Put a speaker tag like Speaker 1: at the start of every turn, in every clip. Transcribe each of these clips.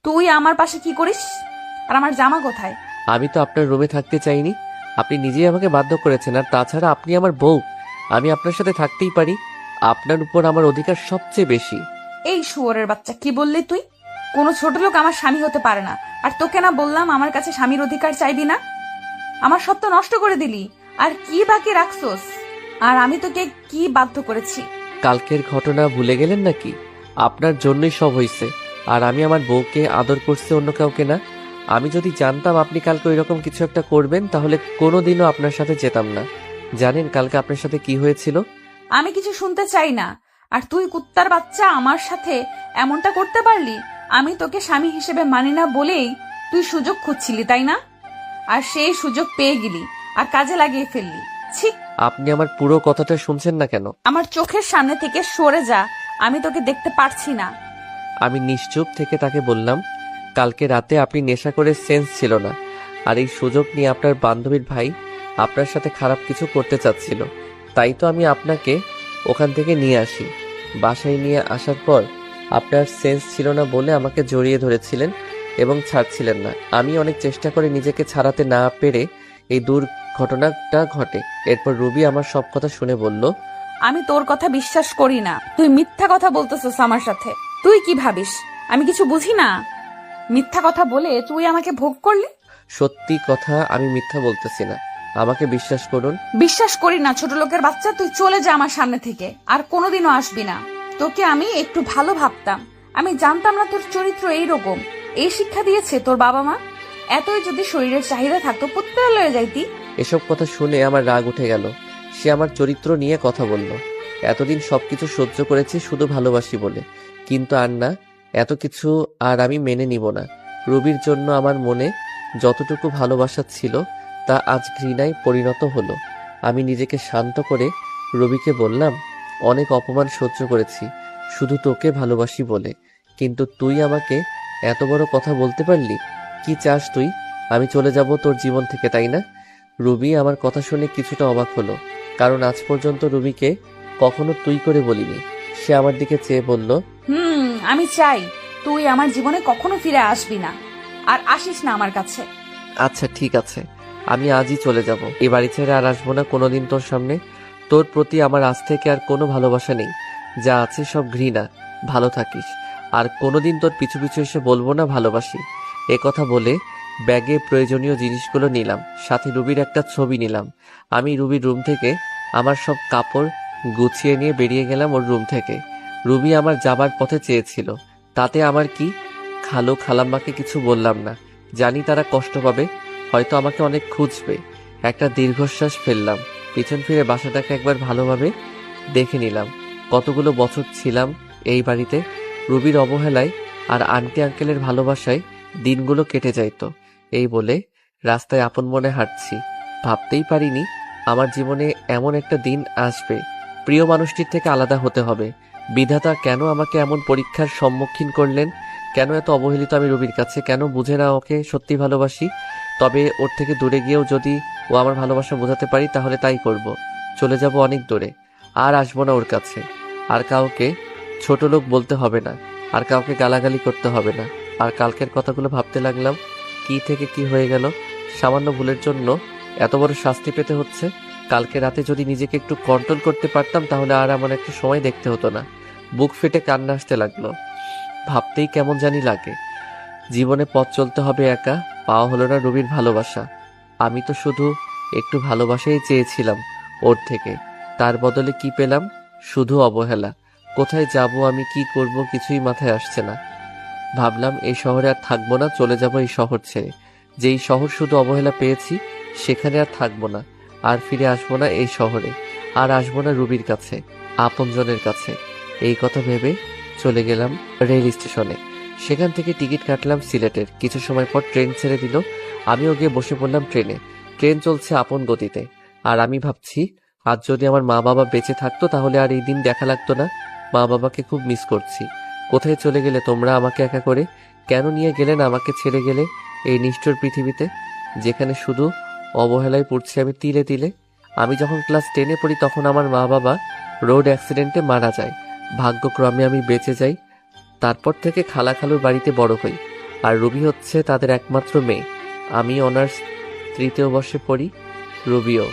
Speaker 1: তুই আমার পাশে কি করিস? আর আমার জামা কোথায়?
Speaker 2: আমি তো আপনার রুমে থাকতে চাইনি, আপনি নিজেই আমাকে বাধ্য করেছেন। আর তাছাড়া আপনি আমার বউ, আমি আপনার সাথে থাকতেই পারি। আপনার উপর আমার অধিকার সবচেয়ে বেশি।
Speaker 1: এই শুয়োরের বাচ্চা, কি বললি তুই? কোনো ছোট লোক আমার স্বামী হতে পারে না। আর তোকে না বললাম আমার কাছে স্বামীর অধিকার চাইবি না? আমার সব তো নষ্ট করে দিলি। আর কি বাকি রাখছোস? আর আমি তোকে কি বাধ্য করেছি?
Speaker 2: কালকের ঘটনা ভুলে গেলেন নাকি? আপনার জন্যই সব হয়েছে। আর আমি আমার বউকে আদর করছি, অন্য কাউকে না। আমি যদি জানতাম আপনি কালকে ওইরকম কিছু একটা করবেন, তাহলে কোনোদিনও আপনার সাথে যেতাম না। জানেন কালকে আপনার সাথে কি হয়েছিল?
Speaker 1: আমি কিছু শুনতে চাই না। আর তুই কুত্তার বাচ্চা আমার সাথে এমনটা করতে পারলি? আমি তোকে স্বামী হিসেবে মানি না বলেই তুই সুযোগ খুঁজছিলি, তাই না? আর সেই সুযোগ পেয়ে গেলি আর কাজে লাগিয়ে ফেললি। ছি!
Speaker 2: আপনি আমার পুরো কথাটা শুনছেন না কেন?
Speaker 1: আমার চোখের সামনে থেকে সরে যা, আমি তোকে দেখতে পারছি না।
Speaker 2: আমি নিশ্চুপ থেকে তাকে বললাম, কালকে রাতে আপনি নেশা করে সেন্স ছিল না। আর এই সুযোগ নিয়ে আপনার বান্ধবীর ভাই আপনার সাথে খারাপ কিছু করতে চাচ্ছিল। তাই তো আমি আপনাকে ওখান থেকে নিয়ে আসি। বাসায় নিয়ে আসার পর আপনার সেন্স ছিল না বলে আমাকে জড়িয়ে ধরেছিলেন এবং ছাড়ছিলেন না। আমি অনেক চেষ্টা করে নিজেকে ছাড়াতে না পেরে এই দুর্ঘটনাটা ঘটে। এরপর রুবি আমার সব কথা শুনে বলল,
Speaker 1: আমি তোর কথা বিশ্বাস করি না। তুই মিথ্যা কথা বলতেছিস আমার সাথে। তুই কি ভাবিস আমি কিছু বুঝি না? মিথ্যা কথা বলে তুই আমাকে ভোগ করলি।
Speaker 2: সত্যি কথা, আমি মিথ্যা বলতেছি না, আমাকে বিশ্বাস করুন।
Speaker 1: বিশ্বাস করি না ছোট লোকের বাচ্চা। তুই চলে যা আমার সামনে থেকে, আর কোনোদিনও আসবি না। তোকে আমি একটু ভালো ভাবতাম। আমি জানতাম না তোর চরিত্র এইরকম। এই শিক্ষা দিয়েছে তোর বাবা মা? এতই যদি শরীরের চাহিদা থাকতো পুত্রালয়ে যাইতি।
Speaker 2: এসব কথা শুনে আমার রাগ উঠে গেল। সে আমার চরিত্র নিয়ে কথা বলল। এতদিন সবকিছু সহ্য করেছি শুধু ভালোবাসি বলে, কিন্তু আর না, এত কিছু আর আমি মেনে নিব না। রুবির জন্য আমার মনে যতটুকু ভালোবাসা ছিল তা আজ ঘৃণায় পরিণত হলো। আমি নিজেকে শান্ত করে রবিকে বললাম, অনেক অপমান সহ্য করেছি শুধু তোকে ভালোবাসি বলে, কিন্তু তুই আমাকে এত বড় কথা বলতে পারলি? কি চাস তুই? আমি চলে যাব তোর জীবন থেকে, তাই না? রুবি আমার কথা শুনে কিছুটা অবাক হলো, কারণ আজ পর্যন্ত রুবিকে কখনো তুই করে বলিনি। সে আমার দিকে চেয়ে বলল,
Speaker 1: আমি চাই তুই আমার জীবনে কখনো ফিরে আসবি না, আর আসিস না আমার কাছে।
Speaker 2: আচ্ছা ঠিক আছে, আমি আজই চলে যাব। এ বাড়ি ছেড়ে আর আসবো না কোনোদিন তোর সামনে। তোর প্রতি আমার আজ থেকে আর কোনো ভালোবাসা নেই, যা আছে সব ঘৃণা। ভালো থাকিস। আর কোনোদিন তোর পিছু পিছু এসে বলবো না ভালোবাসি। এ কথা বলে ব্যাগে প্রয়োজনীয় জিনিসগুলো নিলাম, সাথে রুবির একটা ছবি নিলাম। আমি রুবির রুম থেকে আমার সব কাপড় গুছিয়ে নিয়ে বেরিয়ে গেলাম ওর রুম থেকে। রুবি আমার যাবার পথে চেয়েছিল, তাতে আমার কি? খালু খালাম্মাকে কিছু বললাম না, জানি তারা কষ্ট পাবে, হয়তো আমাকে অনেক খুঁজবে। একটা দীর্ঘশ্বাস ফেললাম, পিছন ফিরে বাসাটাকে একবার ভালোভাবে দেখে নিলাম। কতগুলো বছর ছিলাম এই বাড়িতে। রুবির অবহেলায় আর আন্টি আঙ্কেলের ভালোবাসায় দিনগুলো কেটে যাইতো। এই বলে রাস্তায় আপন মনে হাঁটছি। ভাবতেই পারিনি আমার জীবনে এমন একটা দিন আসবে। প্রিয় মানুষটির থেকে আলাদা হতে হবে। বিধাতা কেন আমাকে এমন পরীক্ষার সম্মুখীন করলেন? কেন এত অবহেলিত আমি রুবির কাছে? কেন বুঝে না ওকে সত্যি ভালোবাসি? তবে ওর থেকে দূরে গিয়েও যদি ও আমার ভালোবাসা বোঝাতে পারি তাহলে তাই করব। চলে যাব অনেক দূরে, আর আসবো না ওর কাছে। আর কাউকে ছোট লোক বলতে হবে না, আর কাউকে গালাগালি করতে হবে না। আর কালকের কথাগুলো ভাবতে লাগলাম, কি থেকে কি হয়ে গেল। সামান্য ভুলের জন্য এত বড় শাস্তি পেতে হচ্ছে। কালকে রাতে যদি নিজেকে একটু কন্ট্রোল করতে পারতাম তাহলে আর এমন একটা সময় দেখতে হতো না। বুক ফেটে কান্না আসতে লাগলো। ভাবতেই কেমন জানি লাগে। জীবনে পথ চলতে হবে একা, পাওয়া হলো না রবির ভালোবাসা। আমি তো শুধু একটু ভালোবাসাই চেয়েছিলাম ওর থেকে, তার বদলে কি পেলাম? শুধু অবহেলা। কোথায় যাব আমি, কি করব, কিছুই মাথায় আসছে না। ভাবলাম এই শহরে আর থাকবো না, চলে যাব এই শহর ছেড়ে। যেই শহর শুধু অবহেলা পেয়েছি সেখানে আর থাকবো না। আর ফিরে আসবো না এই শহরে, আর আসবো না রুবির কাছে, আপনজনের কাছে। এই কথা ভেবে চলে গেলাম রেল স্টেশনে। সেখান থেকে টিকিট কাটলাম সিলেটের। কিছু সময় পর ট্রেন ছেড়ে দিল। আমিও গিয়ে বসে পড়লাম ট্রেনে। ট্রেন চলছে আপন গতিতে। আর আমি ভাবছি, আজ যদি আমার মা বাবা বেঁচে থাকতো তাহলে আর এই দিন দেখা লাগতো না। মা বাবাকে খুব মিস করছি। কোথায় চলে গেলে তোমরা আমাকে একা করে? কেন নিয়ে গেলেন আমাকে ছেড়ে গেলে এই নিষ্ঠুর পৃথিবীতে, যেখানে শুধু অবহেলায় পড়ছি আমি তিলে তিলে? আমি যখন ক্লাস 10-এ পড়ি তখন আমার মা বাবা রোড অ্যাক্সিডেন্টে মারা যায়। ভাগ্যক্রমে আমি বেঁচে যাই। তারপর থেকে খালা খালুর বাড়িতে বড় হই। আর রুবি হচ্ছে তাদের একমাত্র মেয়ে। আমি অনার্স 3য় বর্ষে পড়ি, রুবিও।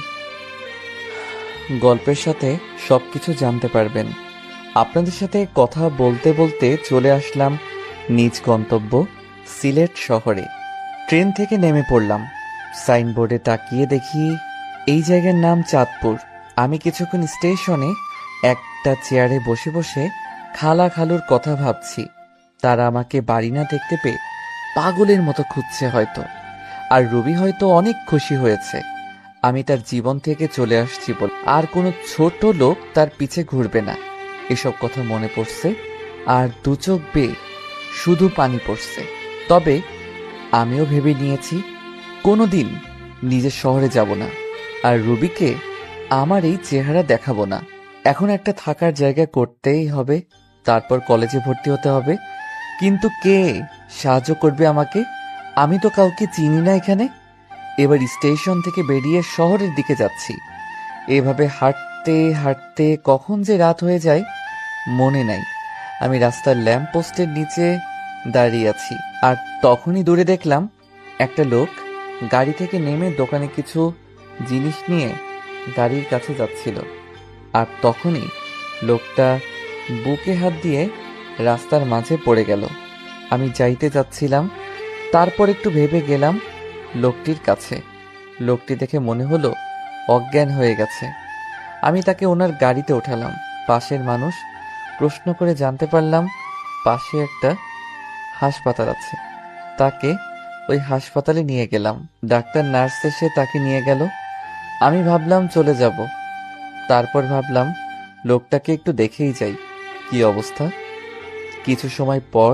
Speaker 3: গল্পের সাথে সবকিছু জানতে পারবেন। আপনাদের সাথে কথা বলতে বলতে চলে আসলাম নিজ গন্তব্য সিলেট শহরে। ট্রেন থেকে নেমে পড়লাম। সাইনবোর্ডে তাকিয়ে দেখি এই জায়গার নাম চাঁদপুর। আমি কিছুক্ষণ স্টেশনে একটা চেয়ারে বসে বসে খালা খালুর কথা ভাবছি। তারা আমাকে বাড়ি না দেখতে পেয়ে পাগলের মতো খুঁজছে হয়তো। আর রবি হয়তো অনেক খুশি হয়েছে আমি তার জীবন থেকে চলে আসছি বলে। আর কোনো ছোট লোক তার পিছে ঘুরবে না, এসব কথা মনে পড়ছে। আর দু চোখ বেয়ে শুধু পানি পড়ছে। তবে আমিও ভেবে নিয়েছি কোনোদিন নিজের শহরে যাব না, আর রুবিকে আমার এই চেহারা দেখাবো না। এখন একটা থাকার জায়গা করতেই হবে, তারপর কলেজে ভর্তি হতে হবে। কিন্তু কে সাহায্য করবে আমাকে? আমি তো কাউকে চিনি না এখানে। এবার স্টেশন থেকে বেরিয়ে শহরের দিকে যাচ্ছি। এভাবে হাঁটতে হাঁটতে কখন যে রাত হয়ে যায় মনে নাই। আমি রাস্তার ল্যাম্প পোস্টের নিচে দাঁড়িয়ে আছি, আর তখনই দূরে দেখলাম একটা লোক গাড়ি থেকে নেমে দোকানে কিছু জিনিস নিয়ে গাড়ির কাছে যাচ্ছিল। আর তখনই লোকটা বুকে হাত দিয়ে রাস্তার মাঝে পড়ে গেল। আমি যাইতে যাচ্ছিলাম, তারপর একটু ভেবে গেলাম লোকটির কাছে। লোকটি দেখে মনে হলো অজ্ঞান হয়ে গেছে। আমি তাকে ওনার গাড়িতে ওঠালাম। পাশের মানুষ প্রশ্ন করে জানতে পারলাম পাশে একটা হাসপাতাল আছে। তাকে ওই হাসপাতালে নিয়ে গেলাম। ডাক্তার নার্স এসে তাকে নিয়ে গেল। আমি ভাবলাম চলে যাব, তারপর ভাবলাম লোকটাকে একটু দেখেই যাই কি অবস্থা। কিছু সময় পর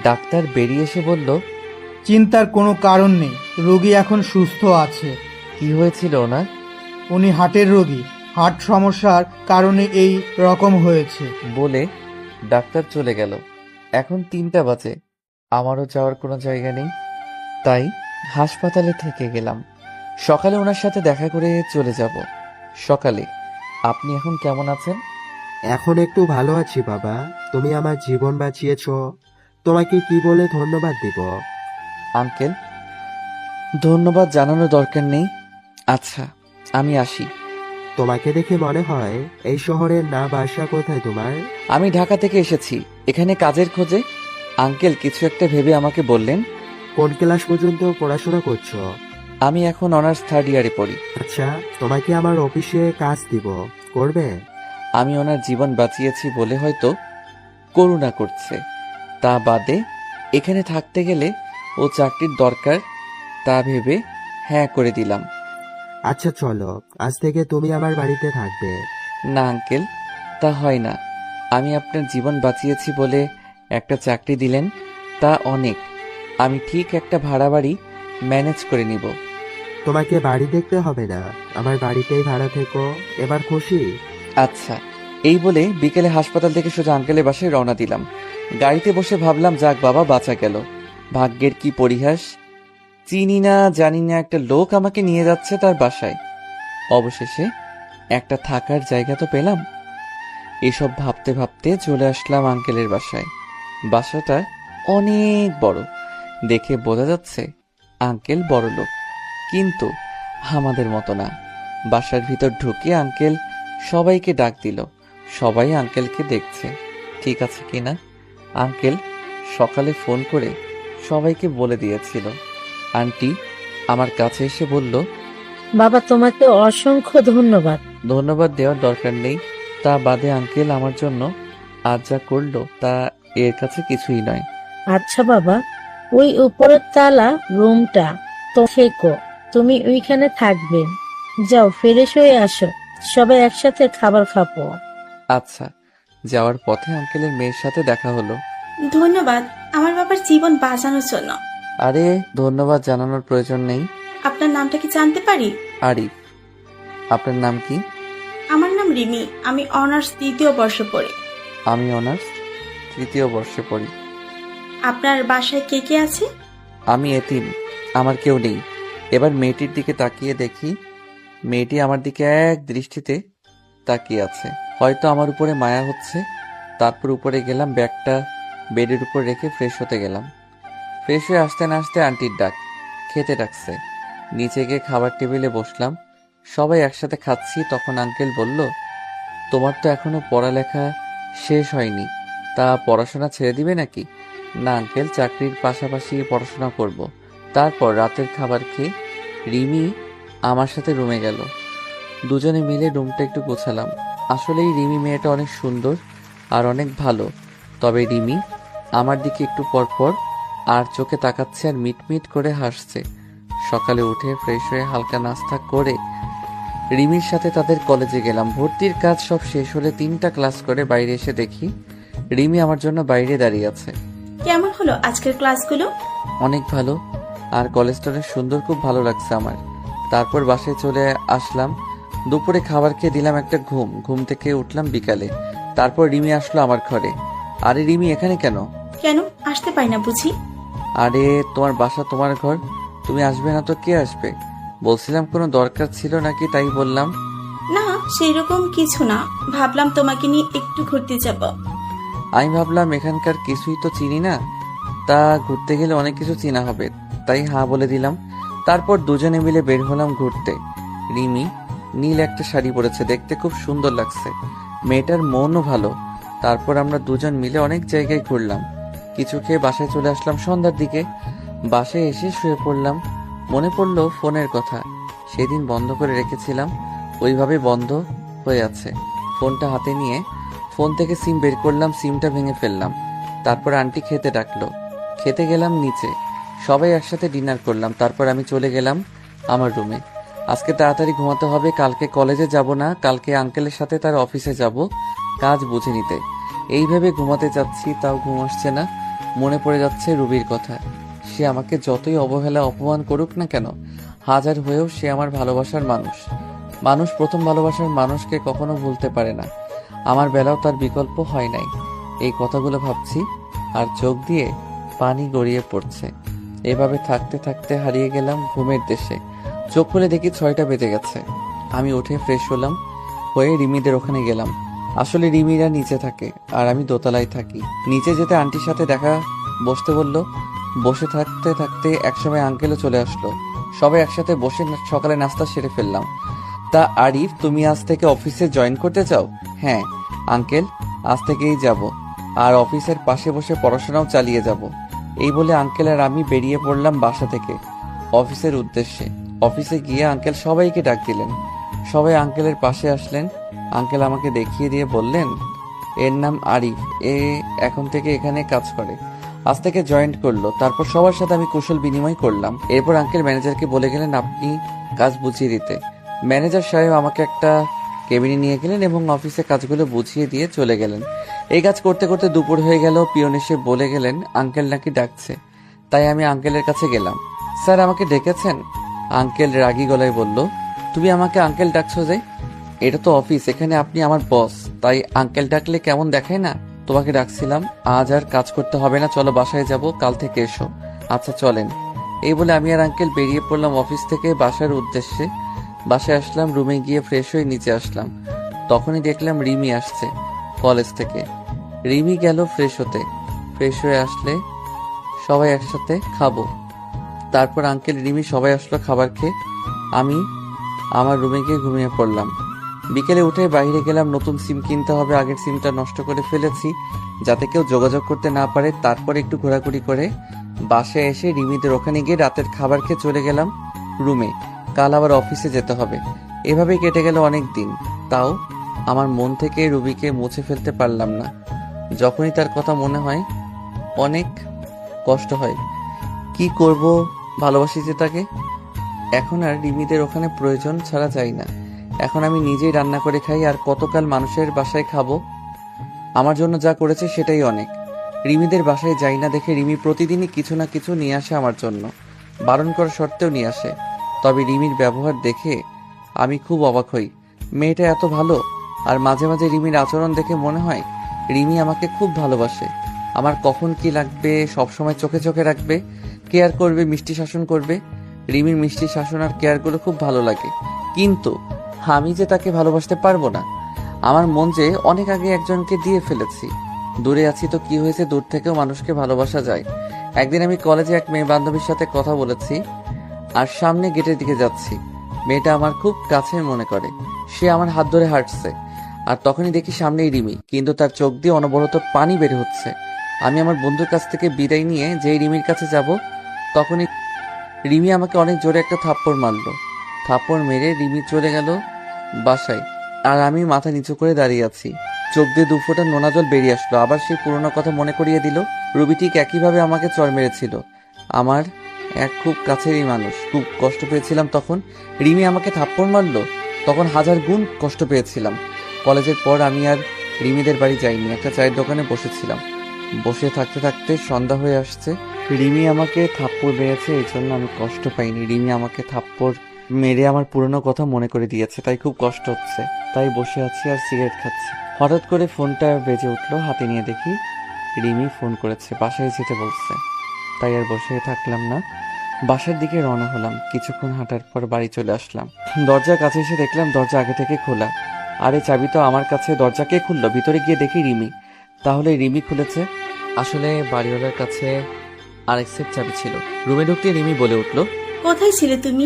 Speaker 3: ডাক্তার বেরিয়ে এসে বলল,
Speaker 4: চিন্তার কোনো কারণ নেই, রোগী এখন সুস্থ আছে।
Speaker 3: কি হয়েছিল ওনার?
Speaker 4: উনি হার্টের রোগী, হার্ট সমস্যার কারণে এই রকম হয়েছে।
Speaker 3: বলে ডাক্তার চলে গেল। এখন 3টা বাজে, আমারও যাওয়ার কোনো জায়গা নেই, তাই হাসপাতালে থেকে গেলাম। সকালে ওনার সাথে দেখা করে চলে যাব। সকালে আপনি এখন কেমন আছেন?
Speaker 5: এখন একটু ভালো আছি বাবা। তুমি আমার জীবন বাঁচিয়েছো, তোমাকে কি বলে ধন্যবাদ দিব?
Speaker 3: আঙ্কেল, ধন্যবাদ জানানোর দরকার নেই। আচ্ছা, আমি আসি।
Speaker 5: তোমাকে দেখে মনে হয় এই শহরের না বাসা কোথায় তোমার?
Speaker 3: আমি ঢাকা থেকে এসেছি এখানে কাজের খোঁজে। আঙ্কেল কিছু একটা ভেবে আমাকে বললেন,
Speaker 5: কোন ক্লাস পর্যন্ত পড়াশোনা করছো?
Speaker 3: আমি এখন অনার্স 3rd ইয়ারে পড়ি।
Speaker 5: আচ্ছা, তোমাকে আমার অফিসে কাজ দিব, করবে?
Speaker 3: আমি ওনার জীবন বাঁচিয়েছি বলে হয়তো করুণা করছে, তা বাদে এখানে থাকতে গেলে ও চাকরির দরকার, তা ভেবে হ্যাঁ করে দিলাম।
Speaker 5: আচ্ছা চলো, আজ থেকে তুমি আমার বাড়িতে থাকবে।
Speaker 3: না আঙ্কেল, তা হয় না। আমি আপনার জীবন বাঁচিয়েছি বলে একটা চাকরি দিলেন, তা অনেক। আমি ঠিক একটা ভাড়া বাড়ি ম্যানেজ করে নিব।
Speaker 5: তোমাকে বাড়ি দেখতে হবে না, আমার বাড়িতেই ভাড়া থেকো। এবার খুশি?
Speaker 3: আচ্ছা, এই বলে বিকেলে হাসপাতাল থেকে সোজা আঙ্কেলের বাসায় রওনা দিলাম। গাড়িতে বসে ভাবলাম, যাক বাবা, বাঁচা গেল। ভাগ্যের কি পরিহাস, চিনি না জানি না একটা লোক আমাকে নিয়ে যাচ্ছে তার বাসায়। অবশেষে একটা থাকার জায়গা তো পেলাম। এসব ভাবতে ভাবতে চলে আসলাম আঙ্কেলের বাসায়। বাসাটা অনেক বড়, দেখে বোঝা যাচ্ছে আঙ্কেল বড় লোক, কিন্তু আমাদের মতো না। বাসার ভিতর ঢুকে আঙ্কেল সবাইকে ডাক দিল। সবাই আঙ্কেলকে দেখছে ঠিক আছে কিনা। আঙ্কেল সকালে ফোন করে সবাইকে বলে দিয়েছিল। আন্টি আমার কাছে এসে বলল,
Speaker 6: বাবা, তোমাকে অসংখ্য ধন্যবাদ।
Speaker 3: ধন্যবাদ দেওয়ার দরকার নেই, তা বাদে আঙ্কেল আমার জন্য আজ যা করলো তা এর কাছে কিছুই নয়।
Speaker 6: আচ্ছা বাবা, ওই উপরের তালা রুমটা তো থেকো, তুমি ওইখানে থাকবে। যাও, ফ্রেশ হয়ে আসো, সবাই একসাথে খাবার খাবো।
Speaker 3: আচ্ছা। যাওয়ার পথে আঙ্কেলের মেয়ের সাথে দেখা হলো।
Speaker 7: ধন্যবাদ আমার বাবার জীবন বাঁচানোর জন্য।
Speaker 3: আরে ধন্যবাদ জানানোর প্রয়োজন নেই।
Speaker 7: আপনার নামটা কি জানতে পারি?
Speaker 3: আরিফ। আপনার নাম কি?
Speaker 7: আমার নাম রিমি, আমি অনার্স 3য় বর্ষে পড়ি।
Speaker 3: আমি অনার্স 3য় বর্ষে পড়ি।
Speaker 7: আপনার বাসায় কে কে আছে?
Speaker 3: আমি এতিম, আমার কেউ নেই। এবার মেয়েটির দিকে তাকিয়ে দেখি মেয়েটি আমার দিকে এক দৃষ্টিতে তাকিয়ে আছে। হয়তো আমার উপরে মায়া হচ্ছে। তারপর উপরে গেলাম, ব্যাগটা বেডের উপর রেখে ফ্রেশ হতে গেলাম। ফ্রেশ হয়ে আসতে না আসতে আন্টির ডাক, খেতে ডাকছে। নিচে গিয়ে খাবার টেবিলে বসলাম, সবাই একসাথে খাচ্ছি। তখন আঙ্কেল বলল, তোমার তো এখনো পড়ালেখা শেষ হয়নি, তা পড়াশোনা ছেড়ে দিবে নাকি? না আঙ্কেল, চাকরির পাশাপাশি পড়াশোনা করব। তারপর রাতের খাবার খেয়ে রিমি আমার সাথে রুমে গেল। দুজনে মিলে রুমটা একটু গোছালাম। আসলেই রিমি মেয়েটা অনেক সুন্দর আর অনেক ভালো। তবে রিমি আমার দিকে একটু পরপর আর চোখে তাকাচ্ছে আর মিটমিট করে হাসছে। সকালে উঠে ফ্রেশ হয়ে হালকা নাস্তা করে রিমির সাথে তাদের কলেজে গেলাম। ভর্তির কাজ সব শেষ হলে 3টা ক্লাস করে বাইরে এসে দেখি রিমি আমার জন্য বাইরে দাঁড়িয়ে আছে।
Speaker 7: কেমন হলো আজকের ক্লাসগুলো?
Speaker 3: অনেক ভালো, আর কলেজটা অনেক সুন্দর, খুব ভালো লাগছে আমার। তারপর বাসায় চলে আসলাম। দুপুরে খাবার খেয়ে দিলাম একটা ঘুম থেকে উঠলাম বিকালে। তারপর রিমি আসলো আমার ঘরে। আরে রিমি, এখানে কেন?
Speaker 7: কেন আসতে পারি না বুঝি?
Speaker 3: আরে তোমার বাসা, তোমার ঘর, তুমি আসবে না তো কে আসবে? বলছিলাম কোনো দরকার ছিল নাকি, তাই বললাম।
Speaker 7: না, সেই রকম কিছু না, ভাবলাম তোমাকে নিয়ে একটু ঘুরতে যাব।
Speaker 3: আমি ভাবলাম এখানকার কিছুই তো চিনি না, তা ঘুরতে গেলে অনেক কিছু চেনা হবে, তাই হ্যাঁ বলে দিলাম। তারপর দুজনে মিলে বের হলাম ঘুরতে। রিমি নীল একটা শাড়ি পরেছে, দেখতে খুব সুন্দর লাগছে। মেয়েটার মনও ভালো। তারপর আমরা দুজন মিলে অনেক জায়গায় ঘুরলাম। কিছু খেয়ে বাসায় চলে আসলাম সন্ধ্যার দিকে। বাসায় এসে শুয়ে পড়লাম। মনে পড়লো ফোনের কথা, সেদিন বন্ধ করে রেখেছিলাম, ওইভাবে বন্ধ হয়ে আছে। ফোনটা হাতে নিয়ে ফোন থেকে সিম বের করলাম, সিমটা ভেঙে ফেললাম। তারপর আন্টি খেতে ডাকলো, খেতে গেলাম নিচে। সবাই একসাথে ডিনার করলাম। তারপর আমি চলে গেলাম আমার রুমে। আজকে তাড়াতাড়ি ঘুমাতে হবে, কালকে কলেজে যাব না, কালকে আঙ্কেলের সাথে তার অফিসে যাব কাজ বুঝে নিতে। এই ভেবে ঘুমাতে যাচ্ছি, তাও ঘুম আসছে না। মনে পড়ে যাচ্ছে রুবির কথা। সে আমাকে যতই অবহেলা অপমান করুক না কেন, হাজার হয়েও সে আমার ভালোবাসার মানুষ। মানুষ প্রথম ভালোবাসার মানুষকে কখনো ভুলতে পারে না। আমার বেলাও তার বিকল্প হয় নাই। এই কথাগুলো ভাবছি আর চোখ দিয়ে পানি গড়িয়ে পড়ছে। এভাবে থাকতে থাকতে হারিয়ে গেলাম ঘুমের দেশে। চোখ খুলে দেখি 6টা বেজে গেছে। আমি উঠে ফ্রেশ হলাম, হয়ে রিমিদের ওখানে গেলাম। আসলে রিমিরা নিচে থাকে আর আমি দোতলায় থাকি। নিচে যেতে আন্টির সাথে দেখা, বসতে বলল। বসে থাকতে থাকতে একসময় আঙ্কেলও চলে আসলো। সবাই একসাথে বসে সকালে নাস্তা সেরে ফেললাম। তা আরিফ, তুমি আজ থেকে অফিসে জয়েন করতে চাও? হ্যাঁ আঙ্কেল, আজ থেকেই যাব, আর অফিসের পাশে বসে পড়াশোনাও চালিয়ে যাব। এই বলে আঙ্কেল আর আমি বেরিয়ে পড়লাম বাসা থেকে অফিসের উদ্দেশ্যে। অফিসে গিয়ে আঙ্কেল সবাইকে ডাক দিলেন। সবাই আঙ্কেলের পাশে আসলেন। আঙ্কেল আমাকে দেখিয়ে দিয়ে বললেন, এর নাম আরিফ, এ এখন থেকে এখানে কাজ করে, আজ থেকে জয়েন্ট করলো। তারপর সবার সাথে আমি কুশল বিনিময় করলাম। এরপর আঙ্কেল ম্যানেজারকে বলে গেলেন আপনি কাজ বুঝিয়ে দিতে। ম্যানেজার সাহেব আমাকে একটা কেবিনে নিয়ে গেলেন এবং অফিসে কাজগুলো বুঝিয়ে দিয়ে চলে গেলেন। এই কাজ করতে করতে দুপুর হয়ে গেল। পিয়ন এসে বলে গেলেন আঙ্কেল নাকি ডাকছে। তাই আমি আঙ্কেলের কাছে গেলাম। স্যার আমাকে ডেকেছেন? আঙ্কেল রাগী গলায় বলল, তুমি আমাকে আঙ্কেল ডাকছো যে? এটা তো অফিস, এখানে আপনি আমার বস, তাই আঙ্কেল ডাকলে কেমন দেখায় না? তোমাকে ডাকছিলাম, আজ আর কাজ করতে হবে না, চলো বাসায় যাব, কাল থেকে এসো। আচ্ছা চলেন। এই বলে আমি আর আঙ্কেল বেরিয়ে পড়লাম অফিস থেকে বাসার উদ্দেশ্যে। বাসায় আসলাম, রুমে গিয়ে ফ্রেশ হয়ে নিচে আসলাম। তখনই দেখলাম রিমি আসছে কলেজ থেকে। রিমি গেল ফ্রেশ হতে। ফ্রেশ হয়ে আসলে সবাই একসাথে খাবো। তারপর আঙ্কেল, রিমি সবাই আসলো খাবার খেয়ে। আমি আমার রুমে গিয়ে ঘুমিয়ে পড়লাম। বিকেলে উঠে বাইরে গেলাম, নতুন সিম কিনতে হবে, আগের সিমটা নষ্ট করে ফেলেছি যাতে কেউ যোগাযোগ করতে না পারে। তারপর একটু ঘোরাঘুরি করে বাসায় এসে রিমিদের ওখানে গিয়ে রাতের খাবার খেয়ে চলে গেলাম রুমে। কাল আবার অফিসে যেতে হবে। এভাবেই কেটে গেল অনেক দিন। তাও আমার মন থেকে রুবিকে মুছে ফেলতে পারলাম না। যখনই তার কথা মনে হয় অনেক কষ্ট হয়। কি করব, ভালোবাসি যে তাকে। এখন আর রিমিদের ওখানে প্রয়োজন ছাড়া যাই না। এখন আমি নিজেই রান্না করে খাই, আর কতকাল মানুষের বাসায় খাবো। আমার জন্য যা করেছে সেটাই অনেক। রিমিদের বাসায় যাই না দেখে রিমি প্রতিদিনই কিছু না কিছু নিয়ে আসে আমার জন্য, বারণ করা সত্ত্বেও নিয়ে আসে। তবে রিমির ব্যবহার দেখে আমি খুব অবাক হই। মেয়েটা এত ভালো, আর মাঝে মাঝে রিমির আচরণ দেখে মনে হয় রিমি আমাকে খুব ভালোবাসে। আমার কখন কি লাগবে সবসময় চোখে চোখে রাখবে, কেয়ার করবে, মিষ্টি শাসন করবে। রিমির মিষ্টি শাসন আর কেয়ারগুলো খুব ভালো লাগে। কিন্তু আমি যে তাকে ভালোবাসতে পারবো না। আমার মন যে অনেক আগে একজনকে দিয়ে ফেলেছি। দূরে আছি তো কি হয়েছে, দূর থেকেও মানুষকে ভালোবাসা যায়। একদিন আমি কলেজে এক মেয়ে বান্ধবীর সাথে কথা বলেছি আর সামনে গেটের দিকে যাচ্ছি। মেয়েটা আমার খুব কাছের মনে করে। সে আমার হাত ধরে হাঁটছে আর তখনই দেখি সামনেই রিমি, কিন্তু তার চোখ দিয়ে অনবরত পানি বের হচ্ছে। আমি আমার বন্ধুর কাছ থেকে বিদায় নিয়ে যেই রিমির কাছে যাব, তখনই রিমি আমাকে অনেক জোরে একটা থাপ্পড় মারলো। থাপ্পড় মেরে রিমি চলে গেল বাসায়, আর আমি মাথা নিচু করে দাঁড়িয়ে আছি। চোখ দিয়ে 2 ফোঁটা নোনা জল বেরিয়ে আসলো। আবার সেই পুরোনো কথা মনে করিয়ে দিল। রুবি ঠিক একইভাবে আমাকে চড় মেরেছিল। আমার এক খুব কাছেরই মানুষ। খুব কষ্ট পেয়েছিলাম তখন। রিমি আমাকে থাপ্পড় মারলো, তখন 1000 গুণ কষ্ট পেয়েছিলাম। কলেজের পর আমি আর রিমিদের বাড়ি যাইনি। একটা চায়ের দোকানে বসেছিলাম। বসে থাকতে থাকতে সন্ধ্যা হয়ে আসছে। রিমি আমাকে থাপ্পড় মেরেছে, এই জন্য আমি কষ্ট পাইনি। রিমি আমাকে থাপ্পড় মেরে আমার পুরনো কথা মনে করে দিয়েছে, তাই খুব কষ্ট হচ্ছে। তাই বসে আছি আর সিগারেট খাচ্ছি। হঠাৎ করে ফোনটা বেজে উঠলো, হাতে নিয়ে দেখি রিমি ফোন করেছে, বাসায় যেতে বলছে। তাই আর বসে থাকলাম না, বাসার দিকে রওনা হলাম। কিছুক্ষণ হাঁটার পর বাড়ি চলে আসলাম। দরজার কাছে এসে দেখলাম দরজা আগে থেকে খোলা। আরে চাবি তো আমার কাছে, দরজা কে খুললো? ভিতরে গিয়ে দেখি রিমি। তাহলে রিমি খুলেছে।
Speaker 2: আসলে বাড়িওয়ালার কাছে আরেক সেট চাবি ছিল। রুমে ঢুকতে রিমি বলে উঠলো,
Speaker 7: কোথায় ছিলে তুমি?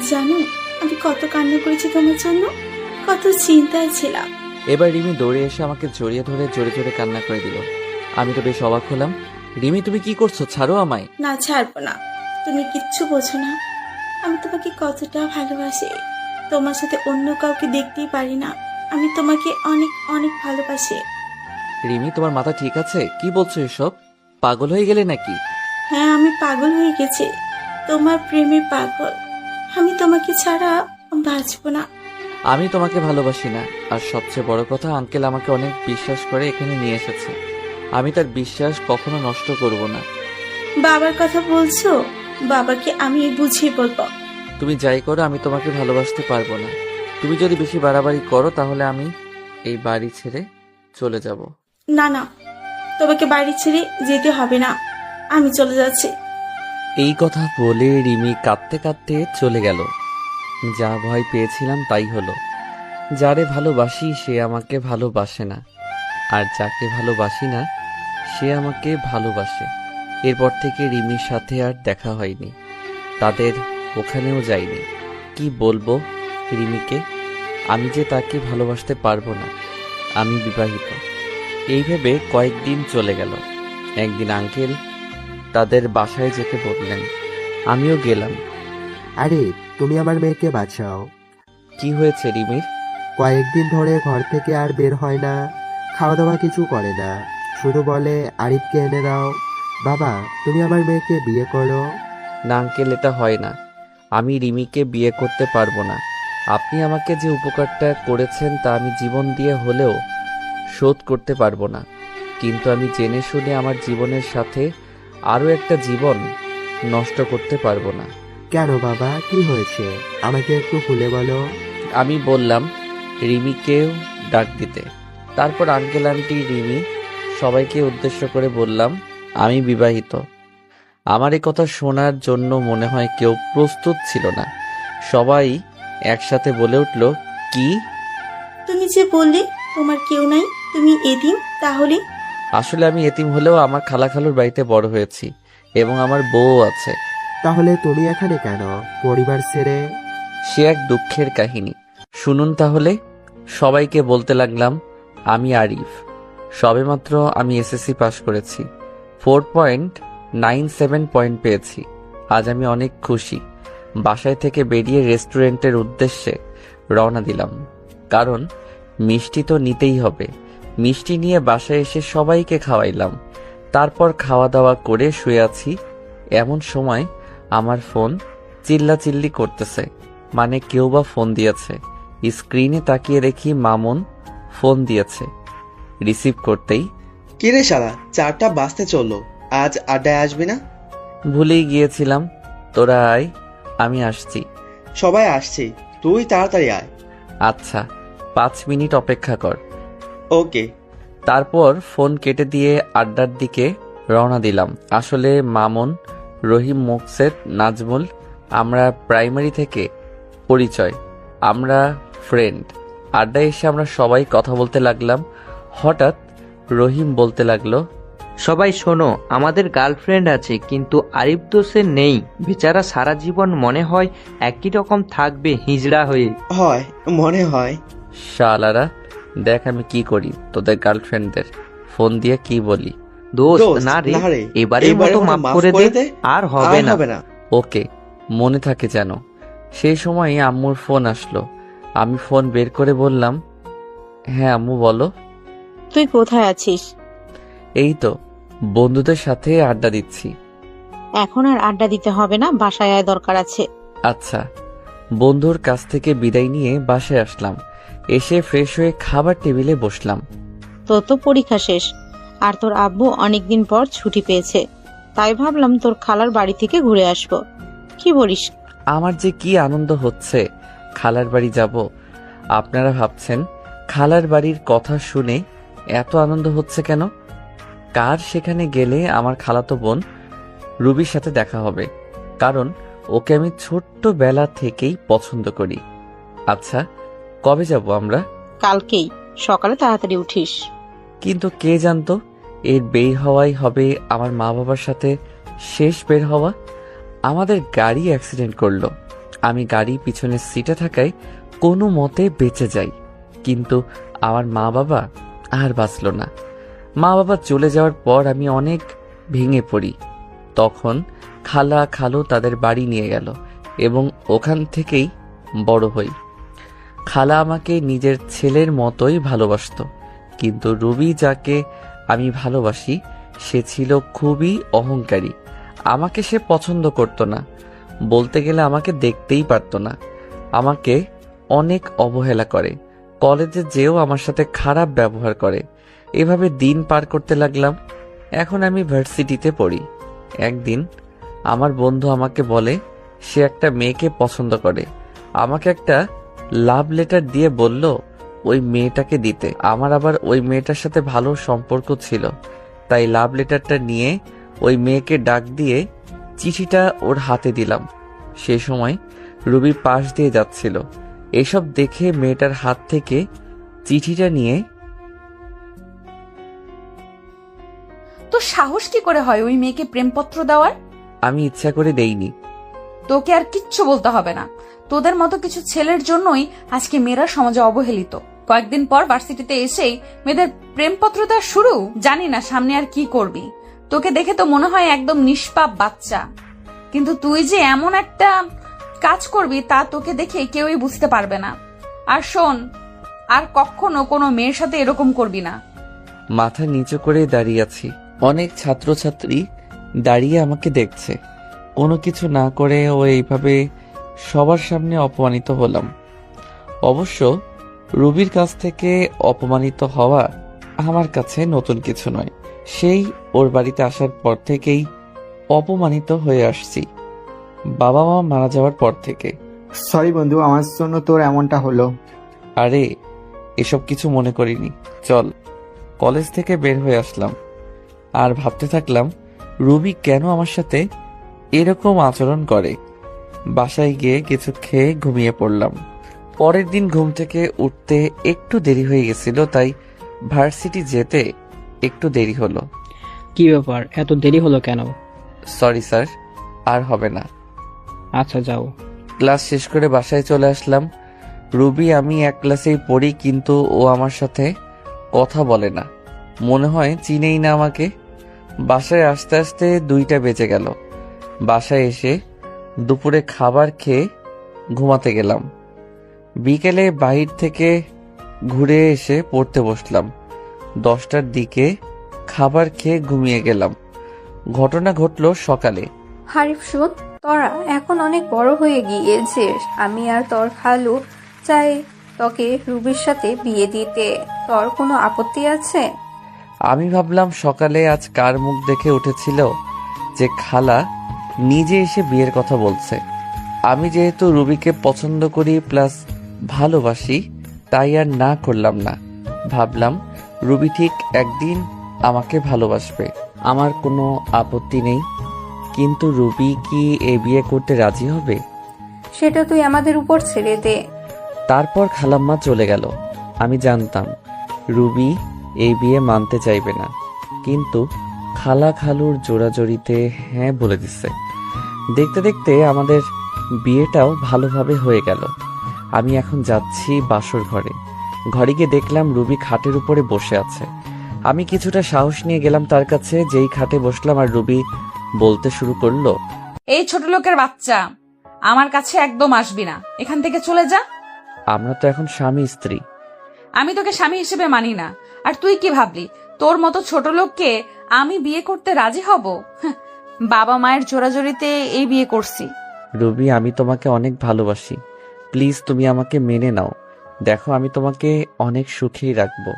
Speaker 7: জানো আমি কত কান্না করেছি তোমার জন্য, কত চিন্তায় ছিলাম।
Speaker 2: এবার রিমি দৌড়ে এসে আমাকে জড়িয়ে ধরে জোরে জোরে কান্না করে দিল। আমি তো বেশ অবাক হলাম। রিমি, তুমি কি করছো? ছাড়ো আমায়।
Speaker 7: না, ছাড়বো না। তুমি কিচ্ছু বোঝো না, আমি তোমাকে কতটা ভালোবাসি। তোমার সাথে অন্য কাউকে দেখতেই পারি না। আমি তোমাকে অনেক অনেক ভালোবাসি।
Speaker 2: রিমি, তোমার মাথা ঠিক আছে? কি বলছো এসব? পাগল হয়ে গেলে নাকি?
Speaker 7: হ্যাঁ, আমি পাগল হয়ে গেছি, তোমার প্রেমে পাগল। আমি তোমাকে ছাড়া বাঁচবো না।
Speaker 2: আমি তোমাকে ভালোবাসি না। আর সবচেয়ে বড় কথা, আঙ্কেল আমাকে অনেক বিশ্বাস করে এখানে নিয়ে এসেছে। আমি তার বিশ্বাস কখনো নষ্ট করব না।
Speaker 7: বাবার কথা বলছো? বাবাকে আমি বুঝিয়ে বলবো।
Speaker 2: তুমি যাই করো, আমি তোমাকে ভালোবাসতে পারবো না। তুমি যদি বেশি বাড়াবাড়ি করো তাহলে আমি এই বাড়ি ছেড়ে চলে যাব।
Speaker 7: না না, তোমাকে বাড়ি ছেড়ে যেতে হবে না, আমি চলে যাচ্ছি।
Speaker 2: এই কথা বলে রিমি কাঁদতে কাঁদতে চলে গেল। যা ভয় পেয়েছিলাম তাই হলো। যারে ভালোবাসি সে আমাকে ভালোবাসে না, আর যাকে ভালোবাসি না সে আমাকে ভালোবাসে। এরপর থেকে রিমির সাথে আর দেখা হয়নি, তাদের ওখানেও যাইনি। কি বলবো রিমিকে? আমি যে তাকে ভালোবাসতে পারবো না। আমি বিবাহিত। এই ভেবে কয়েকদিন চলে গেল। একদিন আঙ্কেল তাদের বাসায় যেতে বললেন, আমিও গেলাম।
Speaker 5: আরে তুমি আমার মেয়েকে বাঁচাও।
Speaker 2: কি হয়েছে রিমির?
Speaker 5: কয়েকদিন ধরে ঘর থেকে আর বের হয় না, খাওয়া দাওয়া কিছু করে না, শুধু বলে আরিফকে এনে দাও। বাবা, তুমি আমার মেয়েকে বিয়ে করো।
Speaker 2: না আঙ্কেল, এটা হয় না। আমি রিমিকে বিয়ে করতে পারবো না। আপনি আমাকে যে উপকারটা করেছেন তা আমি জীবন দিয়ে হলেও শোধ করতে পারবো না। কিন্তু আমি জেনে শুনে আমার জীবনের সাথে আরও একটা জীবন নষ্ট করতে পারবো না।
Speaker 5: কেন বাবা, কি হয়েছে? আমাকে একটু খুলে বলো।
Speaker 2: আমি বললাম রিমিকেও ডাক দিতে। তারপর আঙ্কেল আন্টি রিমি সবাইকে উদ্দেশ্য করে বললাম, আমি বিবাহিত। আমার এই কথা শোনার জন্য মনে হয় কেউ প্রস্তুত ছিল না। সবাই একসাথে বলে উঠল, কি?
Speaker 7: তুমি যে বললে তোমার কেউ নাই, তুমি এতিম, তাহলে?
Speaker 2: আসলে আমি এতিম হলেও আমার খালাখালুর বাড়িতে বড় হয়েছি এবং আমার বউ আছে।
Speaker 5: তাহলে তুমি এখানে কেন, পরিবার ছেড়ে?
Speaker 2: সে এক দুঃখের কাহিনী। শুনুন তাহলে। সবাইকে বলতে লাগলাম, আমি আরিফ। সবেমাত্র আমি এসএসসি পাশ করেছি। 4.97 পয়েন্ট পেয়েছি। আজ আমি অনেক খুশি। বাসায় থেকে বেরিয়ে রেস্টুরেন্টের উদ্দেশ্যে রওনা দিলাম, কারণ মিষ্টি তো নিতেই হবে। মিষ্টি নিয়ে বাসায় এসে সবাইকে খাওয়াইলাম। তারপর খাওয়া দাওয়া করে শুয়ে আছি। এমন সময় আমার ফোন চিল্লাচিল্লি করতেছে, মানে কেউ বা ফোন দিয়েছে। স্ক্রিনে তাকিয়ে দেখি মামুন ফোন দিয়েছে। রিসিভ করতেই,
Speaker 8: কিরে শালা, 4টা বাজতে চললো, আজ আড্ডায় আসবি না?
Speaker 2: ভুলেই গিয়েছিলাম। তোরা আয়, আমি আসছি।
Speaker 8: সবাই আসছি, তুই তাড়াতাড়ি আয়।
Speaker 2: আচ্ছা, 5 মিনিট অপেক্ষা কর।
Speaker 8: ওকে।
Speaker 2: তারপর ফোন কেটে দিয়ে আড্ডার দিকে রওনা দিলাম। আসলে মামুন, রহিম, মোকসেদ, নাজমুল, আমরা প্রাইমারি থেকে পরিচয়। আমরা ফ্রেন্ড। আড্ডায় এসে আমরা সবাই কথা বলতে লাগলাম। হঠাৎ রহিম বলতে লাগলো,
Speaker 9: সবাই শোনো, আমাদের গার্লফ্রেন্ড আছে, কিন্তু আরিফ তো সে নেই। বেচারা সারা জীবন মনে হয় একই রকম থাকবে হিজড়া হয়ে।
Speaker 8: হয় মনে হয়।
Speaker 2: শালারা, দেখ আমি কি করি তোদের গার্লফ্রেন্ডদের, ফোন দিয়ে কি বলি।
Speaker 9: দোস্ত
Speaker 8: দোস্ত,
Speaker 9: না রে,
Speaker 8: না রে,
Speaker 9: এবারের মতো মাফ করে দে, আর হবে না।
Speaker 2: ওকে, মনে থাকে যেন। সেই সময় আম্মুর ফোন আসলো। আমি ফোন বের করে বললাম, হ্যাঁ আম্মু বলো।
Speaker 6: তুই কোথায় আছিস?
Speaker 2: এই তো বন্ধুদের সাথে আড্ডা দিচ্ছি।
Speaker 6: এখন আর আড্ডা দিতে হবে না, বাসায় আয়, দরকার আছে।
Speaker 2: আচ্ছা। বন্ধুর কাছ থেকে বিদায় নিয়ে বাসায় আসলাম। এসে ফ্রেশ হয়ে খাবার টেবিলে বসলাম।
Speaker 6: তোর তো পরীক্ষা শেষ, আর তোর আব্বু অনেকদিন পর ছুটি পেয়েছে, তাই ভাবলাম তোর খালার বাড়ি থেকে ঘুরে আসবো। কি বলিস?
Speaker 2: আমার যে কি আনন্দ হচ্ছে, খালার বাড়ি যাব। আপনারা ভাবছেন খালার বাড়ির কথা শুনে এত আনন্দ হচ্ছে কেন? কার সেখানে গেলে আমার খালাতো বোন রুবির সাথে দেখা হবে, কারণ ওকে আমি ছোট্টবেলা থেকেই পছন্দ করি। আচ্ছা, কবে যাব আমরা?
Speaker 6: কালকেই সকালে তাড়াতাড়ি উঠিস।
Speaker 2: কিন্তু কে জানতো এর বের হওয়াই হবে আমার মা বাবার সাথে শেষ বের হওয়া। আমাদের গাড়ি অ্যাক্সিডেন্ট করলো। আমি গাড়ি পিছনের সিটে থাকায় কোনো মতে বেঁচে যাই, কিন্তু আমার মা বাবা আর বাঁচলো না। মা বাবা চলে যাওয়ার পর আমি অনেক ভেঙে পড়ি। তখন খালা খালু তাদের বাড়ি নিয়ে গেল এবং ওখান থেকেই বড় হই। খালা আমাকে নিজের ছেলের মতোই ভালোবাসতো, কিন্তু রুবি যাকে আমি ভালোবাসি সে ছিল খুবই অহংকারী। আমাকে সে পছন্দ করতো না, বলতে গেলে আমাকে দেখতেই পারতো না। আমাকে অনেক অবহেলা করে, কলেজে যেও আমার সাথে খারাপ ব্যবহার করে। এভাবে দিন পার করতে লাগলাম। এখন আমি ভার্সিটিতে পড়ি। একদিন আমার বন্ধু আমাকে বলে সে একটা মেয়েকে পছন্দ করে। আমাকে একটা লাভ লেটার দিয়ে বলল ওই মেয়েটাকে দিতে। আমার আবার ওই মেয়েটার সাথে ভালো সম্পর্ক ছিল, তাই লাভ লেটারটা নিয়ে ওই মেয়েকে ডাক দিয়ে চিঠিটা ওর হাতে দিলাম। সে সময় রুবি পাশ দিয়ে যাচ্ছিল। এসব দেখে মেয়েটার হাত থেকে চিঠিটা নিয়ে,
Speaker 1: তো সাহস কি করে হয় ওই মেয়েকে প্রেমপত্র দেওয়ার?
Speaker 2: আমি ইচ্ছা করে দেইনি।
Speaker 1: তোকে আর কিচ্ছু বলতে হবে না। তোদের মতো কিছু ছেলের জন্যই আজকে মেয়েরা সমাজে অবহেলিত। কয়েকদিন পর ভার্সিটিতে এসেই মেয়েদের প্রেমপত্র দেওয়া শুরু। জানি না সামনে আর কি করবি। তোকে দেখে তো মনে হয় একদম নিষ্পাপ বাচ্চা, কিন্তু তুই যে এমন একটা কাজ করবি তা তোকে দেখে কেউই বুঝতে পারবে না। আর শোন, আর কখনো কোনো মেয়ের সাথে এরকম করবি না।
Speaker 2: মাথা নিচু করে দাঁড়িয়ে আছি। অনেক ছাত্রছাত্রী দাঁড়িয়ে আমাকে দেখছে। কোনো কিছু না করে ও এইভাবে সবার সামনে অপমানিত হলাম। অবশ্য রুবির কাছ থেকে অপমানিত হওয়া আমার কাছে নতুন কিছু নয়। সেই ওর বাড়িতে আসার পর থেকেই অপমানিত হয়ে আসছি, বাবা মা মারা যাওয়ার পর থেকে।
Speaker 10: সরি বন্ধু, আমার জন্য তোর এমনটা হলো।
Speaker 2: আরে এসব কিছু মনে করিনি। চল। কলেজ থেকে বের হয়ে আসলাম আর ভাবতে থাকলাম রুবি কেন আমার সাথে এরকম আচরণ করে। বাসায় গিয়ে কিছু খেয়ে ঘুমিয়ে পড়লাম। পরের দিন ঘুম থেকে উঠতে একটু দেরি হয়ে গেছিল, তাই ভার্সিটি যেতে একটু দেরি হলো।
Speaker 11: কি ব্যাপার, এত দেরি হলো কেন?
Speaker 2: সরি স্যার, আর হবে না।
Speaker 11: আচ্ছা যাও।
Speaker 2: ক্লাস শেষ করে বাসায় চলে আসলাম। রুবি আমি এক ক্লাসেই পড়ি, কিন্তু ও আমার সাথে কথা বলে না, মনে হয় চিনেই না আমাকে। বাসায় আসতে আসতে 2টা বেজে গেল। বাসায় এসে দুপুরে খাবার খেয়ে ঘুমাতে গেলাম। বিকেলে বাহির থেকে ঘুরে এসে পড়তে বসলাম। 10টার দিকে খাবার খেয়ে ঘুমিয়ে গেলাম। ঘটনা ঘটলো সকালে।
Speaker 12: হারিফ শোন, তোরা এখন অনেক বড় হয়ে গিয়েছিস। আমি আর তোর খালু চাই তোকে রুবির সাথে বিয়ে দিতে। তোর কোনো আপত্তি আছে?
Speaker 2: আমি ভাবলাম সকালে আজ কার মুখ দেখে উঠেছিল যে খালা নিজে এসে বিয়ের কথা বলছে। আমি যেহেতু রুবিকে পছন্দ করি প্লাস ভালোবাসি, তাই আর না করলাম না। ভাবলাম রুবি ঠিক একদিন আমাকে ভালোবাসবে, আমার কোনো আপত্তি নেই। কিন্তু রুবি কি এ বিয়ে করতে রাজি হবে?
Speaker 12: সেটা তুই আমাদের উপর ছেড়ে দে।
Speaker 3: তারপর খালাম্মা চলে গেল। আমি জানতাম রুবি এই বিয়ে মানতে চাইবে না, কিন্তু খালা খালুর জোড়াজড়িতে হ্যাঁ বলে দিচ্ছে। দেখতে দেখতে আমাদের বিয়েটাও ভালোভাবে হয়ে গেল। আমি এখন যাচ্ছি বাসর ঘরে। ঘরে গিয়ে দেখলাম রুবি খাটের উপরে বসে আছে। আমি কিছুটা সাহস নিয়ে গেলাম তার কাছে। যেই খাটে বসলাম আর রুবি বলতে শুরু করলো,
Speaker 1: এই ছোট লোকের বাচ্চা, আমার কাছে একদম আসবি না, এখান থেকে চলে যা।
Speaker 3: আমরা তো এখন স্বামী স্ত্রী।
Speaker 1: আমি তোকে স্বামী হিসেবে মানি না। আর তুই কি ভাবলি তোর মতো ছোট লোককে আমি বিয়ে করতে রাজি হব? হাহ, বাবা মায়ের জোড়াজোড়িতে এই বিয়ে করছি।
Speaker 3: রুবি, আমি তোমাকে অনেক ভালোবাসি। প্লিজ তুমি আমাকে মেনে নাও। দেখো, আমি তোমাকে অনেক সুখেই রাখবো।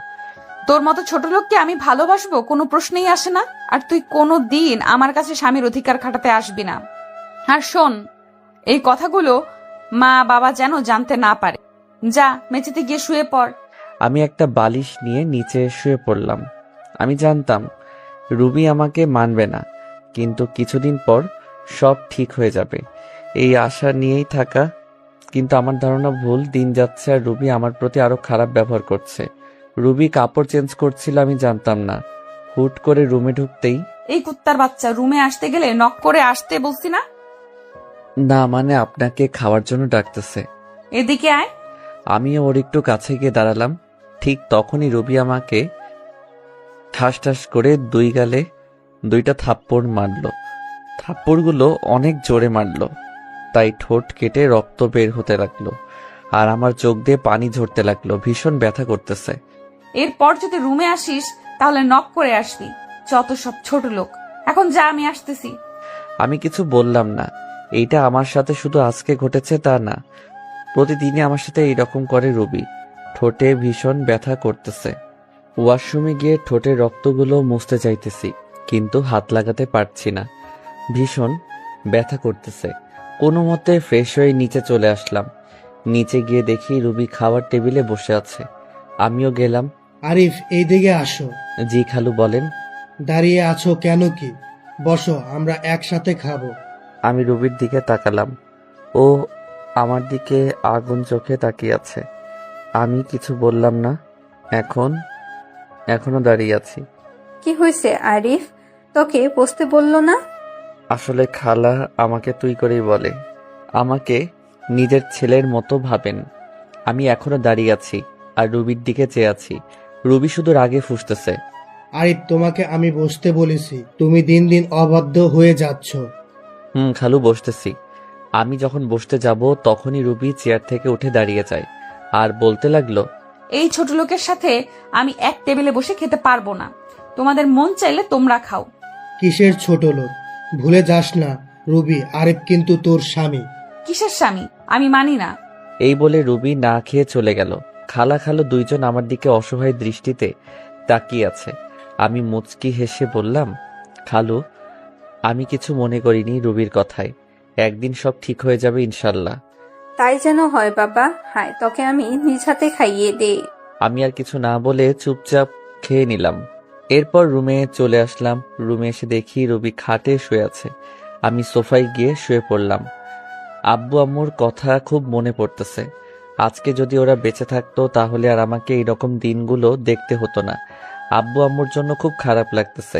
Speaker 1: তোর মতো ছোট লোককে আমি ভালোবাসবো কোনো প্রশ্নই আসে না। আর তুই কোনো দিন আমার কাছে স্বামীর অধিকার খাটাতে আসবি না। আর শোন, এই কথাগুলো মা বাবা যেন জানতে না পারে। যা, মেঝেতে গিয়ে শুয়ে পড়।
Speaker 3: আমি একটা বালিশ নিয়ে নিচে শুয়ে পড়লাম। আমি জানতাম রুবি আমাকে মানবে না, কিন্তু কিছুদিন পর সব ঠিক হয়ে যাবে এই আশা নিয়েই থাকা। কিন্তু আমার ধারণা ভুল। দিন যাচ্ছে আর রুবি আমার প্রতি আরো খারাপ ব্যবহার করছে। রুবি কাপড় চেঞ্জ করছিল, আমি জানতাম না। হুট করে রুমে ঢুকতেই,
Speaker 1: এই কুত্তার বাচ্চা, রুমে আসতে গেলে নক করে আসতে বলছি না?
Speaker 3: না মানে আপনাকে খাওয়ার জন্য ডাকতেছে।
Speaker 1: এদিকে আয়।
Speaker 3: আমিও ওর একটু কাছে গিয়ে দাঁড়ালাম। ঠিক তখনই রুবি আমাকে ঠাস ঠাস করে দুই গালে দুইটা থাপ্পড় মারল। থাপ্পড়গুলো অনেক জোরে মারল, তাই ঠোঁট কেটে রক্ত বের হতে লাগলো আর আমার চোখ দিয়ে পানি ঝরতে লাগলো। ভীষণ ব্যথা করতেছে।
Speaker 1: এরপর যদি রুমে আসিস তাহলে নক করে আসবি। যত সব ছোট লোক। এখন যা, আমি আসতেছি।
Speaker 3: আমি কিছু বললাম না। এইটা আমার সাথে শুধু আজকে ঘটেছে তা না, প্রতিদিনই আমার সাথে এইরকম করে রুবি। ঠোঁটে ভীষণ ব্যথা করতেছে। ওয়াশরুমে গিয়ে ঠোঁটের রক্তগুলো মুছতে চাইতেছি, কিন্তু হাত লাগাতে পারছি না। ভীষণ ব্যথা করতেছে। কোনো মতে ফ্রেশ হয়ে নিচে চলে আসলাম। নিচে গিয়ে দেখি রুবি খাওয়ার টেবিলে বসে আছে। আমিও গেলাম।
Speaker 4: আরিফ, এই দিকে আসো।
Speaker 3: জি খালু, বলেন।
Speaker 4: দাঁড়িয়ে আছো কেন? কি বসো, আমরা একসাথে খাবো।
Speaker 3: আমি রুবির দিকে তাকালাম। ও আমার দিকে আগুন চোখে তাকিয়ে আছে। আমি কিছু বললাম না। এখনো দাঁড়িয়ে আছি।
Speaker 12: কি হয়েছে আরিফ? তোকে বসতে বললো না?
Speaker 3: আসলে খালা আমাকে তুই করেই বলে। আমাকে নিজের ছেলের মতো ভাবেন। আমি এখনো দাঁড়িয়ে আছি আর রুবির দিকে চেয়ে আছি। রুবি শুধু রাগে ফুঁসতেছে।
Speaker 4: আরিফ, তোমাকে আমি বসতে বলেছি, তুমি দিন দিন অবাধ্য হয়ে যাচ্ছ।
Speaker 3: খালু, বসতেছি। আমি যখন বসতে যাব তখনই রুবি চেয়ার থেকে উঠে দাঁড়িয়ে যায় আর বলতে লাগলো,
Speaker 1: এই ছোট লোকের সাথে আমি এক টেবিলে বসে খেতে পারবো না। তোমাদের মন চাইলে তোমরা খাও।
Speaker 4: কিসের ছোট লোক? ভুলে যাস না রুবি, আরিফ কিন্তু তোর স্বামী।
Speaker 1: কিসের স্বামী? আমি মানি না।
Speaker 3: এই বলে রুবি না খেয়ে চলে গেল। খালা খালু দুইজন আমার দিকে অসহায় দৃষ্টিতে তাকিয়ে আছে। আমি মুচকি হেসে বললাম, খালু, আমি কিছু মনে করিনি রুবির কথায়। একদিন সব ঠিক হয়ে যাবে ইনশাল্লাহ।
Speaker 12: তাই যেন হয় বাবা। হায়, তোকে আমি নিজ হাতে খাইয়ে দে।
Speaker 3: আমি আর কিছু না বলে চুপচাপ খেয়ে নিলাম। এরপর রুমে চলে আসলাম। রুমে এসে দেখি রুবি খাটে শুয়ে আছে। আমি সোফায় গিয়ে শুয়ে পড়লাম। আব্বু আম্মুর কথা খুব মনে পড়তেছে। আজকে যদি ওরা বেঁচে থাকতো তাহলে আর আমাকে এইরকম দিনগুলো দেখতে হতো না। আব্বু আম্মুর জন্য খুব খারাপ লাগতেছে।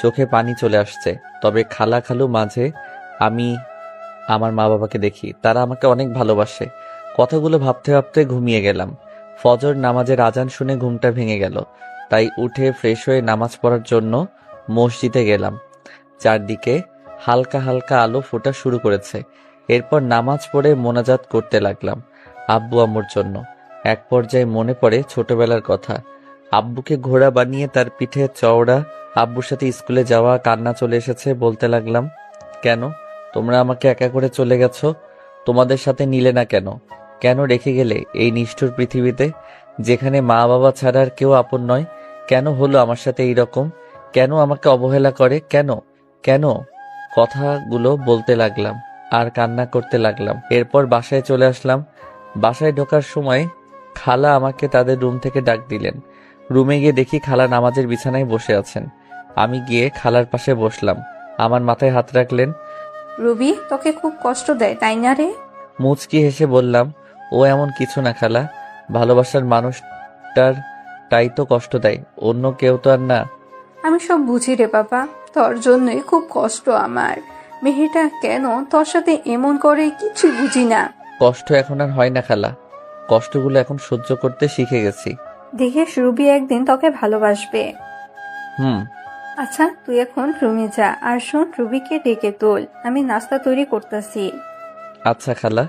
Speaker 3: চোখে পানি চলে আসছে। তবে খালা খালু মাঝে আমি আমার মা বাবাকে দেখি, তারা আমাকে অনেক ভালোবাসে। কথাগুলো ভাবতে ভাবতে ঘুমিয়ে গেলাম। ফজর নামাজের আজান শুনে ঘুমটা ভেঙে গেল। তাই উঠে ফ্রেশ হয়ে নামাজ পড়ার জন্য মসজিদে গেলাম। চারদিকে হালকা হালকা আলো ফোটা শুরু করেছে। এরপর নামাজ পড়ে মোনাজাত করতে লাগলাম আব্বু আম্মুর জন্য। এক পর্যায়ে মনে পড়ে ছোটবেলার কথা। আব্বুকে ঘোড়া বানিয়ে তার পিঠে চওড়া, আব্বুর সাথে স্কুলে যাওয়া, কান্না চলে এসেছে। বলতে লাগলাম, কেন তোমরা আমাকে একা করে চলে গেছো? তোমাদের সাথে নিলে না কেন? কেন রেখে গেলে এই নিষ্ঠুর পৃথিবীতে, যেখানে মা বাবা ছাড়া আর কেউ আপন নয়? কেন হলো আমার সাথে এইরকম? কেন আমাকে অবহেলা করে? কেন কেন? কথাগুলো বলতে লাগলাম আর কান্না করতে লাগলাম। এরপর বাসায় চলে আসলাম। বাসায় ঢোকার সময় খালা আমাকে তাদের রুম থেকে ডাক দিলেন। রুমে গিয়ে দেখি খালা নামাজের বিছানায় বসে আছেন। আমি গিয়ে খালার পাশে বসলাম। আমার মাথায় হাত রাখলেন।
Speaker 12: রুবি, তোকে খুব কষ্ট দেয় তাই না রে?
Speaker 3: মুচকি হেসে বললাম,
Speaker 2: ও এমন কিছু না খালা, ভালোবাসার মানুষটার তাই তো কষ্ট দেয়, অন্য কেউ তো আর না।
Speaker 12: আমি সব বুঝি রে বাবা, তোর জন্যই খুব কষ্ট আমার। মেয়েটা কেন তোর সাথে এমন করে কিছু বুঝি না।
Speaker 2: কষ্ট এখন আর হয় না খালা, কষ্টগুলো এখন সহ্য করতে শিখে গেছি।
Speaker 12: দেখিস রুবি একদিন তোকে ভালোবাসবে।
Speaker 2: হুম।
Speaker 12: আচ্ছা তুই এখন রুমে যা, আর শোন রুবিকে ডেকে তোল, আমি নাস্তা তৈরি করতেছি।
Speaker 2: আচ্ছা খালা।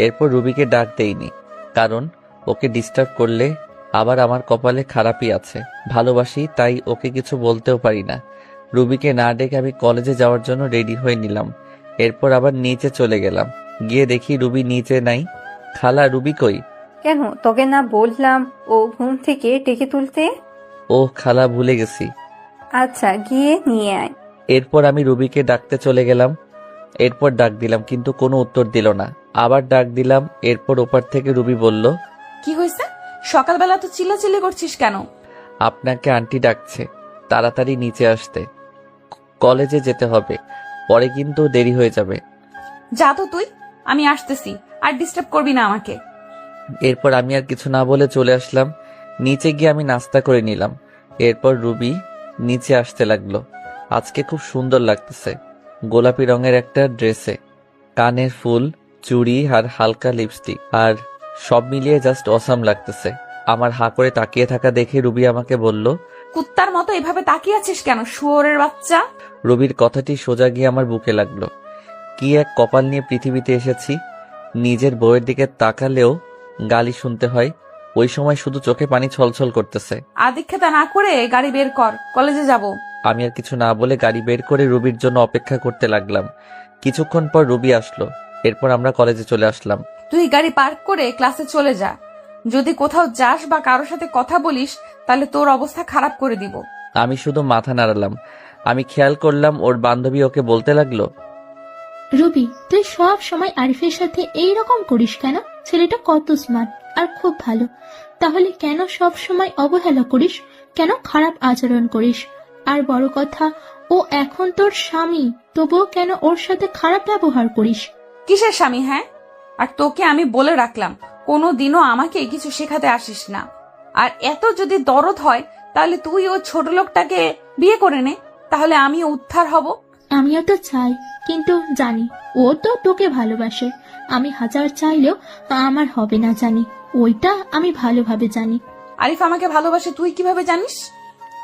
Speaker 2: এরপর রুবিকে ডাক দেইনি, কারণ ওকে ডিস্টার্ব করলে আবার আমার কপালে খারাপই আছে। ভালোবাসি তাই ওকে কিছু বলতেও পারি না। রুবিকে না ডেকে আমি কলেজে যাওয়ার জন্য রেডি হয়ে নিলাম। এরপর আবার নিচে চলে গেলাম, গিয়ে দেখি রুবি নিচে নাই। খালা, রুবি কই?
Speaker 12: কেন তোকে না বললাম ও ঘুম থেকে ডেকে তুলতে?
Speaker 2: ওহ খালা, ভুলে গেছি।
Speaker 12: আচ্ছা গিয়ে নিয়ে আয়।
Speaker 2: এরপর আমি রুবিকে ডাকতে চলে গেলাম। এরপর ডাক দিলাম কিন্তু কোনো উত্তর দিল না। আবার ডাক দিলাম, এরপর ওপার থেকে রুবি বলল,
Speaker 1: কি হয়েছে? সকালবেলা তো চিল্লাচিল্লি করছিস কেন?
Speaker 2: আপনাকে আন্টি ডাকছে, তাড়াতাড়ি নিচে আসতে, কলেজে যেতে হবে, পরে কিন্তু দেরি হয়ে যাবে।
Speaker 1: যা তো তুই, আমি আসতেছি, আর ডিস্টার্ব করবি না আমাকে।
Speaker 2: এরপর আমি আর কিছু না বলে চলে আসলাম। নিচে গিয়ে আমি নাস্তা করে নিলাম। এরপর রুবি নিচে আসতে লাগলো। আজকে খুব সুন্দর লাগতেছে, গোলাপি রঙের একটা ড্রেসে, কানের ফুল, চুড়ি আর হালকা লিপস্টিক, আর সব মিলিয়ে জাস্ট অসাম লাগতেছে। আমার হাঁ করে তাকিয়ে থাকা দেখে রুবি আমাকে বলল,
Speaker 1: কুত্তার মতো এভাবে তাকিয়ে আছিস কেন, শুয়োরের বাচ্চা?
Speaker 2: রুবির কথাটি সোজা গিয়ে আমার বুকে লাগলো। কি এক কপাল নিয়ে পৃথিবীতে এসেছি, নিজের বউয়ের দিকে তাকালেও গালি শুনতে হয়। ওই সময় শুধু চোখে পানি ছলছল করতেছে।
Speaker 1: আদিক্ষেতা না করে গাড়ি বের কর, কলেজে যাব।
Speaker 2: আমি আর কিছু না বলে গাড়ি বের করে রুবির জন্য অপেক্ষা করতে লাগলাম। কিছুক্ষণ পর রুবি আসলো। এরপর আমরা কলেজে চলে আসলাম।
Speaker 1: তুই গাড়ি পার্ক করে ক্লাসে চলে যা। যদি কোথাও যাস বা কারোর সাথে কথা বলিস তাহলে তোর অবস্থা খারাপ করে দিব।
Speaker 2: আমি শুধু মাথা নাড়ালাম। আমি খেয়াল করলাম ওর বান্ধবী ওকে বলতে লাগলো,
Speaker 13: রুবি তুই সব সময় আরিফের সাথে এই রকম করিস কেন? ছেলেটা কত স্মার্ট আর খুব ভালো, তাহলে কেন সব সময় অবহেলা করিস, কেন খারাপ আচরণ করিস? আর বড় কথা, ও এখন তোর স্বামী, তবুও কেন ওর সাথে খারাপ ব্যবহার করিস?
Speaker 1: কিসের স্বামী? হ্যাঁ, আর তোকে আমি বলে রাখলাম কোনো দিনও আমাকে কিছু শেখাতে আসিস না। আর এত যদি দরদ হয় তাহলে তুই ও ছোট লোকটাকে বিয়ে করে নে, তাহলে আমিও উদ্ধার হব।
Speaker 13: আমিও তো চাই, কিন্তু জানি ও তো তোকে ভালোবাসে। আমি হাজার চাইলেও আমার হবে না জানি, ওইটা আমি ভালোভাবে জানি।
Speaker 1: আরিফ আমাকে ভালোবাসে তুই কিভাবে জানিস?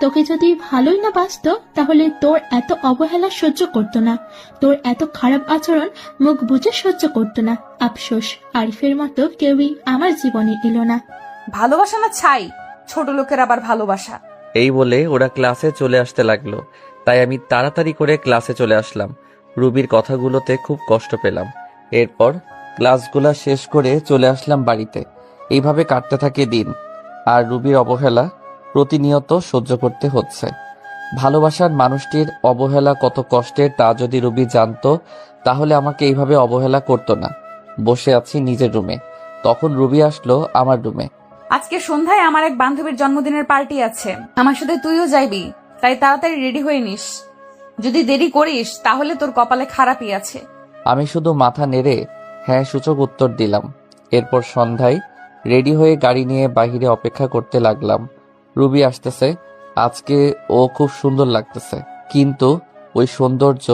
Speaker 13: তোকে যদি ভালোই না বাসতো তাহলে তোর এত অবহেলা সহ্য করতো না, তোর এত খারাপ আচরণ মুখ বুঝে সহ্য করতো না। আফসোস, আরিফের মতো কেউই আমার জীবনে এলো না।
Speaker 1: ভালোবাসা না ছাই, ছোট লোকের আবার ভালোবাসা।
Speaker 2: এই বলে ওরা ক্লাসে চলে আসতে লাগলো। তাই আমি তাড়াতাড়ি করে ক্লাসে চলে আসলাম। রুবির কথাগুলোতে খুব কষ্ট পেলাম। এরপর ক্লাসগুলা শেষ করে চলে আসলাম বাড়িতে। এইভাবে কাটতে থাকে দিন, আর রুবির অবহেলা প্রতিনিয়ত সহ্য করতে হচ্ছে। ভালোবাসার মানুষটির অবহেলা কত কষ্টের তা যদি রুবি জানতো তাহলে আমাকে এইভাবে অবহেলা করতো না। বসে আছি নিজের রুমে, তখন রুবি আসলো আমার রুমে।
Speaker 1: আজকে সন্ধ্যায় আমার এক বান্ধবীর জন্মদিনের পার্টি আছে, আমার সাথে তুইও যাইবি, তাই তাড়াতাড়ি রেডি হয়ে নিস। যদি দেরি করিস তাহলে তোর কপালে খারাপই আছে।
Speaker 2: আমি শুধু মাথা নেড়ে হ্যাঁ সূচক উত্তর দিলাম। এরপর সন্ধ্যায় রেডি হয়ে গাড়ি নিয়ে বাহিরে অপেক্ষা করতে লাগলাম। রুবি আসতেছে, আজকে ও খুব সুন্দর লাগতেছে, কিন্তু ওই সৌন্দর্য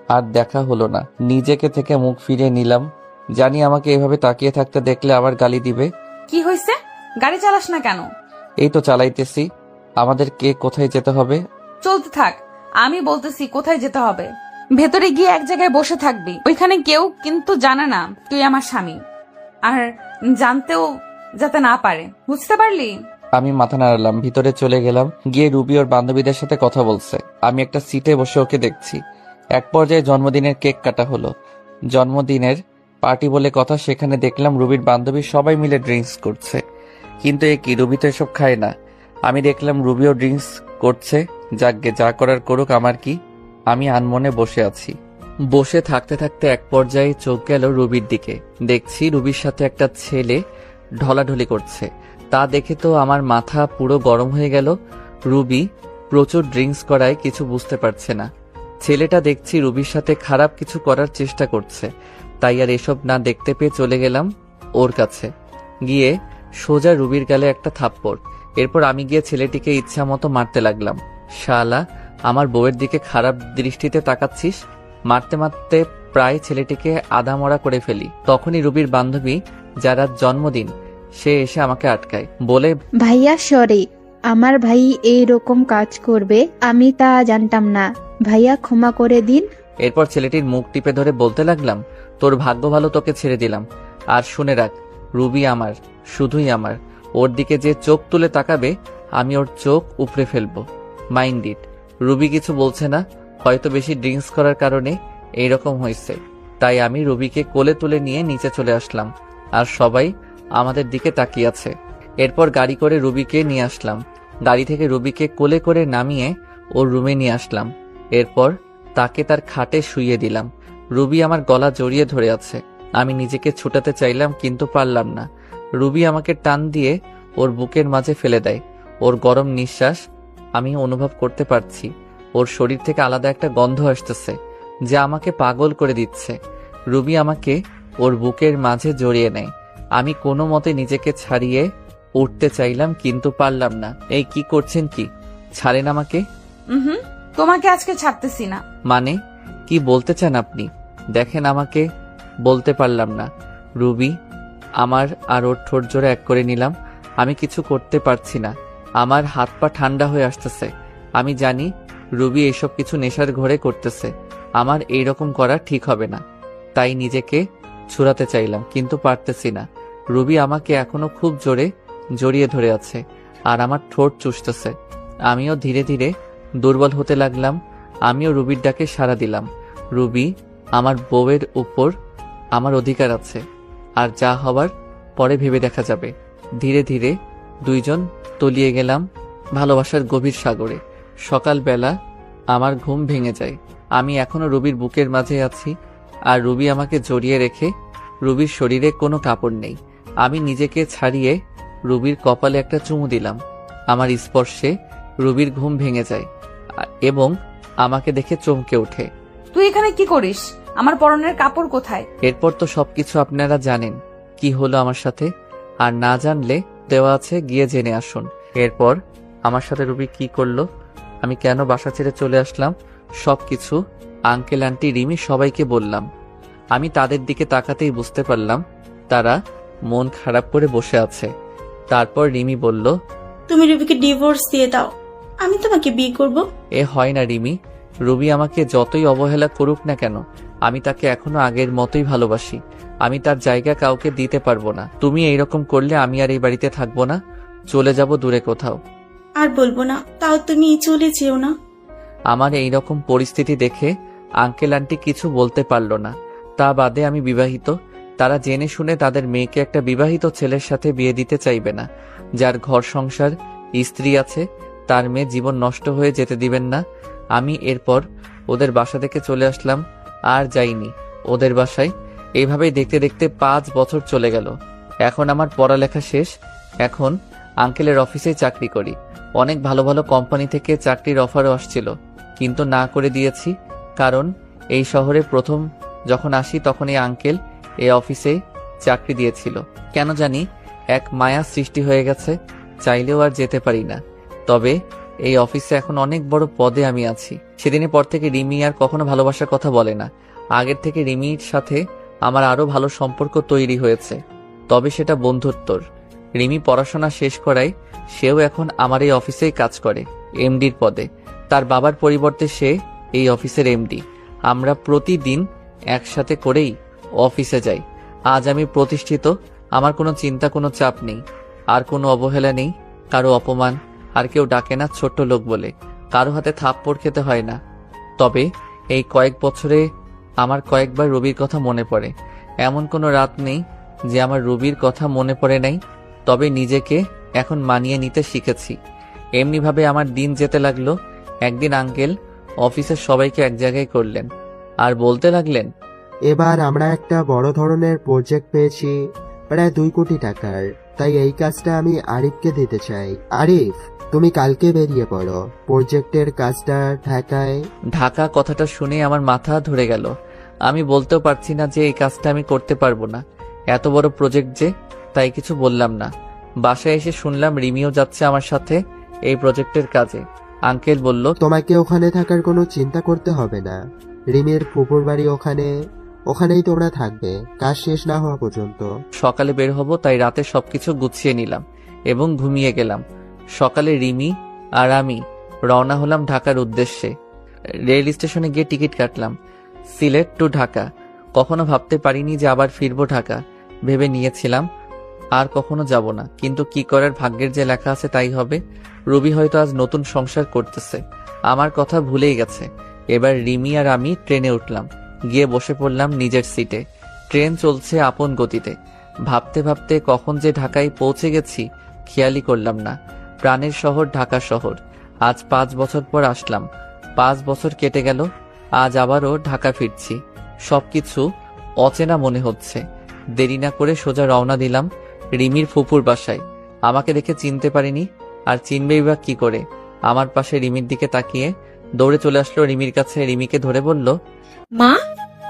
Speaker 2: আর দেখা হলো না। নিজেকে থেকে মুখ ফিরিয়ে নিলাম, জানি আমাকে এভাবে তাকিয়ে থাকতে দেখলে আবার গালি দিবে।
Speaker 1: কি হয়েছে? গাড়ি চালাস না কেন?
Speaker 2: এই তো চালাইতেছি। আমাদের কে কোথায় যেতে হবে?
Speaker 1: চলতে থাক, আমি বলতেছি কোথায় যেতে হবে। ভেতরে গিয়ে এক জায়গায় বসে থাকবি, ওইখানে কেউ কিন্তু জানে না তুই আমার স্বামী, আর জানতেও যাতে না পারে, বুঝতে পারলি?
Speaker 2: আমি মাথা নাড়ালাম, ভিতরে চলে গেলাম। গিয়ে রুবি ওর বান্ধবীদের সাথে কথা বলছে। আমি একটা সিটে বসে ওকে দেখছি। এক পর্যায়ে জন্মদিনের কেক কাটা হলো। জন্মদিনের পার্টি বলে কথা, সেখানে দেখলাম রুবির বান্ধবী সবাই মিলে ড্রিঙ্কস করছে। কিন্তু এ কি, রুবি তো এসব খায় না। আমি দেখলাম রুবিও ড্রিঙ্কস করছে। যাকগে, যা করার করুক, আমার কি। আমি আনমনে বসে আছি। বসে থাকতে থাকতে এক পর্যায়ে চোখ গেল রুবির দিকে। দেখছি রুবির সাথে একটা ছেলে ঢলাঢলি করছে। তা দেখে তো আমার মাথা পুরো গরম হয়ে গেল। রুবি প্রচুর ড্রিঙ্কস করায় কিছু বুঝতে পারছে না। ছেলেটা দেখছি রুবির সাথে খারাপ কিছু করার চেষ্টা করছে, তাই আর এসব না দেখতে পেয়ে চলে গেলাম। ওর কাছে, গিয়ে সোজা রুবির গালে একটা থাপ্পড়। এরপর আমি গিয়ে ছেলেটিকে ইচ্ছা মতো মারতে লাগলাম। শালা, আমার বউয়ের দিকে খারাপ দৃষ্টিতে তাকাচ্ছিস? মারতে মারতে প্রায় ছেলেটিকে আধামরা করে ফেলি। তখনই রুবির বান্ধবী, যার আজ জন্মদিন, সে এসে আমাকে আটকায়, বলে,
Speaker 14: ভাইয়া সরি, আমার ভাই এই রকম কাজ করবে আমি তা জানতাম না, ভাইয়া ক্ষমা করে দিন।
Speaker 2: এরপর ছেলেটির মুখ টিপে ধরে বলতে লাগলাম, তোর ভাগ্য ভালো, তোকে ছেড়ে দিলাম। আর শুনে রাখ, রুবি আমার, শুধুই আমার। ওর দিকে যে চোখ তুলে তাকাবে আমি ওর চোখ উপড়ে ফেলবো। Mind it. রুবি কিছু বলছে না, হয়তো বেশি ড্রিঙ্কস করার কারণে এইরকম হয়েছে। তাই আমি রুবিকে কোলে তুলে নিয়ে নিচে চলে আসলাম, আর সবাই আমাদের দিকে তাকিয়ে আছে। এরপর গাড়ি করে রুবিকে নিয়ে আসলাম। গাড়ি থেকে রুবিকে কোলে করে নামিয়ে ওর রুমে নিয়ে আসলাম। এরপর তাকে তার খাটে শুইয়ে দিলাম। রুবি আমার গলা জড়িয়ে ধরে আছে। আমি নিজেকে ছুটাতে চাইলাম, কিন্তু পারলাম না। রুবি আমাকে টান দিয়ে ওর বুকের মাঝে ফেলে দেয়। ওর গরম নিঃশ্বাস আমি অনুভব করতে পারছি। ওর শরীর থেকে আলাদা একটা গন্ধ আসতেছে, যা আমাকে পাগল করে দিচ্ছে। রুবি আমাকে ওর বুকের মাঝে জড়িয়ে নেয়। আমি কোনো মতে নিজেকে ছাড়িয়ে উঠতে চাইলাম, কিন্তু পারলাম না। এই কি করছেন? কি ছাড়েন আমাকে?
Speaker 1: তোমাকে আজকে ছাড়তেছি না।
Speaker 2: মানে কি বলতে চান আপনি? দেখেন, আমাকে বলতে পারলাম না। রুবি আমার আর ওর ঠোঁট জোড়া এক করে নিলাম। আমি কিছু করতে পারছি না। আমার হাত পা ঠান্ডা হয়ে আসতেছে। আমি জানি রুবি এসব কিছু নেশার ঘরে করতেছে। আমার এইরকম করা ঠিক হবে না, তাই নিজেকে ছুড়াতে চাইলাম, কিন্তু পারতেছি না। রুবি আমাকে এখনো খুব জোরে জড়িয়ে ধরে আছে, আর আমার ঠোঁট চুষতেছে। আমিও ধীরে ধীরে দুর্বল হতে লাগলাম। আমিও রুবির ডাকে সাড়া দিলাম। রুবি, আমার বউয়ের উপর আমার অধিকার আছে, আর যা হবার পরে ভেবে দেখা যাবে। ধীরে ধীরে দুইজন তলিয়ে গেলাম ভালোবাসার গভীর সাগরে। সকালবেলা আমার ঘুম ভেঙে যায়। আমি এখনো রুবির বুকের মাঝে আছি, আর রুবি আমাকে জড়িয়ে রেখে। রুবির শরীরে কোনো কাপড় নেই। আমি নিজেকে ছাড়িয়ে রুবির কপালে একটা চুমু দিলাম। আমার স্পর্শে রুবির ঘুম ভেঙে যায় এবং আমাকে দেখে চমকে ওঠে।
Speaker 1: তুই এখানে কি করিস? আমার পরনের কাপড় কোথায়?
Speaker 2: এরপর তো সবকিছু আপনারা জানেন কি হলো আমার সাথে, আর না জানলে দেওয়া আছে, গিয়ে জেনে আসুন। এরপর আমার সাথে রুবি কি করলো, আমি কেন বাসা ছেড়ে চলে আসলাম, সবকিছু আঙ্কেল, আন্টি, রিমি সবাইকে বললাম। আমি তাদের দিকে তাকাতেই বুঝতে পারলাম তারা মন খারাপ করে বসে আছে। তারপর রিমি বলল,
Speaker 7: তুমি রুবিকে ডিভোর্স দিয়ে দাও, আমি তোমাকে বিয়ে করব।
Speaker 2: এ হয় না রিমি। রুবি আমাকে যতই অবহেলা করুক না কেন, আমি তাকে এখনো আগের মতোই ভালোবাসি। আমি তার জায়গা কাউকে দিতে পারবো না। তুমি এইরকম করলে আমি আর এই বাড়িতে থাকবো না, চলে যাব দূরে কোথাও।
Speaker 7: আর বলবো না, তাও তুমি চলে যেও না।
Speaker 2: আমার এইরকম পরিস্থিতি দেখে আঙ্কেল আন্টি কিছু বলতে পারলো না। তা বাদে আমি বিবাহিত। তারা জেনে শুনে তাদের মেয়েকে একটা বিবাহিত ছেলের সাথে বিয়ে দিতে চাইবে না, যার ঘর সংসার, স্ত্রী আছে। তার মেয়ে জীবন নষ্ট হয়ে যেতে দিবেন না। আমি এরপর ওদের বাসা থেকে চলে আসলাম, আর যাইনি ওদের বাসায়। এইভাবেই দেখতে দেখতে 5 বছর চলে গেল। এখন আমার পড়ালেখা শেষ। এখন আঙ্কেলের অফিসে চাকরি করি। অনেক ভালো ভালো কোম্পানি থেকে চাকরির অফারও আসছিল, কিন্তু না করে দিয়েছি। কারণ এই শহরে প্রথম যখন আসি তখন এই আঙ্কেল এই অফিসে চাকরি দিয়েছিল। কেন জানি এক মায়া সৃষ্টি হয়ে গেছে, চাইলেও আর যেতে পারি না। তবে এই অফিসে এখন অনেক বড় পদে আমি আছি। সেদিনের পর থেকে রিমি আর কখনো ভালোবাসার কথা বলে না। আগের থেকে রিমির সাথে আমার আরো ভালো সম্পর্ক তৈরি হয়েছে, তবে সেটা বন্ধুত্বর। রিমি পড়াশোনা শেষ করায় সেও এখন আমার এই অফিসেই কাজ করে, এমডির পদে। তার বাবার পরিবর্তে সে এই অফিসের এমডি। আমরা প্রতিদিন একসাথে করেই অফিসে যাই। আজ আমি প্রতিষ্ঠিত। আমার কোনো চিন্তা, কোনো চাপ নেই, আর কোনো অবহেলা নেই, কারো অপমান। আর কেউ ডাকে না ছোট্ট লোক বলে, কারো হাতে থাপ্পড় খেতে হয় না। তবে এই কয়েক বছরে আমার কয়েকবার রবির কথা মনে পড়ে। এমন কোনো রাত নেই যে আমার রবির কথা মনে পড়ে নাই। তবে নিজেকে এখন মানিয়ে নিতে শিখেছি। এমনিভাবে আমার দিন যেতে লাগলো। একদিন আঙ্কেল অফিসের সবাইকে এক জায়গায় করলেন, আর বলতে লাগলেন,
Speaker 5: এবার আমরা একটা বড় ধরনের প্রজেক্ট পেয়েছি, প্রায় 2 কোটি টাকার। তাই এই কাজটা আমি আরিফকে দিতে চাই। আরিফ, তুমি কালকে বেরিয়ে পড়ো। প্রজেক্টের কাজটা ঢাকায়।
Speaker 2: ঢাকা কথাটা শুনে আমার মাথা ধরে গেল। আমি বলতেও পারছি না যে এই কাজটা আমি করতে পারবো না। এত বড় প্রজেক্ট যে, তাই কিছু বললাম না। বাসায় এসে শুনলাম রিমিও যাচ্ছে আমার সাথে এই প্রজেক্টের কাজে। আঙ্কেল বলল,
Speaker 5: তোমাকে ওখানে থাকার কোনো চিন্তা করতে হবে না। রিমির ফুপুর বাড়ি ওখানেই তোমরা থাকবে কাজ শেষ না হওয়া পর্যন্ত।
Speaker 2: সকালে বের হব, তাই রাতে সবকিছু গুছিয়ে নিলাম এবং ঘুমিয়ে গেলাম। সকালে রিমি আর আমি রওনা হলাম ঢাকার উদ্দেশ্যে। রেল স্টেশনে গিয়ে টিকিট কাটলাম, সিলেট টু ঢাকা। কখনো ভাবতে পারিনি যে আবার ফিরবো ঢাকা। ভেবে নিয়েছিলাম আর কখনো যাব না, কিন্তু কি করার, ভাগ্যের যে লেখা আছে তাই হবে। রুবি হয়তো আজ নতুন সংসার করতেছে, আমার কথা ভুলেই গেছে। এবার রিমি আর আমি ট্রেনে উঠলাম, গিয়ে বসে পড়লাম নিজের সিটে। ট্রেন চলছে আপন গতিতে। ভাবতে ভাবতে কখন যে ঢাকায় পৌঁছে গেছি খেয়ালই করলাম না। প্রাণের শহর ঢাকা শহর। আজ 5 বছর পর আসলাম। 5 বছর কেটে গেল, আজ আবারও ঢাকা ফিরছি। সবকিছু অচেনা মনে হচ্ছে। দেরি না করে সোজা রওনা দিলাম রিমির ফুপুর বাসায়। আমাকে দেখে চিনতে পারিনি, আর চিনবেই বা কি করে। আমার পাশে রিমির দিকে তাকিয়ে দৌড়ে চলে আসলো রিমির কাছে। রিমিকে ধরে বলল,
Speaker 15: মা,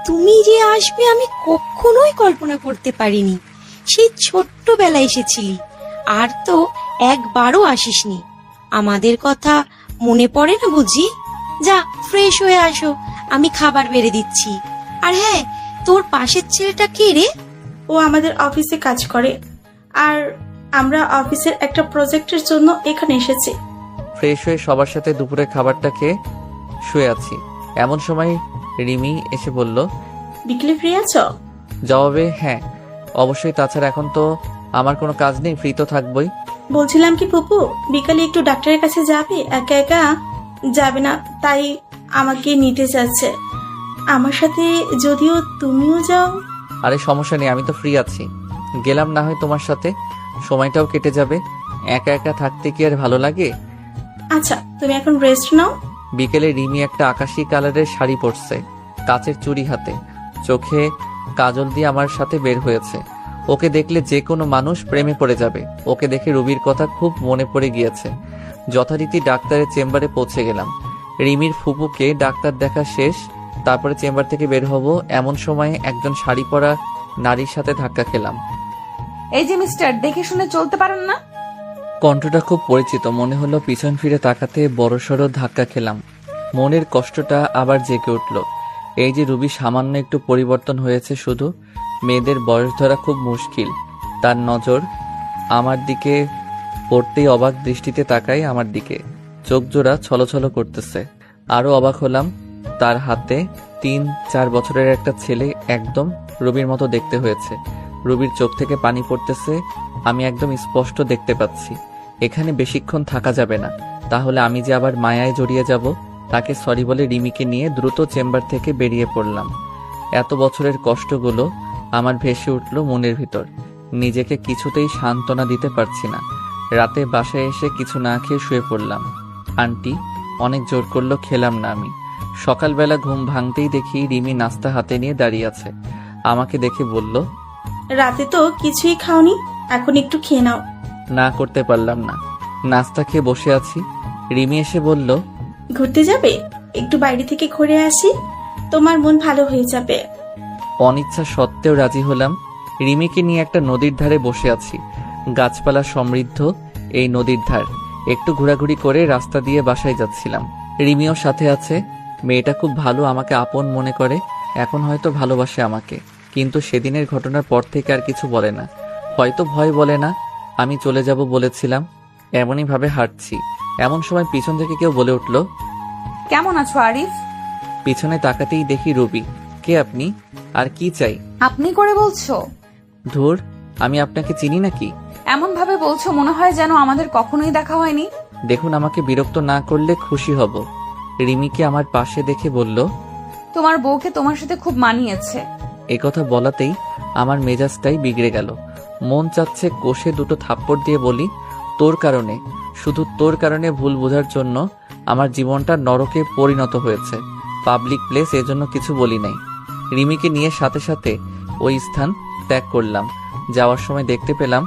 Speaker 15: তুমি যে আসবে আমি কখনোই কল্পনা করতে পারিনি। সেই ছোট্টবেলায় এসেছিলি, আর তো একবারও আসিসনি। আমাদের কথা মনে পড়ে না বুঝি? যা ফ্রেশ হয়ে আসো, আমি খাবার বেড়ে দিচ্ছি। আর হ্যাঁ, তোর পাশের ছেলেটা কে রে?
Speaker 7: ও আমাদের অফিসে কাজ করে, আর আমরা অফিসের একটা প্রজেক্টের জন্য এখানে এসেছি।
Speaker 2: ফ্রেশ হয়ে সবার সাথে দুপুরে খাবারটা খেয়ে শুয়ে আছি। এমন সময় রিমি এসে বলল,
Speaker 7: বিকেলে ফ্রি আছো?
Speaker 2: জবাবে হ্যাঁ অবশ্যই, তাছাড়া এখন তো আমার কোনো কাজ নেই, ফ্রি তো থাকবই।
Speaker 7: বলছিলাম কি ফুপু, বিকালে একটু ডাক্তারের কাছে যাবে? একা একা যাবে না, তাই আমাকে নিতে চাচ্ছে আমার সাথে, যদিও তুমিও যাও।
Speaker 2: আরে সমস্যা নেই, আমি তো ফ্রি আছি, গেলাম না হয় তোমার সাথে, সময়টাও কেটে যাবে। একা একা থাকতে কি আর ভালো লাগে?
Speaker 7: আচ্ছা, তুমি এখন রেস্ট নাও।
Speaker 2: বিকেলে রিমি একটা আকাশি কালারের শাড়ি পরছে, কাচের চুড়ি হাতে, চোখে কাজল দিয়ে আমার সাথে বের হয়েছে। ওকে দেখলে যে কোনো মানুষ প্রেমে পড়ে যাবে। ওকে দেখে রুবির কথা খুব মনে পড়ে গিয়েছে। যথারীতি ডাক্তারের চেম্বারে পৌঁছে গেলাম। রিমির ফুপুকে ডাক্তার দেখা শেষ, তারপরে চেম্বার থেকে বের হব, এমন সময় একজন শাড়ি পরা নারীর সাথে ধাক্কা খেলাম।
Speaker 1: এই যে মিস্টার, দেখে শুনে চলতে পারেন না?
Speaker 2: কণ্ঠটা খুব পরিচিত, মনে হলো পিছন ফিরে তাকাতে বড়সড় ধাক্কা খেলাম। মনের কষ্টটা আবার জেগে উঠল। এই যে রুবি সামান্য একটু পরিবর্তন হয়েছে শুধু, মেয়েদের বয়স ধরা খুব মুশকিল। তার নজর আমার দিকে পড়তেই অবাক দৃষ্টিতে তাকায় আমার দিকে, চোখ জোড়া ছলছল করতেছে। আরো অবাক হলাম, তার হাতে 3-4 বছরের একটা ছেলে, একদম রুবির মতো দেখতে হয়েছে। রুবির চোখ থেকে পানি পড়তেছে, আমি একদম স্পষ্ট দেখতে পাচ্ছি। এখানে বেশিক্ষণ থাকা যাবে না, তাহলে আমি যে আবার মায়ায় জড়িয়ে যাব। তাকে সরি বলে রিমিকে নিয়ে দ্রুত চেম্বার থেকে বেরিয়ে পড়লাম। এত বছরের কষ্টগুলো আমার ভেসে উঠল মনের ভিতর। নিজেকে কিছুতেই সান্ত্বনা দিতে পারছি না। রাতে বাসায় এসে কিছু না খেয়ে শুয়ে পড়লাম। আন্টি অনেক জোর করলো, খেলাম না আমি। সকালবেলা ঘুম ভাঙতেই দেখি রিমি নাস্তা হাতে নিয়ে দাঁড়িয়ে আছে। আমাকে দেখে বলল,
Speaker 7: রাতে তো কিছুই খাওনি, এখন একটু খেয়ে নাও।
Speaker 2: না করতে পারলাম না, নাস্তা খেয়ে বসে আছি। রিমি এসে বলল,
Speaker 7: ঘুরতে যাবে? একটু বাইরে থেকে ঘুরে আসি, তোমার মন ভালো হয়ে যাবে।
Speaker 2: অনিচ্ছা সত্ত্বেও রাজি হলাম। রিমিকে নিয়ে একটা নদীর ধারে বসে আছি, গাছপালা সমৃদ্ধ এই নদীর ধার। একটু ঘোরাঘুরি করে রাস্তা দিয়ে বাসায় যাচ্ছিলাম। রিমিও সাথে আছে। মেয়েটা খুব ভালো, আমাকে আপন মনে করে, এখন হয়তো ভালোবাসে আমাকে, কিন্তু সেদিনের ঘটনার পর থেকে আর কিছু বলে না। হয়তো ভয় বলে না, আমি চলে যাব বলেছিলাম। এমনই ভাবে হাঁটছি, এমন সময় পিছন থেকে কেউ বলে উঠল,
Speaker 1: কেমন আছো আরিফ?
Speaker 2: পিছনে তাকাতেই দেখি রুবি। কে আপনি, আর কি চাই?
Speaker 1: আপনি করে বলছো?
Speaker 2: ধুর, আমি আপনাকে চিনি নাকি?
Speaker 1: এমন ভাবে বলছো মনে হয় যেন আমাদের কখনোই দেখা হয়নি।
Speaker 2: দেখুন, আমাকে বিরক্ত না করলে খুশি হব। রিমিকে আমার পাশে দেখে বলল,
Speaker 1: তোমার বউকে তোমার সাথে খুব মানিয়েছে।
Speaker 2: একথা বলাতেই আমার মেজাজটাই বিগড়ে গেল। মন চাচ্ছে কষে দুটো থাপ্পড় দিয়ে বলি, তোর কারণে, শুধু তোর কারণে ভুল বোঝার জন্য আমার জীবনটা নরকে পরিণত হয়েছে। পাবলিক প্লেস, এজন্য কিছু বলি নাই। রিমিকে নিয়ে সাথে সাথে ওই স্থান ত্যাগ করলাম। যাওয়ার সময় দেখতে পেলাম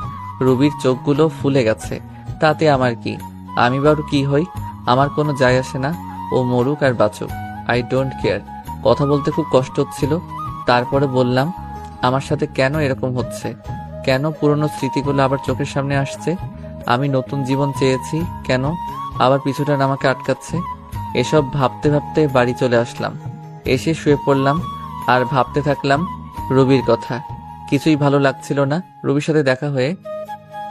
Speaker 2: রুবির চোখগুলো ফুলে গেছে। তাতে আমার কি? আমি বারু কি হই, আমার কোনো যায় আসে না। ও মরুক আর বাঁচুক, আই ডোন্ট কেয়ার। কথা বলতে খুব কষ্ট হচ্ছিল, তারপরে বললাম, আমার সাথে কেন এরকম হচ্ছে? কেন পুরনো স্মৃতিগুলো আবার চোখের সামনে আসছে? আমি নতুন জীবন চেয়েছি, কেন আবার পিছুটান আমাকে আটকাচ্ছে? এসব ভাবতে ভাবতে বাড়ি চলে আসলাম। এসে শুয়ে পড়লাম আর ভাবতে থাকলাম রুবির কথা। কিছুই ভালো লাগছিল না। রুবির সাথে দেখা হয়ে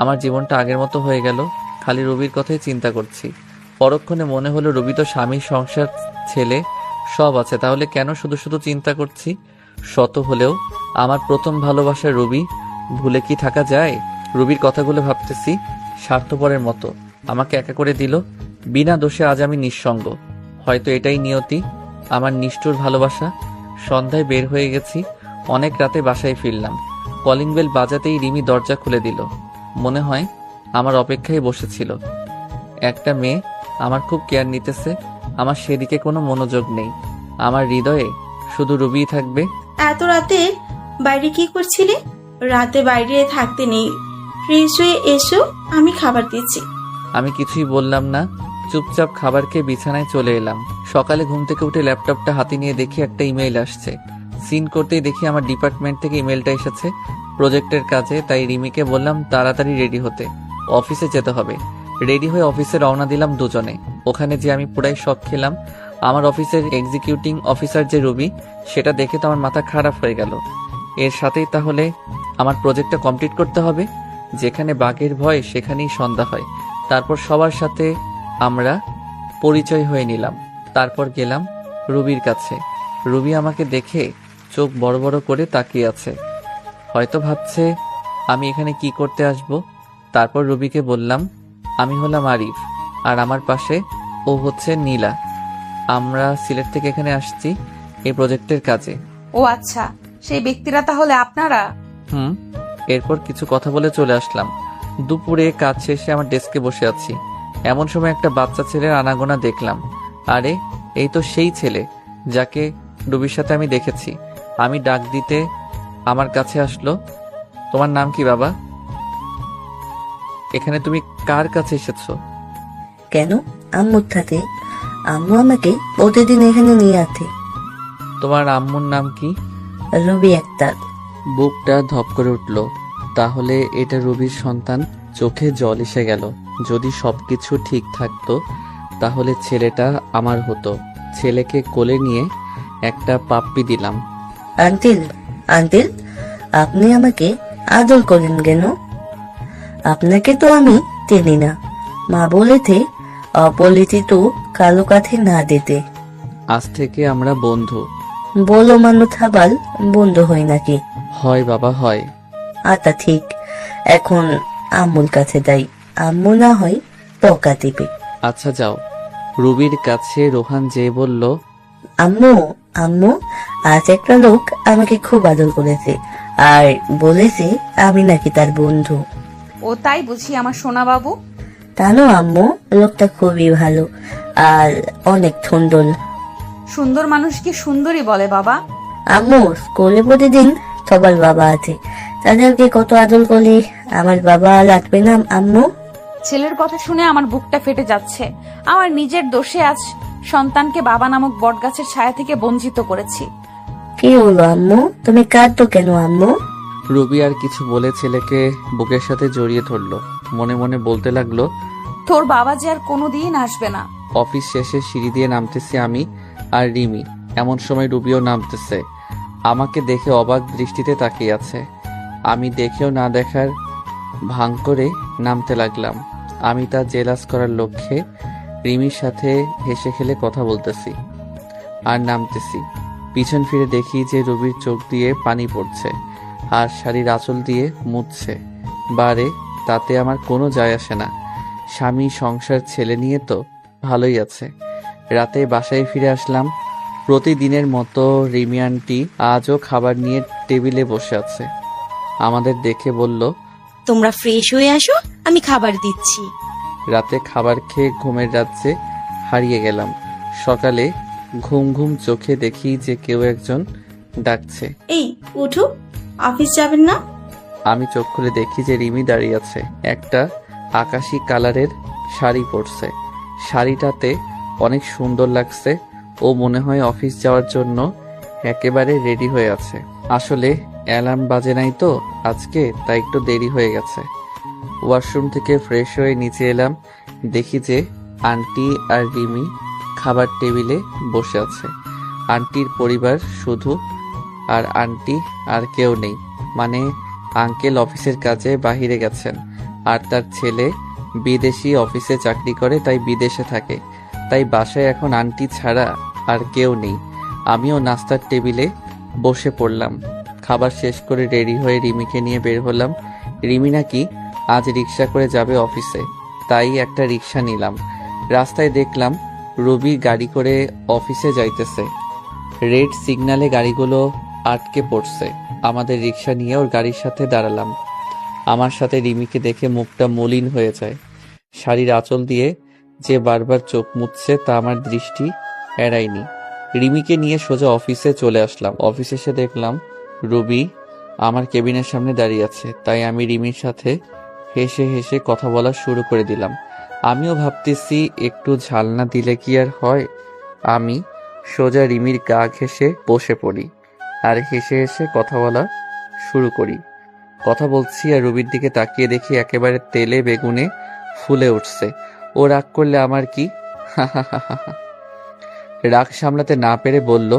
Speaker 2: আমার জীবনটা আগের মতো হয়ে গেল। খালি রুবির কথাই চিন্তা করছি। পরক্ষণে মনে হলো রুবি তো স্বামী, সংসার, ছেলে সব আছে, তাহলে কেন শুধু শুধু চিন্তা করছি? শত হলেও আমার প্রথম ভালোবাসা রুবি, ভুলে কি থাকা যায়? রুবির কথাগুলো ভাবতেছি, স্বার্থপরের মতো আমাকে একা করে দিল। বিনা দোষে আজ আমি নিঃসঙ্গ। হয়তো এটাই নিয়তি, আমার নিষ্ঠুর ভালোবাসা। সন্ধ্যায় বের হয়ে গেছি, অনেক রাতে বাসায় ফিরলাম। কলিং বেল বাজাতেই রিমি দরজা খুলে দিল। মনে হয় আমার অপেক্ষায় বসেছিল। একটা মেয়ে আমার খুব কেয়ার নিতেছে। আমার সেদিকে কোনো মনোযোগ নেই। আমার হৃদয়ে শুধু রুবিই থাকবে।
Speaker 7: এত রাতে বাইরে কি করছিলে? রাতে বাইরে থাকতে নেই, ফ্রেশ হয়ে এসো, আমি খাবার দিচ্ছি।
Speaker 2: আমি কিছুই বললাম না, চুপচাপ খাবার খেয়ে বিছানায় চলে এলাম। সকালে ঘুম থেকে উঠে ল্যাপটপটা হাতে নিয়ে দেখি একটা ইমেইল আসছে। সিন করতেই দেখি আমার ডিপার্টমেন্ট থেকে ইমেলটা এসেছে প্রজেক্টের কাজে। তাই রিমিকে বললাম তাড়াতাড়ি রেডি হতে, অফিসে যেতে হবে। রেডি হয়ে অফিসে রওনা দিলাম দুজনে। ওখানে যে আমি পুরাই শক খেলাম। আমার অফিসের এক্সিকিউটিং অফিসার যে রুবি, সেটা দেখে তো আমার মাথা খারাপ হয়ে গেল। এর সাথেই তাহলে আমার প্রজেক্টটা কমপ্লিট করতে হবে। যেখানে বাঘের ভয় সেখানেই সন্ধ্যা হয়। তারপর সবার সাথে আমরা পরিচয় হয়ে নিলাম। তারপর গেলাম রুবির কাছে। রুবি আমাকে দেখে চোখ বড় বড় করে তাকিয়ে আছে। হয়তো ভাবছে আমি এখানে কি করতে আসব। তারপর রুবিকে বললাম আমি হলাম আরিফ, আর আমার পাশে ও হচ্ছে নীলা। আমরা সিলেট থেকে এখানে আসছি এই প্রজেক্টের কাজে।
Speaker 1: ও আচ্ছা, সেই ব্যক্তিরা তাহলে আপনারা?
Speaker 2: এরপর কিছু কথা বলে চলে আসলাম। দুপুরে কাজ শেষে আমার ডেস্কে বসে আছি। এমন সময় একটা বাচ্চা ছেলের আনাগোনা দেখলাম। আরে এই তো সেই ছেলে যাকে রুবির সাথে আমি দেখেছি। আমি ডাক দিতে আমার কাছে আসলো। তোমার নাম কি বাবা? এখানে তুমি কার কাছে এসেছো?
Speaker 16: কেন? আম্মুর সাথে। আম্মু আমাকে প্রতিদিন এখানে নিয়ে আসে।
Speaker 2: তোমার আম্মুর নাম কি?
Speaker 16: রবি আক্তার।
Speaker 2: বুকটা ধপ করে উঠল। তাহলে এটা রবির সন্তান। চোখে জল এসে গেল। যদি সবকিছু ঠিক থাকতো তাহলে ছেলেটা আমার হতো। ছেলেকে কোলে নিয়ে একটা পাপ্পি দিলাম।
Speaker 16: আঙ্কেল, আঙ্কেল, আপনি আমাকে আদর করেন কেন? আপনাকে তো আমি চিনি না। মা বলেছে অপরিচিত কালো কাছে না দিতে।
Speaker 2: আজ থেকে আমরা বন্ধু।
Speaker 16: বলো মানুষ আবার বন্ধু হয় নাকি?
Speaker 2: হয় বাবা, হয়।
Speaker 16: আচ্ছা ঠিক, এখন আম্মুর কাছে যাই। আম্মু না হয় বকা দিবে।
Speaker 2: আচ্ছা যাও। রুবির কাছে রোহান যেয়ে বলল,
Speaker 16: আম্মু, আম্মু, আজ একটা লোক আমাকে খুব আদর করেছে আর বলেছে আমি নাকি তার বন্ধু।
Speaker 1: ও তাই বুঝি আমার সোনা বাবু?
Speaker 16: জানো আম্মু, লোকটা খুবই ভালো আর অনেক সুন্দর।
Speaker 1: সুন্দর মানুষ কি সুন্দরী বলে বাবা?
Speaker 16: আম্মু, স্কুলে প্রতিদিন সবার বাবা আছে, তাদেরকে কত আদর করলে আমার বাবা লাগবে না আম্মু?
Speaker 1: ছেলের কথা শুনে আমার বুকটা ফেটে যাচ্ছে। আমার নিজের দোষে আজ সন্তানকে বাবা নামক বটগাছের ছায়া থেকে বঞ্চিত করেছি।
Speaker 16: কি হলো আম্মু? তুমি কাঁদতো কেন আম্মু?
Speaker 2: রুবি আর কিছু বলে ছেলেকে বুকের সাথে জড়িয়ে ধরলো। মনে মনে বলতে লাগলো,
Speaker 1: তোর বাবা যে আর কোনোদিন আসবে না।
Speaker 2: অফিস শেষে সিঁড়ি দিয়ে নামতেছি আমি আর রিমি। এমন সময় রুবিও নামতেছে। আমাকে দেখে অবাক দৃষ্টিতে তাকিয়ে আছে। আমি দেখেও না দেখার ভান করে নামতে লাগলাম। আমি তা জেলাস করার লক্ষ্যে রিমির সাথে হেসে খেলে কথা বলতেছি আর নামতেছি। পিছন ফিরে দেখি যে রুবির চোখ দিয়ে পানি পড়ছে আর শাড়ির আঁচল দিয়ে মুছছে। বারে তাতে আমার কোনো যায় আসে না। স্বামী, সংসার, ছেলে নিয়ে তো ভালোই আছে। রাতে বাসায় ফিরে আসলাম। প্রতিদিনের মতো রিমি আন্টি আজও খাবার নিয়ে টেবিলে বসে আছে। আমাদের দেখে বলল,
Speaker 15: তোমরা ফ্রেশ হয়ে আসো, আমি খাবার দিচ্ছি।
Speaker 2: রাতে খাবার খেয়ে ঘুমের রাজ্যে হারিয়ে গেলাম। সকালে ঘুম ঘুম চোখে দেখি যে কেউ একজন ডাকছে।
Speaker 7: এই উঠো, অফিস যাবেন না?
Speaker 2: আমি চোখ খুলে দেখি যে রিমি দাঁড়িয়ে আছে। একটা আকাশি কালারের শাড়ি পরছে। শাড়িটাতে অনেক সুন্দর লাগছে। ও মনে হয় অফিস যাওয়ার জন্য একেবারে রেডি হয়ে আছে। আসলে
Speaker 3: অ্যালার্ম বাজে নাই তো আজকে, তাই একটু দেরি হয়ে গেছে। ওয়াশরুম থেকে ফ্রেশ হয়ে নিচে এলাম, দেখি যে আন্টি আর রিমি খাবার টেবিলে বসে আছে। আন্টির পরিবার শুধু, আর আন্টি আর কেউ নেই, মানে আঙ্কেল অফিসের কাজে বাহিরে গেছেন, আর তার ছেলে বিদেশি অফিসে চাকরি করে, তাই বিদেশে থাকে। তাই বাসায় এখন আন্টি ছাড়া আর কেউ নেই। আমিও নাস্তার টেবিলে বসে পড়লাম। খাবার শেষ করে রেডি হয়ে রিমিকে নিয়ে বের হলাম। রিমি নাকি আজ রিক্সা করে যাবে অফিসে, তাই একটা রিক্সা নিলাম। রাস্তায় দেখলাম রবি গাড়ি করে অফিসে যাইতেছে। রেড সিগন্যালে গাড়িগুলো আটকে পড়ছে। আমাদের রিক্সা নিয়ে ওর গাড়ির সাথে দাঁড়ালাম। আমার সাথে রিমিকে দেখে মুখটা মলিন হয়ে যায়। শাড়ির আঁচল দিয়ে যে বারবার চোখ মুছছে তা আমার দৃষ্টি এড়ায়নি। রিমিকে নিয়ে সোজা অফিসে চলে আসলাম। অফিসে এসে দেখলাম রবি আমার কেবিনের সামনে দাঁড়িয়ে আছে, তাই আমি রিমির সাথে হেসে হেসে কথা বলা শুরু করে দিলাম। আমিও ভাবতেছি একটু ঝাল না দিলে কি আর হয়। আমি সোজা রিমির গা ঘেঁষে বসে পড়ি আর হেসে হেসে কথা বলা শুরু করি। কথা বলছি আর রবির দিকে তাকিয়ে দেখি একেবারে তেলে বেগুনে ফুলে উঠছে। ও রাগ করলে আমার কি? রাগ সামলাতে না পেরে বলল,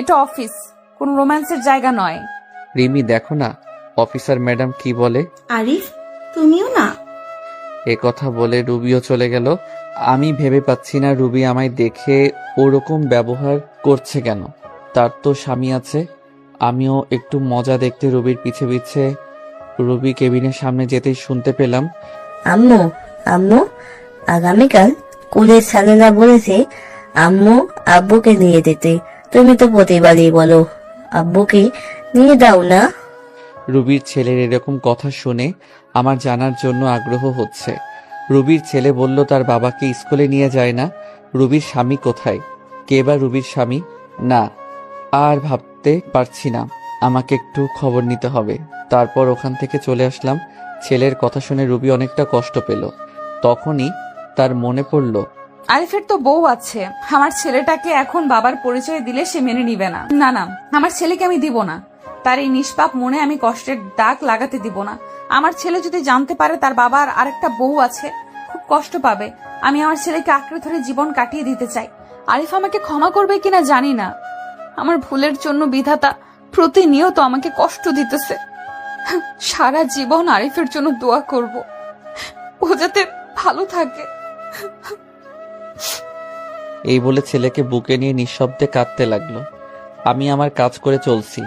Speaker 1: এটা অফিস, কোন রোম্যান্সের জায়গা নয়।
Speaker 3: রিমি দেখো না অফিসার ম্যাডাম কি বলে।
Speaker 7: আরিফ, তুমিও না?
Speaker 3: এ কথা বলে রুবিও চলে গেল। আমি ভেবে পাচ্ছি না রুবি আমায় দেখে ওরকম ব্যবহার করছে কেন। তার তো স্বামী আছে। আমিও একটু মজা দেখতে রুবির পিছে পিছে রুবি কেবিনের সামনে যেতেই শুনতে পেলাম,
Speaker 16: আম্মু আম্মু আগামীকাল কুলের সালেরা বলেছে আম্মু আব্বুকে নিয়ে দিতে। তুমি তো প্রতিবারই বলো আব্বুকে নিয়ে দাও না।
Speaker 3: রুবির ছেলের এরকম কথা শুনে আমার জানার জন্য আগ্রহ হচ্ছে। রুবির ছেলে বলল তার বাবাকে স্কুলে নিয়ে যায় না। রুবির স্বামী কোথায়? কে বা রুবির স্বামী? না, আর ভাবতে পারছি না। আমাকে একটু খবর নিতে হবে। তারপর ওখান থেকে চলে আসলাম। ছেলের কথা শুনে রুবি অনেকটা কষ্ট পেল। তখনই তার মনে পড়ল,
Speaker 1: আরিফের তো বউ আছে। আমার ছেলেটাকে এখন বাবার পরিচয় দিলে সে মেনে নিবে না। না না, আমার ছেলেকে আমি দিব না। তার এই নিষ্পাপ মনে আমি কষ্টের দাগ লাগাতে দিব না। আমার ছেলে যদি জানতে পারে তার বাবার আরেকটা বউ আছে, খুব কষ্ট পাবে। আমি আমার ছেলেকে আঁকড়ে ধরে জীবন কাটিয়ে দিতে চাই। আরিফ আমাকে ক্ষমা করবে কিনা জানি না। আমার ভুলের জন্য বিধাতা প্রতিনিয়ত আমাকে কষ্ট দিতেছে। সারা জীবন আরিফের জন্য দোয়া করব, ও যাতে ভালো থাকে।
Speaker 3: এই বলে ছেলেকে বুকে নিয়ে নিঃশব্দে কাঁদতে লাগলো। আমি আমার কাজ করে চলছি।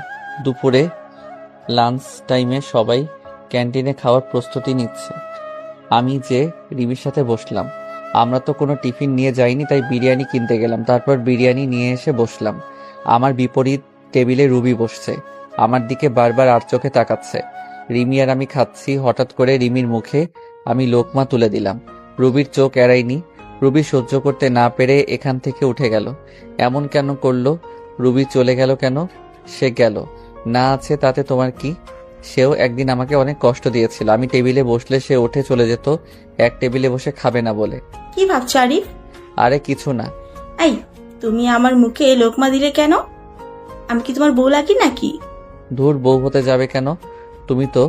Speaker 3: দুপুরে লাঞ্চ টাইমে সবাই ক্যান্টিনে খাওয়ার প্রস্তুতি নিচ্ছে। আমি যে রিমির সাথে বসলাম। আমরা তো কোনো টিফিন নিয়ে যাইনি, তাই বিরিয়ানি কিনতে গেলাম। তারপর বিরিয়ানি নিয়ে এসে বসলাম। আমার বিপরীত টেবিলে রুবি বসছে। আমার দিকে বারবার আর চোখে তাকাচ্ছে। রিমি আর আমি খাচ্ছি। হঠাৎ করে রিমির মুখে আমি লোকমা তুলে দিলাম। রুবির চোখ এড়ায়নি। রুবি সহ্য করতে না পেরে এখান থেকে উঠে গেল। এমন কেন করলো? রুবি চলে গেল কেন? সে গেল না আছে তাতে তোমার কি? সেও একদিন আমাকে অনেক কষ্ট দিয়েছিল। আমি টেবিলে বসলে সে উঠে চলে যেত, এক টেবিলে বসে খাবে না বলে।
Speaker 7: কি ভাবছো আরিফ?
Speaker 3: আরে কিছু না।
Speaker 7: এই, তুমি আমার মুখে লোকমা দিলে কেন? আমি কি তোমার বউ লাগি নাকি?
Speaker 3: ধুর, বউ হতে যাবে কেন? তুমি তো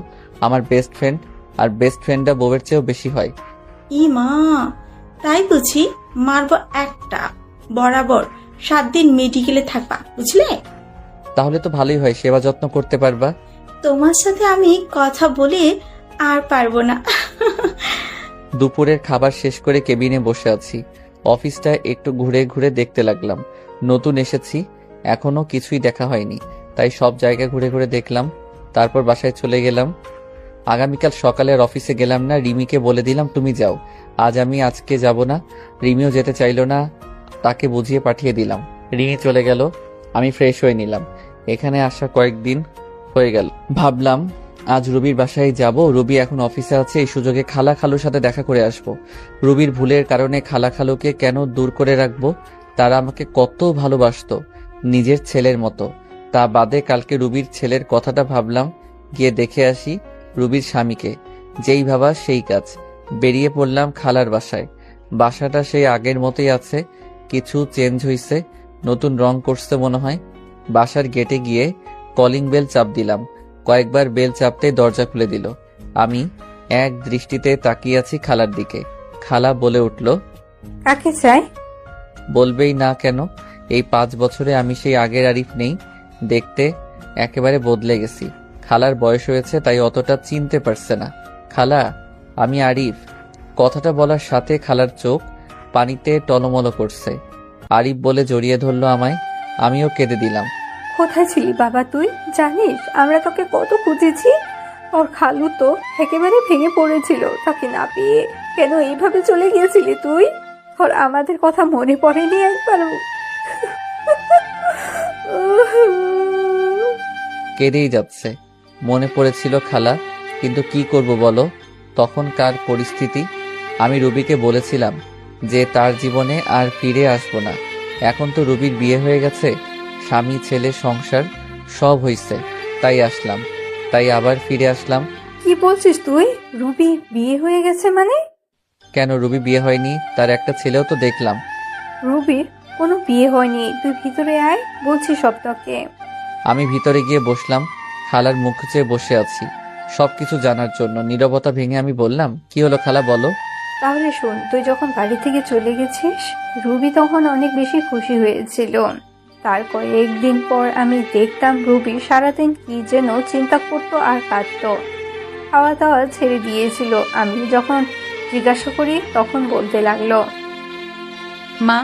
Speaker 3: আমার বেস্ট ফ্রেন্ড, আর বেস্ট ফ্রেন্ডটা বউয়ের চেয়েও বেশি হয়।
Speaker 7: ই মা, তাই বুঝি? মারবো একটা। বরাবর 7 দিন মেডিকেলে থাকবা, বুঝলে?
Speaker 3: তাহলে তো ভালোই হয়, সেবা যত্ন করতে পারবা।
Speaker 7: তোমার সাথে আমি কথা বলে আর পারবো না।
Speaker 3: দুপুরের খাবার শেষ করে কেবিনে বসে আছি। অফিসটা একটু ঘুরে ঘুরে দেখতে লাগলাম। নতুন এসেছি, এখনো কিছুই দেখা হয়নি, তাই সব জায়গা ঘুরে ঘুরে দেখলাম। তারপর বাসায় চলে গেলাম। আগামীকাল সকালে আর অফিসে গেলাম না। রিমিকে বলে দিলাম তুমি যাও, আজকে যাব না। রিমিও যেতে চাইলো না, তাকে বুঝিয়ে পাঠিয়ে দিলাম। রিমি চলে গেল। আমি ফ্রেশ হয়ে নিলাম। এখানে আসা কয়েকদিন হয়ে গেল। ভাবলাম আজ রুবির বাসায় যাব। রুবি এখন অফিসে আছে, এই সুযোগে খালা খালুর সাথে দেখা করে আসব। রুবির ভুলের কারণে খালা খালুকে কেন দূর করে রাখবো? তারা আমাকে কত ভালোবাসতো, নিজের ছেলের মতো। তা বাদে কালকে রুবির ছেলের কথাটা ভাবলাম, গিয়ে দেখে আসি রুবির স্বামীকে। যেই ভাবা সেই কাজ। বেরিয়ে পড়লাম খালার বাসায়। বাসাটা সেই আগের মতোই আছে, কিছু চেঞ্জ হইছে, নতুন রং করছে মনে হয়। বাসার গেটে গিয়ে কলিং বেল চাপ দিলাম।
Speaker 2: কয়েকবার বেল চাপতেই দরজা খুলে দিল। আমি এক দৃষ্টিতে তাকিয়ে আছি খালার দিকে। খালা বলে উঠল,
Speaker 12: কাকে চাই?
Speaker 2: বলবেই না কেন? এই 5 বছরে আমি সেই আগের আরিফ নেই, দেখতে একেবারে বদলে গেছি। খালার বয়স হয়েছে তাই অতটা চিনতে পারছে না। খালা, আমি আরিফ। কথাটা বলার সাথে খালার চোখ পানিতে টলমল করছে। আরিফ বলে জড়িয়ে ধরল আমায়। আমিও কেঁদে দিলাম।
Speaker 12: কোথায় ছিলি বাবা তুই? জানিস আমরা তোকে কত খুঁজেছি। ওর খালু তো একেবারে ভেঙে পড়েছিল, তাকে না পেয়ে। কেন এইভাবে চলে গিয়েছিলি তুই? তোর আমাদের কথা মনে পড়েনি একবারও?
Speaker 2: কেঁদেই যাচ্ছে। মনে পড়েছিল খালা, কিন্তু কি করব বলো, তখনকার পরিস্থিতি। আমি রুবিকে বলেছিলাম যে তার জীবনে আর ফিরে আসবো না। এখন তো রুবির বিয়ে হয়ে গেছে, স্বামী, ছেলে, সংসার সব হইছে, তাই আসলাম। তাই আবার ফিরে আসলাম।
Speaker 12: কি বলছিস তুই? রুবি বিয়ে হয়ে গেছে মানে?
Speaker 2: কেন, রুবি বিয়ে হয়নি? তার একটা ছেলেও তো দেখলাম।
Speaker 12: রুবির কোনো বিয়ে হয়নি, তুই ভিতরে আয়, বলছি সব তোকে।
Speaker 2: আমি ভিতরে গিয়ে বসলাম। খালার মুখ চেয়ে বসে আছি সবকিছু জানার জন্য। নীরবতা ভেঙে আমি বললাম, কি হলো খালা, বলো।
Speaker 12: তাহলে শোন, তুই যখন বাড়ি থেকে চলে গেছিস, রুবি তখন অনেক বেশি খুশি হয়েছিল। তার কয়েকদিন পর আমি দেখতাম রুবি সারাদিন কি যেন চিন্তা করতো আর কাঁদতো। খাওয়া দাওয়া ছেড়ে দিয়েছিল। আমি যখন জিজ্ঞাসা করি তখন বলতে লাগলো,
Speaker 1: মা,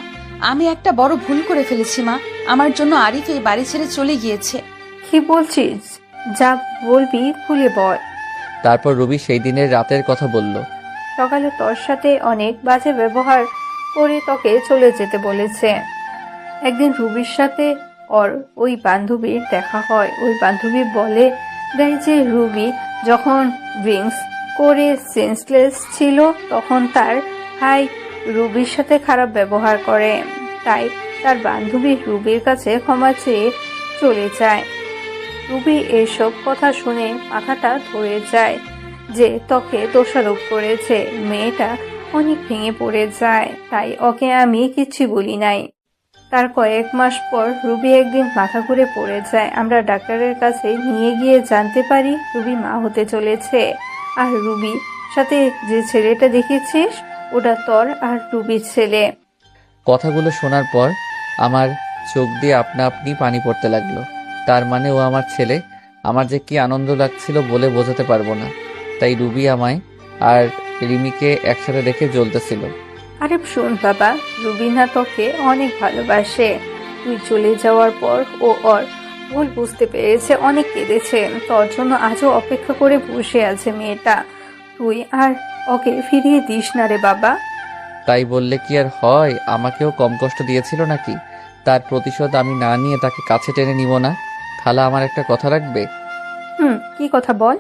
Speaker 1: আমি একটা বড় ভুল করে ফেলেছি মা। আমার জন্য আরিফ এই বাড়ি ছেড়ে চলে গিয়েছে।
Speaker 12: কি বলছিস? যা বলবি খুলে বল।
Speaker 2: তারপর রুবি সেই দিনের রাতের কথা বলল।
Speaker 12: সকালে তোর সাথে অনেক বাজে ব্যবহার করে তোকে চলে যেতে বলেছে। একদিন রুবির সাথে ওর ওই বান্ধবীর দেখা হয়। ওই বান্ধবী বলে দেয় যে রুবি যখন ড্রিঙ্কস করে সেন্সলেস ছিল তখন তার ভাই রুবির সাথে খারাপ ব্যবহার করে। তাই তার বান্ধবী রুবির কাছে ক্ষমা চেয়ে চলে যায়। রুবি এসব কথা শুনে মাথাটা ধরে যায় যে তোকে দোষারোপ করেছে। মেয়েটা অনেক ভেঙে পড়ে যায়। তাই ওকে আমি কিচ্ছু বলি নাই। তার কয়েক মাস পর রুবি একদিন মাথা ঘুরে পড়ে যায়। আমরা ডাক্তারের কাছে নিয়ে গিয়ে জানতে পারি রুবি মা হতে চলেছে। আর রুবি সাথে যে ছেলেটা দেখেছিস ওটা তোর আর রুবির ছেলে।
Speaker 2: কথাগুলো শোনার পর আমার চোখ দিয়ে আপনা আপনি পানি পড়তে লাগলো। তার মানে ও আমার ছেলে। আমার যে কি আনন্দ লাগছিল বলে বোঝাতে পারবো না। তাই রুবি আমায় আর রিমিকে একসাথে দেখে জ্বলতেছিল।
Speaker 12: আরে শোন বাবা, রুবিনা তোকে অনেক ভালোবাসে। তুই চলে যাওয়ার পর ও ওর ভুল বুঝতে পেরেছে, অনেক কেঁদেছে। তোর জন্য আজও অপেক্ষা করে বসে আছে মেয়েটা। তুই আর ওকে ফিরিয়ে দিস না রে বাবা।
Speaker 2: তাই বললে কি আর হয়? আমাকেও কম কষ্ট দিয়েছিল নাকি? তার প্রতিশোধ আমি না নিয়ে তাকে কাছে টেনে নিব না? খালা, আমার একটা কথা রাখবে?
Speaker 12: কি কথা বল।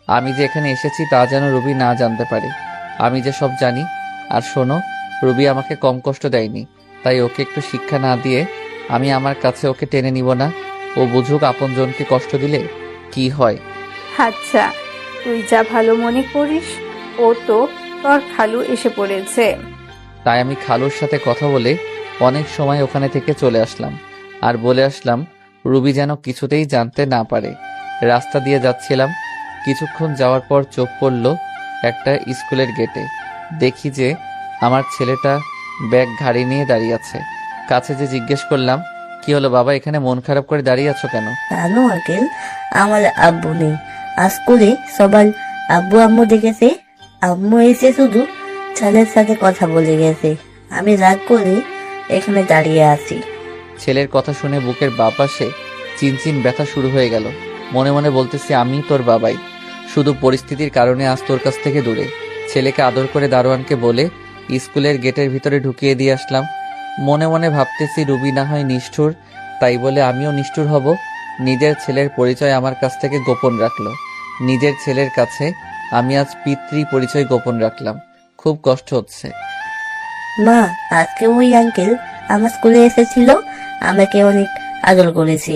Speaker 2: আমি যে এখানে এসেছি তা যেন রুবি না জানতে পারে। আমি যে সব জানি। আর শোনো, রুবি আমাকে কম কষ্ট দেয়নি, তাই ওকে একটু শিক্ষা না দিয়ে আমি আমার কাছে ওকে টেনে নিব না। ও বুঝুক আপনজনকে কষ্ট দিলে কি হয়।
Speaker 12: আচ্ছা, তুই যা ভালো মনে করিস। ও তো তোর খালু এসে পড়েছে।
Speaker 2: তাই আমি খালুর সাথে কথা বলে অনেক সময় ওখানে থেকে চলে আসলাম। আর বলে আসলাম রুবি যেন কিছুতেই জানতে না পারে। রাস্তা দিয়ে যাচ্ছিলাম। কিছুক্ষণ যাওয়ার পর চোখ পড়ল একটা স্কুলের গেটে। দেখি যে আমার ছেলেটা ব্যাগ ঘাড়ি নিয়ে দাঁড়িয়ে আছে। কাছে যে জিজ্ঞেস করলাম, কি হলো বাবা, এখানে মন খারাপ করে দাঁড়িয়ে আছো কেন?
Speaker 16: জানো আঙ্কেল, আমার আব্বু নেই। আজ করে সবাই আব্বু আম্মু দেখেছে। আম্মু এসে শুধু ছেলের সাথে কথা বলে গেছে। আমি রাগ করে এখানে দাঁড়িয়ে আছি।
Speaker 2: ছেলের কথা শুনে বুকের বাঁ পাশে চিনচিন ব্যথা শুরু হয়ে গেল। মনে মনে বলতেছি, আমি তোর বাবাই, শুধু পরিস্থিতির কারণে আজ তোর কাছ থেকে দূরে। ছেলেকে আদর করে দারোয়ানকে বলে স্কুলের গেটের ভিতরে ঢুকিয়ে দিয়ে আসলাম। মনে মনে ভাবতেছি রুবি না হয় নিষ্ঠুর, তাই বলে আমিও নিষ্ঠুর হব। নিজের ছেলের পরিচয় আমার কাছ থেকে গোপন রাখলো। নিজের ছেলের কাছে আমি আজ পিতৃ পরিচয় গোপন রাখলাম। খুব কষ্ট হচ্ছে।
Speaker 16: মা, আজকে ওই আঙ্কেল আমার স্কুলে এসেছিল, আমাকে অনেক আদর করেছে।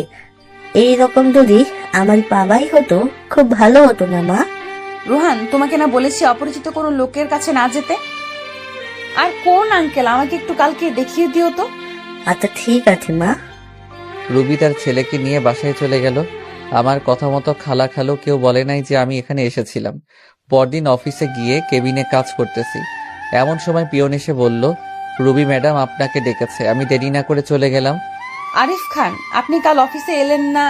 Speaker 16: এই রকম যদি আমার বাবাই হতো খুব ভালো হতো না মা?
Speaker 1: রোহান, তোমাকে না বলেছি অপরিচিত কোনো লোকের কাছে না যেতে? আর কোন আঙ্কেল, আমাকে একটু কালকে দেখিয়ে দিও তো।
Speaker 16: আচ্ছা ঠিক আছে মা।
Speaker 2: রুবি তার ছেলেকে নিয়ে বাসায় চলে গেল।
Speaker 3: আমার কথা মতো খালা খালো কেউ বলে নাই যে আমি এখানে এসেছিলাম। পরদিন অফিসে গিয়ে কেবিনে কাজ করতেছি, এমন সময় পিয়ন এসে বলল, রুবি ম্যাডাম আপনাকে ডেকেছে। আমি দেরি না করে চলে গেলাম।
Speaker 1: আরিফ খান, আপনি কাল অফিসে এলেন না?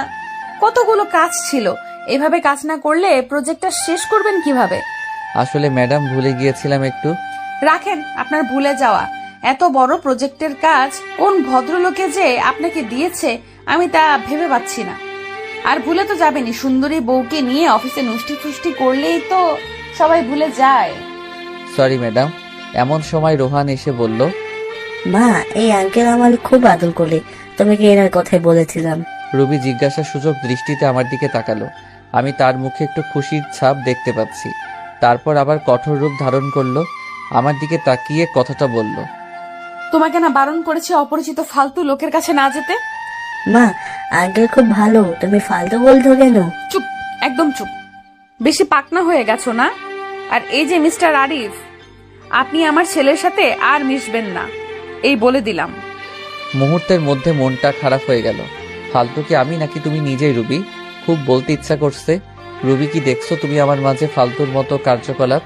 Speaker 1: কতগুলো কাজ ছিল, এভাবে কাজ না করলে প্রজেক্টটা শেষ করবেন কিভাবে?
Speaker 3: আসলে ম্যাডাম ভুলে গিয়েছিলাম একটু।
Speaker 1: রাখেন আপনার ভুলে যাওয়া। এত বড় প্রজেক্টের কাজ কোন ভদ্রলোকে যে আপনাকে দিয়েছে আমি তা ভেবে পাচ্ছি না। আর ভুলে তো যাবেনি, সুন্দরী বউকে নিয়ে অফিসে নুষ্টি ফুষ্টি করলেই তো সবাই ভুলে যায়।
Speaker 3: Sorry madam. এমন সময় রোহান এসে বলল,
Speaker 16: মা, এই আঙ্কেল আমার খুব আদর করে, তোমাকে এনার কথাই বলেছিলাম।
Speaker 3: রুবি জিজ্ঞাসা সূচক দৃষ্টিতে আমার দিকে তাকালো। আমি তার মুখে একটু খুশির ছাপ দেখতে পাচ্ছি। তারপর আবার কঠোর রূপ ধারণ করলো, আমার দিকে তাকিয়ে কথাটা বলল,
Speaker 1: তোমাকে না বারণ করেছি অপরিচিত ফালতু লোকের কাছে না যেতে?
Speaker 16: মা, আঙ্কেল খুব ভালো, তুমি ফালতু বলছো কেন?
Speaker 1: চুপ, একদম চুপ। বেশি পাকনা হয়ে গেছো না? আর এই যে মিস্টার আরিফ, আপনি আমার ছেলের সাথে আর মিশবেন না, এই বলে দিলাম।
Speaker 3: মুহূর্তের মধ্যে মনটা খারাপ হয়ে গেল। ফালতু কি আমি নাকি তুমি নিজেই? রুবি, খুব বলতে ইচ্ছা করছে। রুবি, কি দেখছো তুমি আমার মাঝে ফালতুর মতো কার্যকলাপ?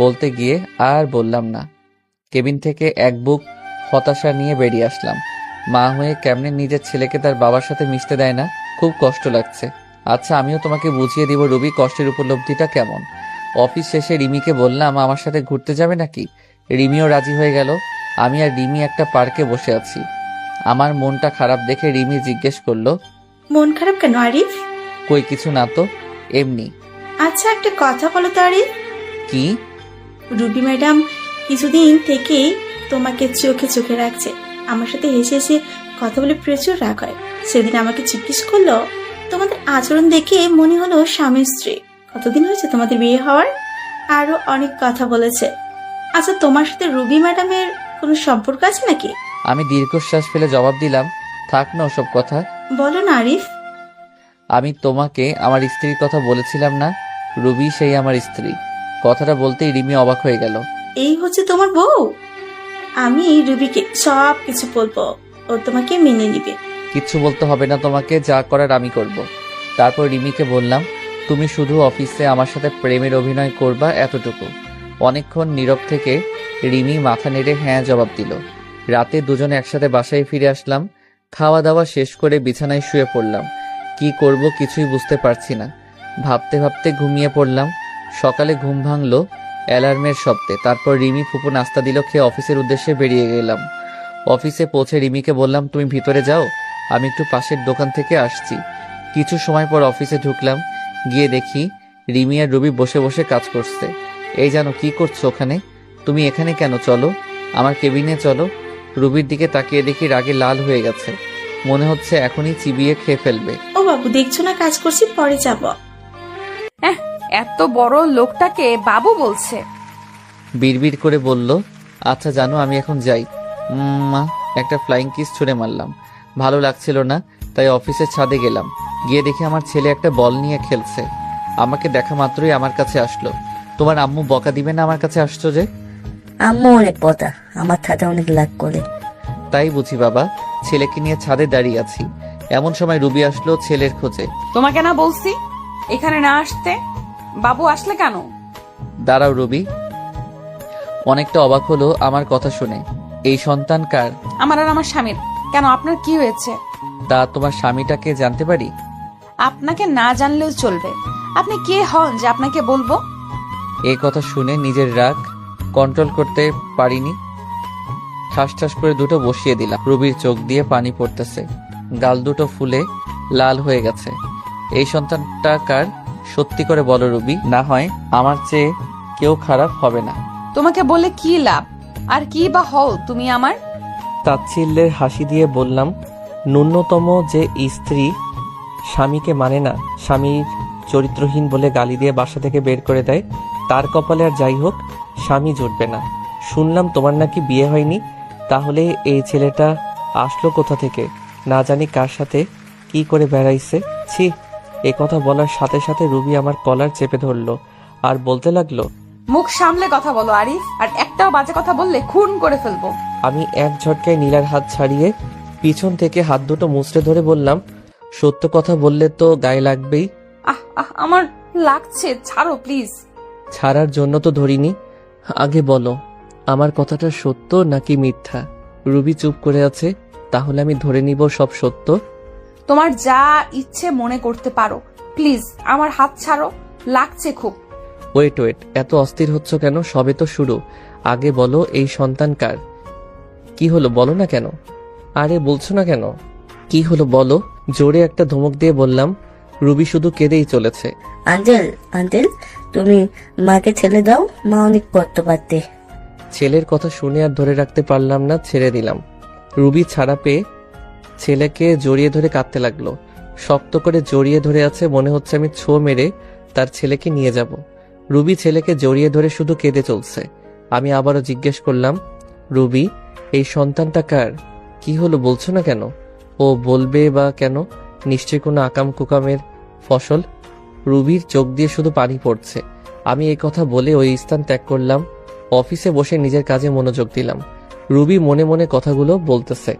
Speaker 3: বলতে গিয়ে আর বললাম না। কেবিন থেকে এক বুক হতাশা নিয়ে বেরিয়ে আসলাম। মা হয়ে কেমনে নিজের ছেলেকে তার বাবার সাথে মিশতে দেয় না, খুব কষ্ট লাগছে। আচ্ছা, আমিও তোমাকে বুঝিয়ে দিব রুবি কষ্টের উপলব্ধিটা কেমন। অফিস শেষে রিমিকে বললাম আমার সাথে ঘুরতে যাবে নাকি। রিমিও রাজি হয়ে গেল। আমি আর রিমি একটা পার্কে বসে আছি। আমার মনটা খারাপ দেখে রিমি জিজ্ঞেস করলো,
Speaker 7: মন খারাপ কেন আরিফ?
Speaker 3: কই কিছু না তো, এমনি।
Speaker 7: আচ্ছা, একটা কথা বলো তো আরিফ।
Speaker 3: কি?
Speaker 7: রুবি ম্যাডাম কিছুদিন থেকে তোমাকে চোখে চোখে রাখছে। আমার সাথে হেসে হেসে কথা বলে প্রচুর রাগ হয়। সেদিন আমাকে জিজ্ঞেস করলো, তোমাদের আচরণ দেখে মনে হলো স্বামী স্ত্রী। কতদিন হয়েছে তোমাদের বিয়ে হওয়ার? আরো অনেক কথা বলেছে। আচ্ছা, তোমার সাথে রুবি ম্যাডামের কোনো সম্পর্ক আছে নাকি?
Speaker 3: আমি দীর্ঘশ্বাস ফেলে জবাব দিলাম, থাক না ওসব কথা।
Speaker 7: বলো না আরিফ।
Speaker 3: আমি তোমাকে আমার স্ত্রীর কথা বলেছিলাম না? রুবি সেই আমার স্ত্রী। কথাটা বলতেই রিমি অবাক হয়ে গেল।
Speaker 7: এই হচ্ছে তোমার বউ? আমি রুবিকে সব কিছু বলবো, ও তোমাকে মেনে নিবে।
Speaker 3: কিচ্ছু বলতে হবে না তোমাকে, যা করার আমি করব। তারপর রিমিকে বললাম, তুমি শুধু অফিসে আমার সাথে প্রেমের অভিনয় করবা, এতটুকু। অনেকক্ষণ নীরব থেকে রিমি মাথা নেড়ে হ্যাঁ জবাব দিল। রাতে দুজনে একসাথে বাসায় ফিরে আসলাম। খাওয়া দাওয়া শেষ করে বিছানায় শুয়ে পড়লাম। কি করব কিছুই বুঝতে পারছি না। ভাবতে ভাবতে ঘুমিয়ে পড়লাম। সকালে ঘুম ভাঙলো অ্যালার্মের শব্দে। তারপর রিমি ফুপু নাস্তা দিল, খেয়ে অফিসের উদ্দেশ্যে বেরিয়ে গেলাম। অফিসে পৌঁছে রিমিকে বললাম, তুমি ভিতরে যাও, আমি একটু পাশের দোকান থেকে আসছি। কিছু সময় পর অফিসে ঢুকলাম। গিয়ে দেখি রিমি আর রুবি বসে বসে কাজ করছে। এই জানো কি করছো ওখানে? তুমি এখানে কেন? চলো আমার কেবিনে চলো। রুবির দিকে তাকিয়ে দেখি রাগে লাল হয়ে গেছে, মনে হচ্ছে এখনই চিবিয়ে খেয়ে ফেলবে।
Speaker 7: ও বাবু, দেখছো না কাজ করছি, পরে যাব।
Speaker 1: এত বড় লোকটাকে বাবু বলছে।
Speaker 3: বিড়বিড় করে বলল, আচ্ছা জানো আমি এখন যাই। মা, একটা ফ্লাইং কিস ছুঁড়ে মারলাম। ভালো লাগছিল না, তাই অফিসের ছাদে গেলাম। গিয়ে দেখি আমার ছেলে একটা বল নিয়ে খেলছে। আমাকে দেখা মাত্রই আমার কাছে আসলো। তোমার আম্মু বকা দিবে না আমার কাছে আসছো যে?
Speaker 16: আম্মু অনেক পতা, আমার সাথে অনেক লাগ করে।
Speaker 3: তাই বুঝি বাবা, ছেলেকে নিয়ে ছাদে দাঁড়িয়ে আছি। এমন সময় রুবি আসলো ছেলের খোঁজে।
Speaker 1: তোমাকে না বলছি এখানে না আসতে? বাবু আসলে কেন?
Speaker 3: দাঁড়াও রুবি। অনেকটা অবাক হলো আমার কথা শুনে। এই সন্তান কার?
Speaker 1: আমার আর আমার স্বামীর। কেন, আপনার কি হয়েছে?
Speaker 3: তা তোমার স্বামীটাকে জানতে পারি?
Speaker 1: আপনাকে না জানলেও চলবে। আপনি কে হন যে আপনাকে বলবো?
Speaker 3: এই কথা শুনে নিজের রাগ কন্ট্রোল করতে পারিনি। ঠাস ঠাস করে দুটো বসিয়ে দিলাম। রুবির চোখ দিয়ে পানি পড়তেছে, গাল দুটো ফুলে লাল হয়ে গেছে। এই সন্তানটা কার? সত্যি করে বলো রুবি, না হয় আমার চেয়ে কেউ খারাপ হবে না।
Speaker 1: তোমাকে বলে কি লাভ? আর কি বা হও তুমি আমার?
Speaker 2: তাচ্ছিল্যের হাসি দিয়ে বললাম, ন্যূনতম যে স্ত্রী স্বামীকে মানে না, স্বামীর চরিত্রহীন বলে গালি দিয়ে বাসা থেকে বের করে দেয়, তার কপালে আর যাই হোক স্বামী জুটবে না। শুনলাম তোমার নাকি বিয়ে হয়নি, তাহলে এই ছেলেটা আসলো কোথা থেকে? না জানি কার সাথে কি করে বেড়াইছে। ছি! এ কথা বলার সাথে সাথে রুবি আমার কলার চেপে ধরলো আর বলতে লাগলো,
Speaker 1: মুখ সামলে কথা বলো আরিফ, আর একটাও বাজে কথা বললে খুন করে ফেলবো।
Speaker 2: আমি এক ঝটকায় নীলার হাত ছাড়িয়ে পিছন থেকে হাত দুটো মুচড়ে ধরে বললাম, সত্য কথা বললে তো গায়ে লাগবেই।
Speaker 1: আমার লাগছে, ছাড়ো প্লিজ।
Speaker 2: ছাড়ার জন্য তো ধরিনি। আগে বলো, আমার কথাটা সত্য নাকি মিথ্যা? রুবি চুপ করে আছে, তাহলে আমি ধরে নিব সব সত্য।
Speaker 1: তোমার যা ইচ্ছে মনে করতে পারো, প্লিজ আমার হাত ছাড়ো, লাগছে খুব।
Speaker 2: ওয়েট, এত অস্থির হচ্ছ কেন? সবে তো শুরু। আগে বলো, এই সন্তান কার? কি হলো বলো না কেন? আরে বলছো না কেন? কি হলো বলো। জোরে একটা ধমক দিয়ে বললাম। রুবি শুধু কেঁদেই চলেছে।
Speaker 16: আঙ্কেল তুমি মাকে ছেড়ে দাও, মা অনেক করতে পারতে।
Speaker 2: ছেলের কথা শুনে আর ধরে রাখতে পারলাম না, ছেড়ে দিলাম। রুবি ছাড়া পেয়ে ছেলেকে জড়িয়ে ধরে কাঁদতে লাগলো। শক্ত করে জড়িয়ে ধরে আছে, মনে হচ্ছে আমি ছো মেরে তার ছেলেকে নিয়ে যাব। রুবি ছেলেকে জড়িয়ে ধরে শুধু কেঁদে চলছে। আমি আবারও জিজ্ঞেস করলাম, রুবি এই সন্তানটা কার? কি হলো বলছো না কেন? ও বলবে বা কেন? নিশ্চয়ই কোনো আকাম কুকামের ফসল। রুবির চোখ দিয়ে শুধু পানি পড়ছে। আমি এই কথা বলে ওই স্থান ত্যাগ করলাম। অফিসে বসে নিজের কাজে মনোযোগ দিলাম। রুবি মনে মনে কথাগুলো বলতেছে।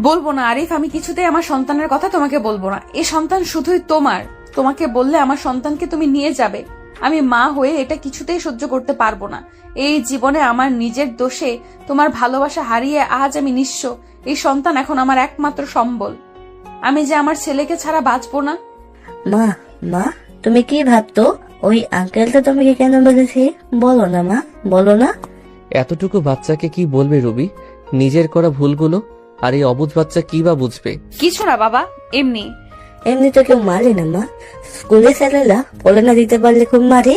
Speaker 1: বলবো না আরিফ, আমি কিছুতেই আমার সন্তানের কথা তোমাকে বলবো না। এই সন্তান শুধুই তোমার। তোমাকে বললে আমার সন্তানকে তুমি নিয়ে যাবে। আমি মা হয়ে এটা কিছুতেই সহ্য করতে পারবো না। এই জীবনে আমার নিজের দোষে তোমার ভালোবাসা হারিয়ে আজ আমি নিঃস্ব। এই সন্তান এখন আমার একমাত্র সম্বল। আমি যে আমার ছেলেকে ছাড়া বাঁচবো না।
Speaker 16: মা তুমি কি ভাবতো? ওই আঙ্কেলটা তোমাকে কেন বলেছে? বলো না মা, বলো না।
Speaker 2: এতটুকু বাচ্চাকে কি বলবে রুবি? নিজের করা ভুলগুলো। আর এই অবুঝ বাচ্চা কি বা বুঝবে?
Speaker 1: কিছু না বাবা, এমনি
Speaker 16: তো কেউ মারে না মা। স্কুলে ছেলেরা পড়ানা দিতে পারলে খুব মারে।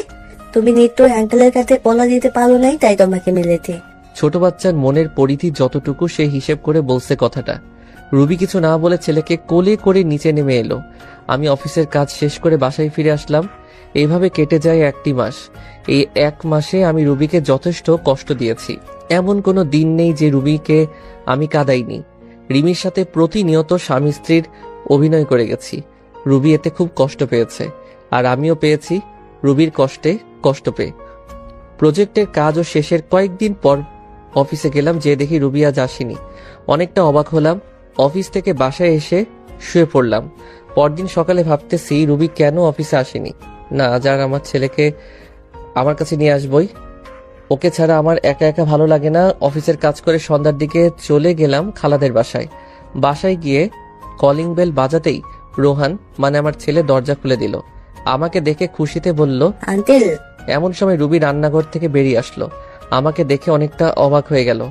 Speaker 16: তুমি নিশ্চয় আঙ্কেলের কাছে পড়া দিতে পারো নাই, তাই তোমাকে মেলেছে।
Speaker 2: ছোট বাচ্চার মনের পরিধি যতটুকু সে হিসেব করে বলছে কথাটা। রুবি কিছু না বলে ছেলেকে কোলে করে নিচে নেমে এলো। আমি অফিসের কাজ শেষ করে বাসায় ফিরে আসলাম। এইভাবে কেটে যায় 1টি মাস। এই 1 মাসে আমি রুবিকে যথেষ্ট কষ্ট দিয়েছি। এমন কোনো দিন নেই যে রুবিকে আমি কাঁদাইনি। রিমির সাথে প্রতিনিয়ত স্বামী স্ত্রীর অভিনয় করে গেছি। রুবি এতে খুব কষ্ট পেয়েছে, আর আমিও পেয়েছি রুবির কষ্টে কষ্ট পেয়ে। প্রজেক্টের কাজও শেষের কয়েকদিন পর অফিসে গেলাম, যে দেখি রুবি আজ আসেনি। অনেকটা অবাক হলাম। অফিস থেকে বাসায় এসে শুয়ে পড়লাম। পরদিন সকালে ভাবতেছি রুবি কেন অফিসে আসেনি। না, আজ আর আমার ছেলেকে আমার কাছে নিয়ে আসবই। ওকে ছাড়া আমার একা একা ভালো লাগে না। অফিসের কাজ করে সন্ধ্যার দিকে চলে গেলাম খালাদের বাসায়। বাসায় গিয়ে কলিং বেল বাজাতেই রোহান মানে আমার ছেলে দরজা খুলে দিল। আমাকে দেখে খুশিতে বলল,
Speaker 16: আঙ্কেল।
Speaker 2: এমন সময় রুবি রান্নাঘর থেকে বেরিয়ে আসলো। আমাকে দেখে অনেকটা অবাক হয়ে গেল।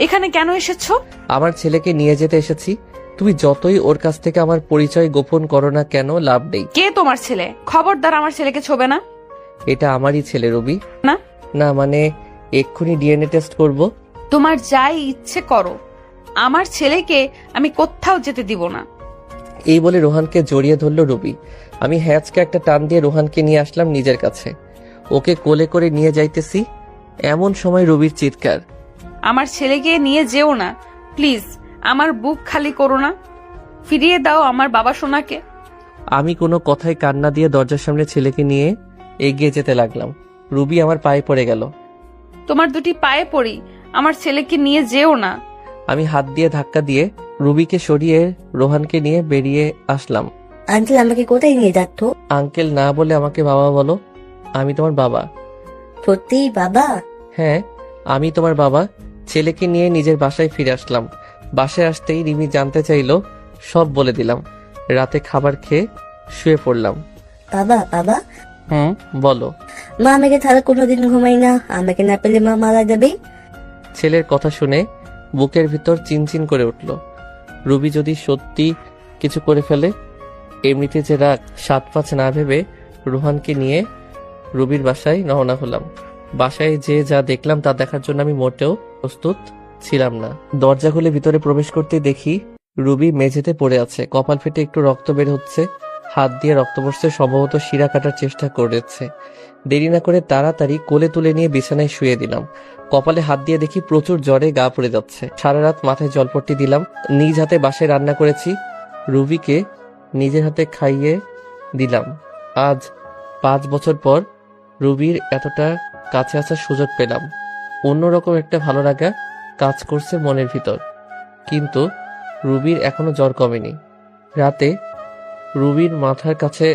Speaker 1: এখানে কেন এসেছো?
Speaker 2: আমার ছেলেকে নিয়ে যেতে এসেছি। তুমি যতই ওর কাছ থেকে আমার পরিচয় গোপন করো না কেন, লাভ নেই।
Speaker 1: কে তোমার ছেলে? খবরদার আমার ছেলেকে ছোবে না।
Speaker 2: এটা আমারই ছেলে রুবি।
Speaker 1: না
Speaker 2: না মানে এক্ষুনি ডিএনএ টেস্ট করব।
Speaker 1: তোমার যাই ইচ্ছে করো, আমার ছেলেকে আমি কোথাও যেতে দিব না।
Speaker 2: এই বলে রোহানকে জড়িয়ে ধরলো রুবি। আমি হ্যাচকে একটা টান দিয়ে রোহানকে নিয়ে আসলাম নিজের কাছে। ওকে কোলে করে নিয়ে যাইতেছি, এমন সময় রুবির চিৎকার,
Speaker 1: আমার ছেলেকে নিয়ে যেও না প্লিজ। আমার বুক খালি করো না, ফিরিয়ে দাও আমার বাবা সোনাকে।
Speaker 2: আমি কোনো কথায় কান্না দিয়ে দরজার সামনে ছেলেকে নিয়ে এগিয়ে যেতে লাগলাম। রুবি আমার পায়ে পড়ে গেল।
Speaker 1: তোমার দুটি পায়ে পড়ি, আমার ছেলেকে নিয়ে যেও না।
Speaker 2: আমি হাত দিয়ে ধাক্কা দিয়ে রুবিকে সরিয়ে রোহানকে নিয়ে বেরিয়ে আসলাম।
Speaker 16: আঙ্কেল আমাকে কোথায় নিয়ে যাচ্ছ?
Speaker 2: আঙ্কেল না বলে আমাকে বাবা বলো। আমি তোমার বাবা।
Speaker 16: সত্যি বাবা?
Speaker 2: হ্যাঁ, আমি তোমার বাবা। ছেলেকে নিয়ে নিজের বাসায় ফিরে আসলাম। বাসায় আসতেই রিমি জানতে চাইলো, সব বলে দিলাম। রাতে খাবার খেয়ে শুয়ে পড়লাম।
Speaker 16: বাবা
Speaker 2: বলো।
Speaker 16: মা আমাকে ছাড়া কোনোদিন ঘুমাই না, আমাকে না পেলে মা মারা যাবে।
Speaker 2: ছেলের কথা শুনে বুকের ভিতর চিনচিন করে উঠল। রুবি যদি সত্যি কিছু করে ফেলে। এমনিতে যে রাগ, 7-5 না ভেবে রোহানকে নিয়ে রুবির বাসায় রওনা হলাম। বাসায় যে যা দেখলাম তা দেখার জন্য আমি মোটেও প্রস্তুত ছিলাম না। দরজা খুলে ভিতরে প্রবেশ করতে দেখি রুবি মেঝেতে পড়ে আছে। কপাল ফেটে একটু রক্ত বের হচ্ছে। হাত দিয়ে রক্ত পড়ছে, সম্ভবত শিরা কাটার চেষ্টা করেছে। দেরি না করে তাড়াতাড়ি কোলে তুলে নিয়ে বিছানায় শুয়ে দিলাম। কপালে হাত দিয়ে দেখি প্রচুর জ্বরে গা পড়ে যাচ্ছে। সারা রাত মাথায় জলপট্টি দিলাম। নিজ হাতে বাসায় রান্না করেছি। রুবিকে নিজের হাতে খাইয়ে দিলাম। আজ 5 বছর পর রুবির এতটা কাছে আসার সুযোগ পেলাম। অন্যরকম একটা ভালো লাগা কাজ করছে মনের ভিতর। কিন্তু রুবির এখনো জ্বর কমেনি। রাতে রুবির মাথার কাছে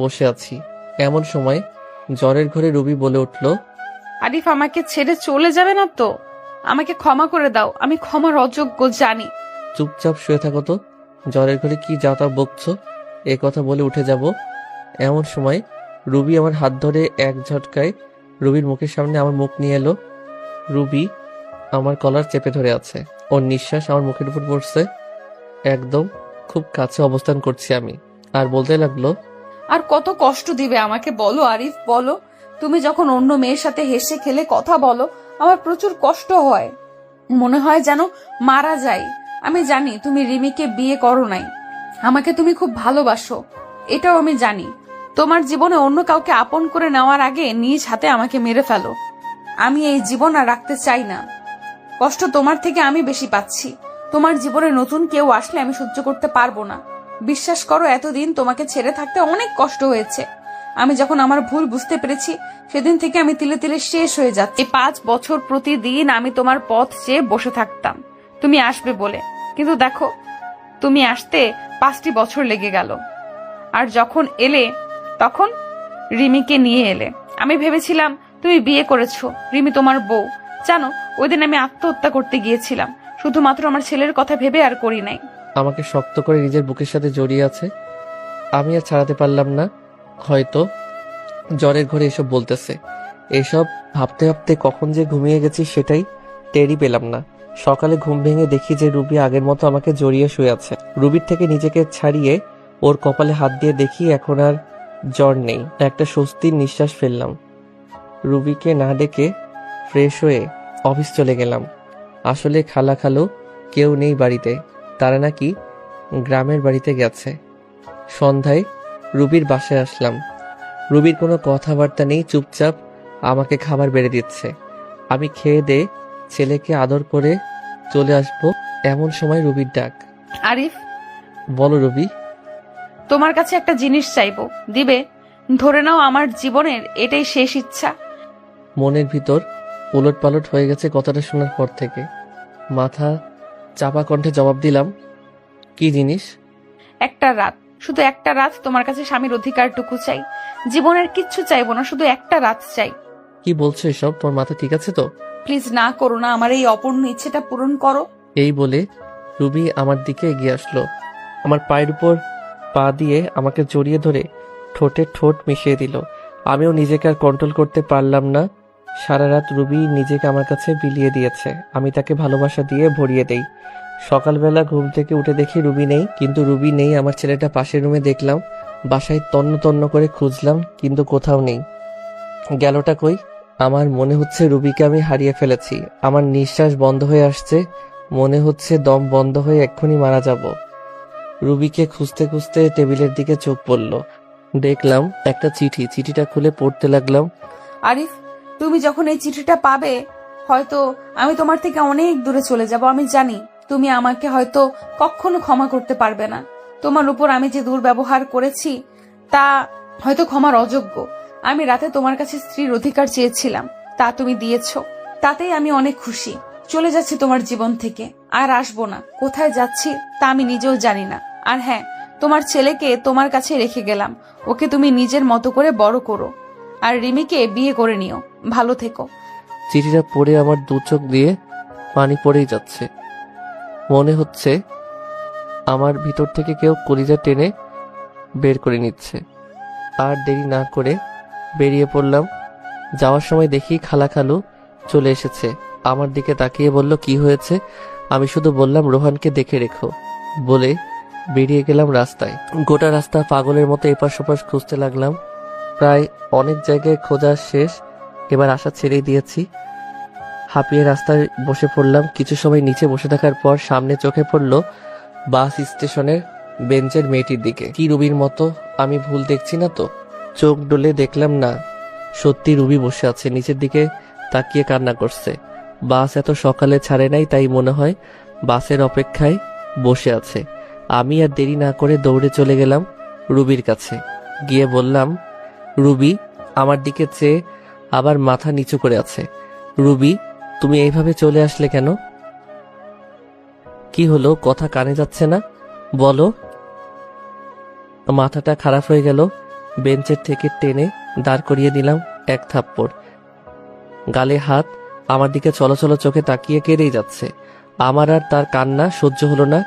Speaker 2: বসে আছি। এমন সময় জ্বরের ঘরে রুবি বলে উঠল,
Speaker 1: আরিফ আমাকে ছেড়ে চলে যাবে না তো? আমাকে ক্ষমা করে দাও, আমি ক্ষমার অযোগ্য জানি।
Speaker 2: চুপচাপ শুয়ে থাকো তো, জ্বরের ঘরে কি যা তা বকছো? এ কথা বলে উঠে যাব। এমন সময় রুবি আমার হাত ধরে এক ঝটকায় রুবির মুখের সামনে আমার মুখ নিয়ে এলো। রুবি আমার কলার চেপে ধরে আছে, ওর নিঃশ্বাস আমার মুখের উপর পড়ছে। একদম খুব কাছে অবস্থান করছি আমি, আর বলতে লাগলো,
Speaker 1: আর কত কষ্ট দিবে আমাকে বলো আরিফ, বলো। তুমি যখন অন্য মেয়ের সাথে হেসে খেলে কথা বলো, আমার প্রচুর কষ্ট হয়, মনে হয় যেন মারা যাই। আমি জানি তুমি রিমিকে বিয়ে করো নাই, আমাকে তুমি খুব ভালোবাসো, এটাও আমি জানি। তোমার জীবনে অন্য কাউকে আপন করে নেওয়ার আগে নিজ হাতে আমাকে মেরে ফেলো। আমি এই জীবন আর রাখতে চাই না। কষ্ট তোমার থেকে আমি বেশি পাচ্ছি। তোমার জীবনে নতুন কেউ আসলে আমি সহ্য করতে পারবো না। বিশ্বাস করো, এতদিন তোমাকে ছেড়ে থাকতে অনেক কষ্ট হয়েছে। আমি যখন আমার ভুল বুঝতে পেরেছি, সেদিন থেকে আমি তিলে তিলে শেষ হয়ে যাচ্ছি। এই 5 বছর প্রতিদিন আমি তোমার পথ চেয়ে বসে থাকতাম তুমি আসবে বলে, কিন্তু দেখো তুমি আসতে 5টি বছর লেগে গেল। আর যখন এলে তখন রিমিকে নিয়ে এলে। আমি ভেবেছিলাম তুমি বিয়ে করেছো, রিমি তোমার বউ। জানো, ওই দিন আমি আত্মহত্যা করতে গিয়েছিলাম, শুধুমাত্র আমার ছেলের কথা ভেবে, আর করি নাই।
Speaker 2: আমাকে শক্ত করে নিজের বুকের সাথে জড়িয়ে আছে, আমি আর ছাড়াতে পারলাম না। হয়তো জ্বরের ঘরে এসব বলতেছে। এসব ভাবতে ভাবতে কখন যে ঘুমিয়ে গেছি সেটাই টেরই পেলাম না। সকালে ঘুম ভেঙে দেখি যে রুবি আগের মতো আমাকে জড়িয়ে শুয়ে আছে। রুবির থেকে নিজেকে ছাড়িয়ে ওর কপালে হাত দিয়ে দেখি এখন আর জ্বর নেই। একটা স্বস্তির নিঃশ্বাস ফেললাম। রুবিকে না ডেকে ফ্রেশ হয়ে অফিস চলে গেলাম। আসলে খালা খালো কেউ নেই বাড়িতে, তারা নাকি গ্রামের বাড়িতে গেছে। সন্ধ্যায় রুবির বাসায় আসলাম। রুবির কোনো কথাবার্তা নেই, চুপচাপ আমাকে খাবার বেড়ে দিচ্ছে। আমি খেয়ে দে ছেলেকে আদর করে চলে আসবো, এমন সময় রুবির ডাক।
Speaker 1: আরিফ,
Speaker 2: বলো রুবি।
Speaker 1: তোমার কাছে একটা জিনিস চাইবো, দিবে? ধরে নাও আমার জীবনের এটাই শেষ ইচ্ছা।
Speaker 2: মনের ভিতর উলট পালট হয়ে গেছে কথাটা শোনার পর থেকে। মাথা চাপা কণ্ঠে জবাব দিলাম, কি জিনিস?
Speaker 1: একটা রাত, শুধু একটা রাত তোমার কাছে স্বামীর অধিকারটুকু চাই। জীবনের কিচ্ছু চাইবো না, শুধু একটা রাত চাই।
Speaker 2: কি বলছো এসব? তোমার মাথা ঠিক আছে তো?
Speaker 1: প্লিজ না করো না, আমার এই অপূর্ণ ইচ্ছেটা পূরণ করো।
Speaker 2: এই বলে রুবি আমার দিকে এগিয়ে আসলো। আমার পায়ের উপর পা দিয়ে আমাকে জড়িয়ে ধরে ঠোঁটে ঠোঁট মিশিয়ে দিল। আমিও নিজেকে আর কন্ট্রোল করতে পারলাম না। সারা রাত রুবি নিজেকে আমার কাছে বিলিয়ে দিয়েছে, আমি তাকে ভালোবাসা দিয়ে ভরিয়ে দেই। সকালবেলা ঘুম থেকে উঠে দেখি রুবি নেই, কিন্তু রুবি নেই আমার ছেলেটা পাশের রুমে দেখলাম। বাসায় তন্ন তন্ন করে খুঁজলাম, কিন্তু কোথাও নেই। গেলটা কই? আমার মনে হচ্ছে রুবিকে আমি হারিয়ে ফেলেছি। আমার নিঃশ্বাস বন্ধ হয়ে আসছে, মনে হচ্ছে দম বন্ধ হয়ে এক্ষুনি মারা যাব। রুবিকে খুঁজতে খুঁজতে টেবিলের দিকে চোখ পড়ল, দেখলাম একটা চিঠি। চিঠিটা খুলে পড়তে লাগলাম।
Speaker 1: আরিফ, তুমি যখন এই চিঠিটা পাবে, হয়তো আমি তোমার থেকে অনেক দূরে চলে যাব। আমি জানি তুমি আমাকে হয়তো কখনো ক্ষমা করতে পারবে না। তোমার উপর আমি যে দুর্ব্যবহার করেছি তা হয়তো ক্ষমার অযোগ্য। আমি রাতে তোমার কাছে স্ত্রীর অধিকার চেয়েছিলাম, তা তুমি দিয়েছো, তাতেই আমি অনেক খুশি। চলে যাচ্ছি তোমার জীবন থেকে, আর আসবো না। কোথায় যাচ্ছি তা আমি নিজেও জানি না। আর হ্যাঁ, তোমার ছেলেকে তোমার কাছে রেখে গেলাম, ওকে তুমি নিজের মতো করে বড় করো, আর রিমিকে বিয়ে করে নিও। ভালো থেকো।
Speaker 2: চিঠিটা পড়ে আমার দু চোখ দিয়ে পানি পড়েই যাচ্ছে। মনে হচ্ছে আমার ভিতর থেকে কেউ কলিজা টেনে বের করে নিচ্ছে। আর দেরি না করে বেরিয়ে পড়লাম। যাওয়ার সময় দেখি খালা খালু চলে এসেছে। আমার দিকে তাকিয়ে বলল, কি হয়েছে? আমি শুধু বললাম, রোহানকে দেখে রেখো বলে বেরিয়ে গেলাম রাস্তায়। গোটা রাস্তা পাগলের মতো এপাশ ওপাশ খুঁজতে লাগলাম। প্রায় অনেক জায়গায় খোঁজা শেষ, এবার আশা ছেড়েই দিয়েছি। হাঁপিয়ে রাস্তায় বসে পড়লাম। কিছু সময় নিচে বসে থাকার পর সামনে চোখে পড়ল বাস স্টেশনের বেঞ্চের মেয়েটির দিকে। কি রুবির মতো আমি ভুল দেখছি না তো? চোখ ডলে দেখলাম না, সত্যি রুবি বসে আছে, নিচের দিকে তাকিয়ে কান্না করছে। বাস এত সকালে ছাড়ে নাই, তাই মনে হয় বাসের অপেক্ষায় বসে আছে। আমি আর দেরি না করে দৌড়ে চলে গেলাম রুবির কাছে। গিয়ে বললাম, রুবি। আমার দিকে চেয়ে আবার মাথা নিচু করে আছে। রুবি, তুমি এইভাবে চলে আসলে কেন? কি হলো? কথা কানে যাচ্ছে না? বলো। মাথাটা খারাপ হয়ে গেল। বেঞ্চের থেকে টেনে দাঁড় করিয়ে দিলাম এক থাপ্পড়। গালে হাত, আমার দিকে চলো চোখে তাকিয়ে কেঁদেই যাচ্ছে। আমার আর তার কান্না সহ্য হলো না,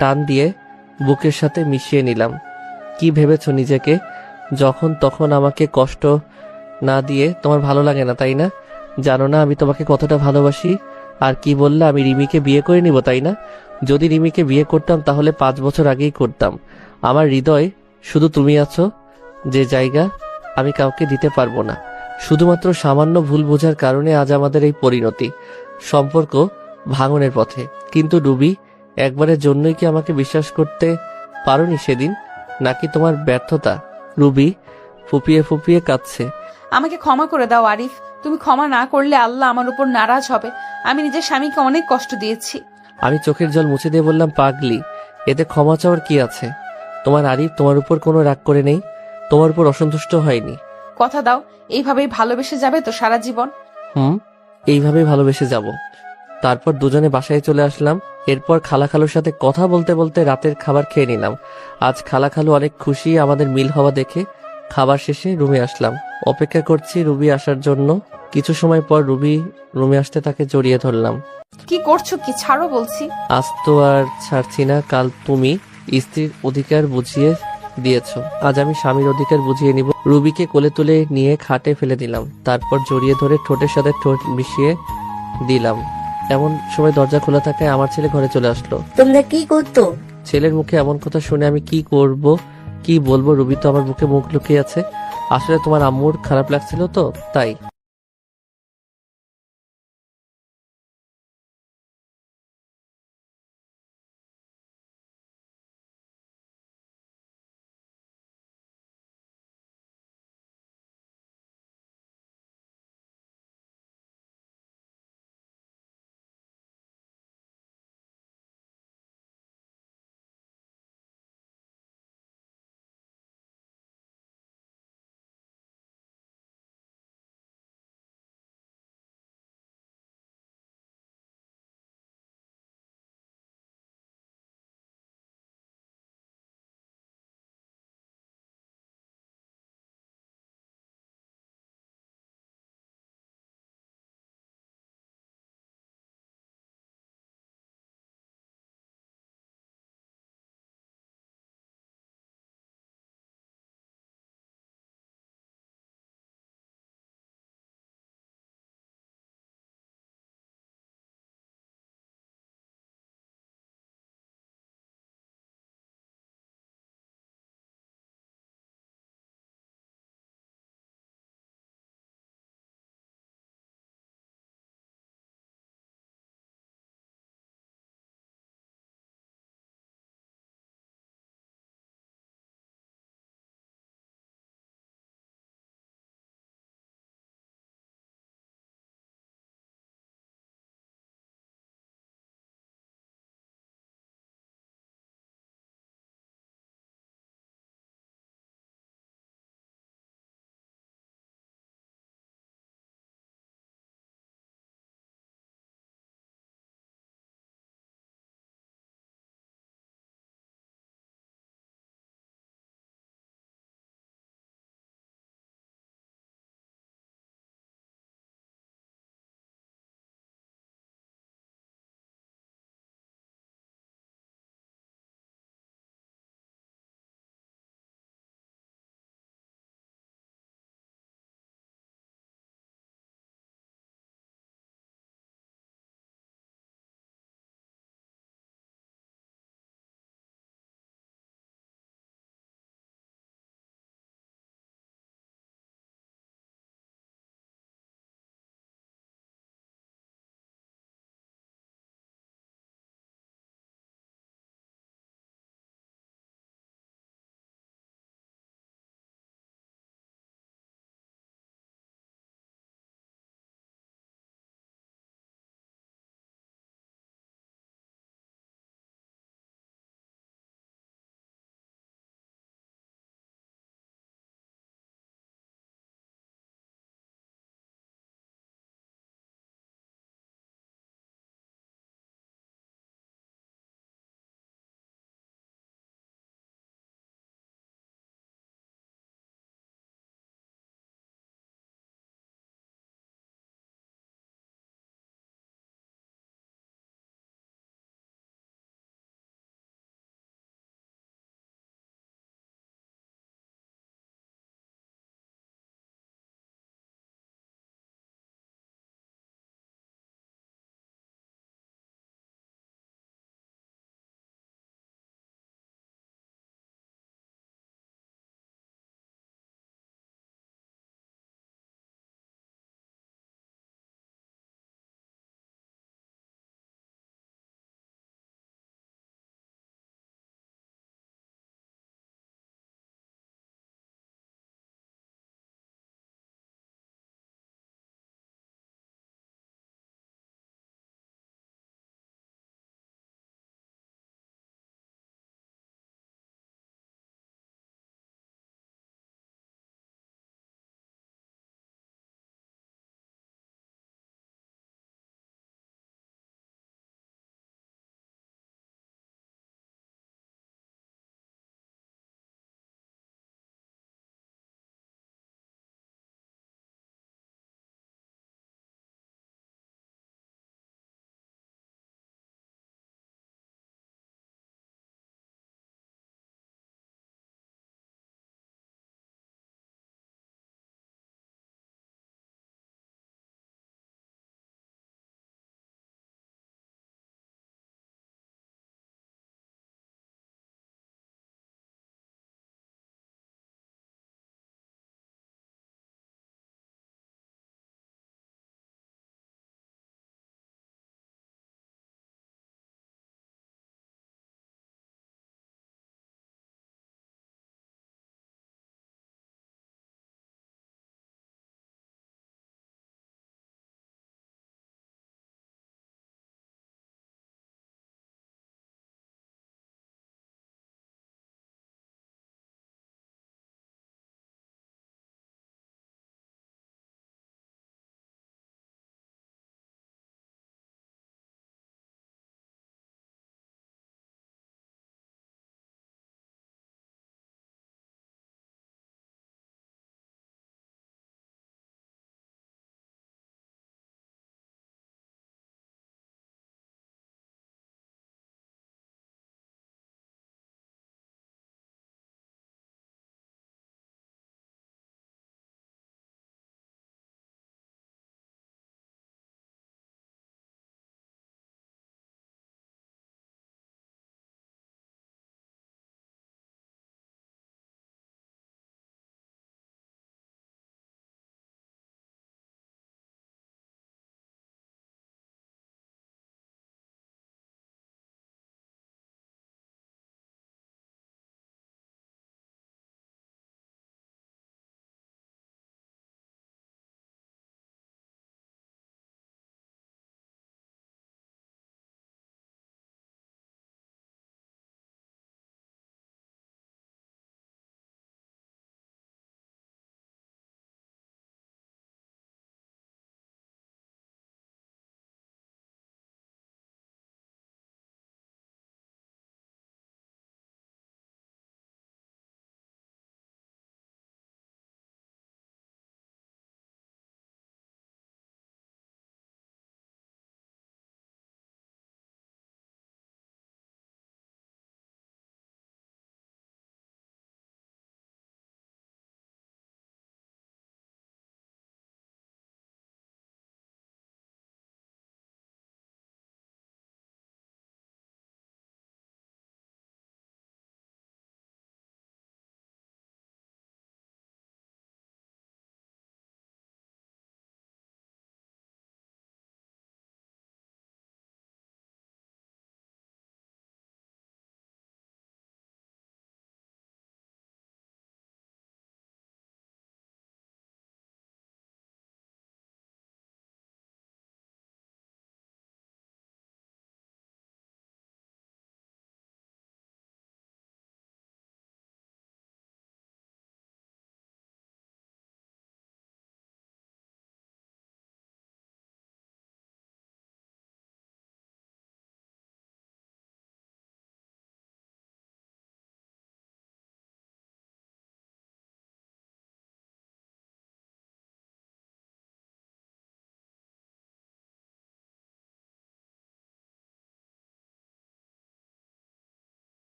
Speaker 2: টান দিয়ে বুকের সাথে মিশিয়ে নিলাম। কি ভেবেছো নিজেকে? যখন তখন আমাকে কষ্ট না দিয়ে তোমার ভালো লাগে না, তাই না? জানো না আমি তোমাকে কতটা ভালোবাসি? আর কি বললে, আমি রিমিকে বিয়ে করে নিব, তাই না? যদি রিমিকে বিয়ে করতাম তাহলে 5 বছর আগেই করতাম। আমার হৃদয় শুধু তুমি আছো, যে জায়গা আমি কাউকে দিতে পারবো না। শুধুমাত্র সামান্য ভুল বোঝার কারণে আজ আমাদের এই পরিণতি, সম্পর্ক ভাঙনের পথে। কিন্তু রুবি, একবারের জন্যই কি আমাকে বিশ্বাস করতে পারোনি সেদিন, নাকি তোমার ব্যর্থতা? রুবি ফুপিয়ে ফুপিয়ে কাঁদছে।
Speaker 1: আমাকে ক্ষমা করে দাও আরিফ, তুমি ক্ষমা না করলে আল্লাহ আমার উপর নারাজ হবে। আমি নিজের স্বামীকে অনেক কষ্ট দিয়েছি।
Speaker 2: আমি চোখের জল মুছে দিয়ে বললাম, পাগলি, এতে ক্ষমা চাওয়ার কি আছে? তোমার আরিফ তোমার উপর কোনো রাগ করে নেই, তোমার উপর অসন্তুষ্ট হয়নি।
Speaker 1: কথা দাও এইভাবেই ভালোবেসে যাবে তো সারা জীবন?
Speaker 2: এইভাবেই ভালোবেসে যাব। তারপর দুজনে বাসায় চলে আসলাম। এরপর খালাখালুর সাথে কথা বলতে বলতে রাতের খাবার খেয়ে নিলাম। আজ খালাখালু অনেক খুশি আমাদের মিল হওয়া দেখে। খাবার শেষে রুমে আসলাম, অপেক্ষা করছি রুবি আসার জন্য। কিছু সময় পর রুবি রুমে আসতে তাকে জড়িয়ে ধরলাম।
Speaker 1: কি করছো? কি ছাড়ো বলছি।
Speaker 2: আজ তো আর ছাড়ছি না। কাল তুমি স্ত্রীর অধিকার বুঝিয়ে দিয়েছো, আজ আমি স্বামীর অধিকার বুঝিয়ে নিব। রুবিকে কোলে তুলে নিয়ে খাটে ফেলে দিলাম, তারপর জড়িয়ে ধরে ঠোঁটের সাথে ঠোঁট মিশিয়ে দিলাম। এমন সময় দরজা খোলা থাকায় আমার ছেলে ঘরে চলে আসলো।
Speaker 16: তোমরা কি করতো?
Speaker 2: ছেলের মুখে এমন কথা শুনে আমি কি করব, কি বলবো? রুবি তো আমার মুখে মুখ লুকিয়ে আছে। আসলে তোমার আম্মুর খারাপ লাগছিল তো, তাই।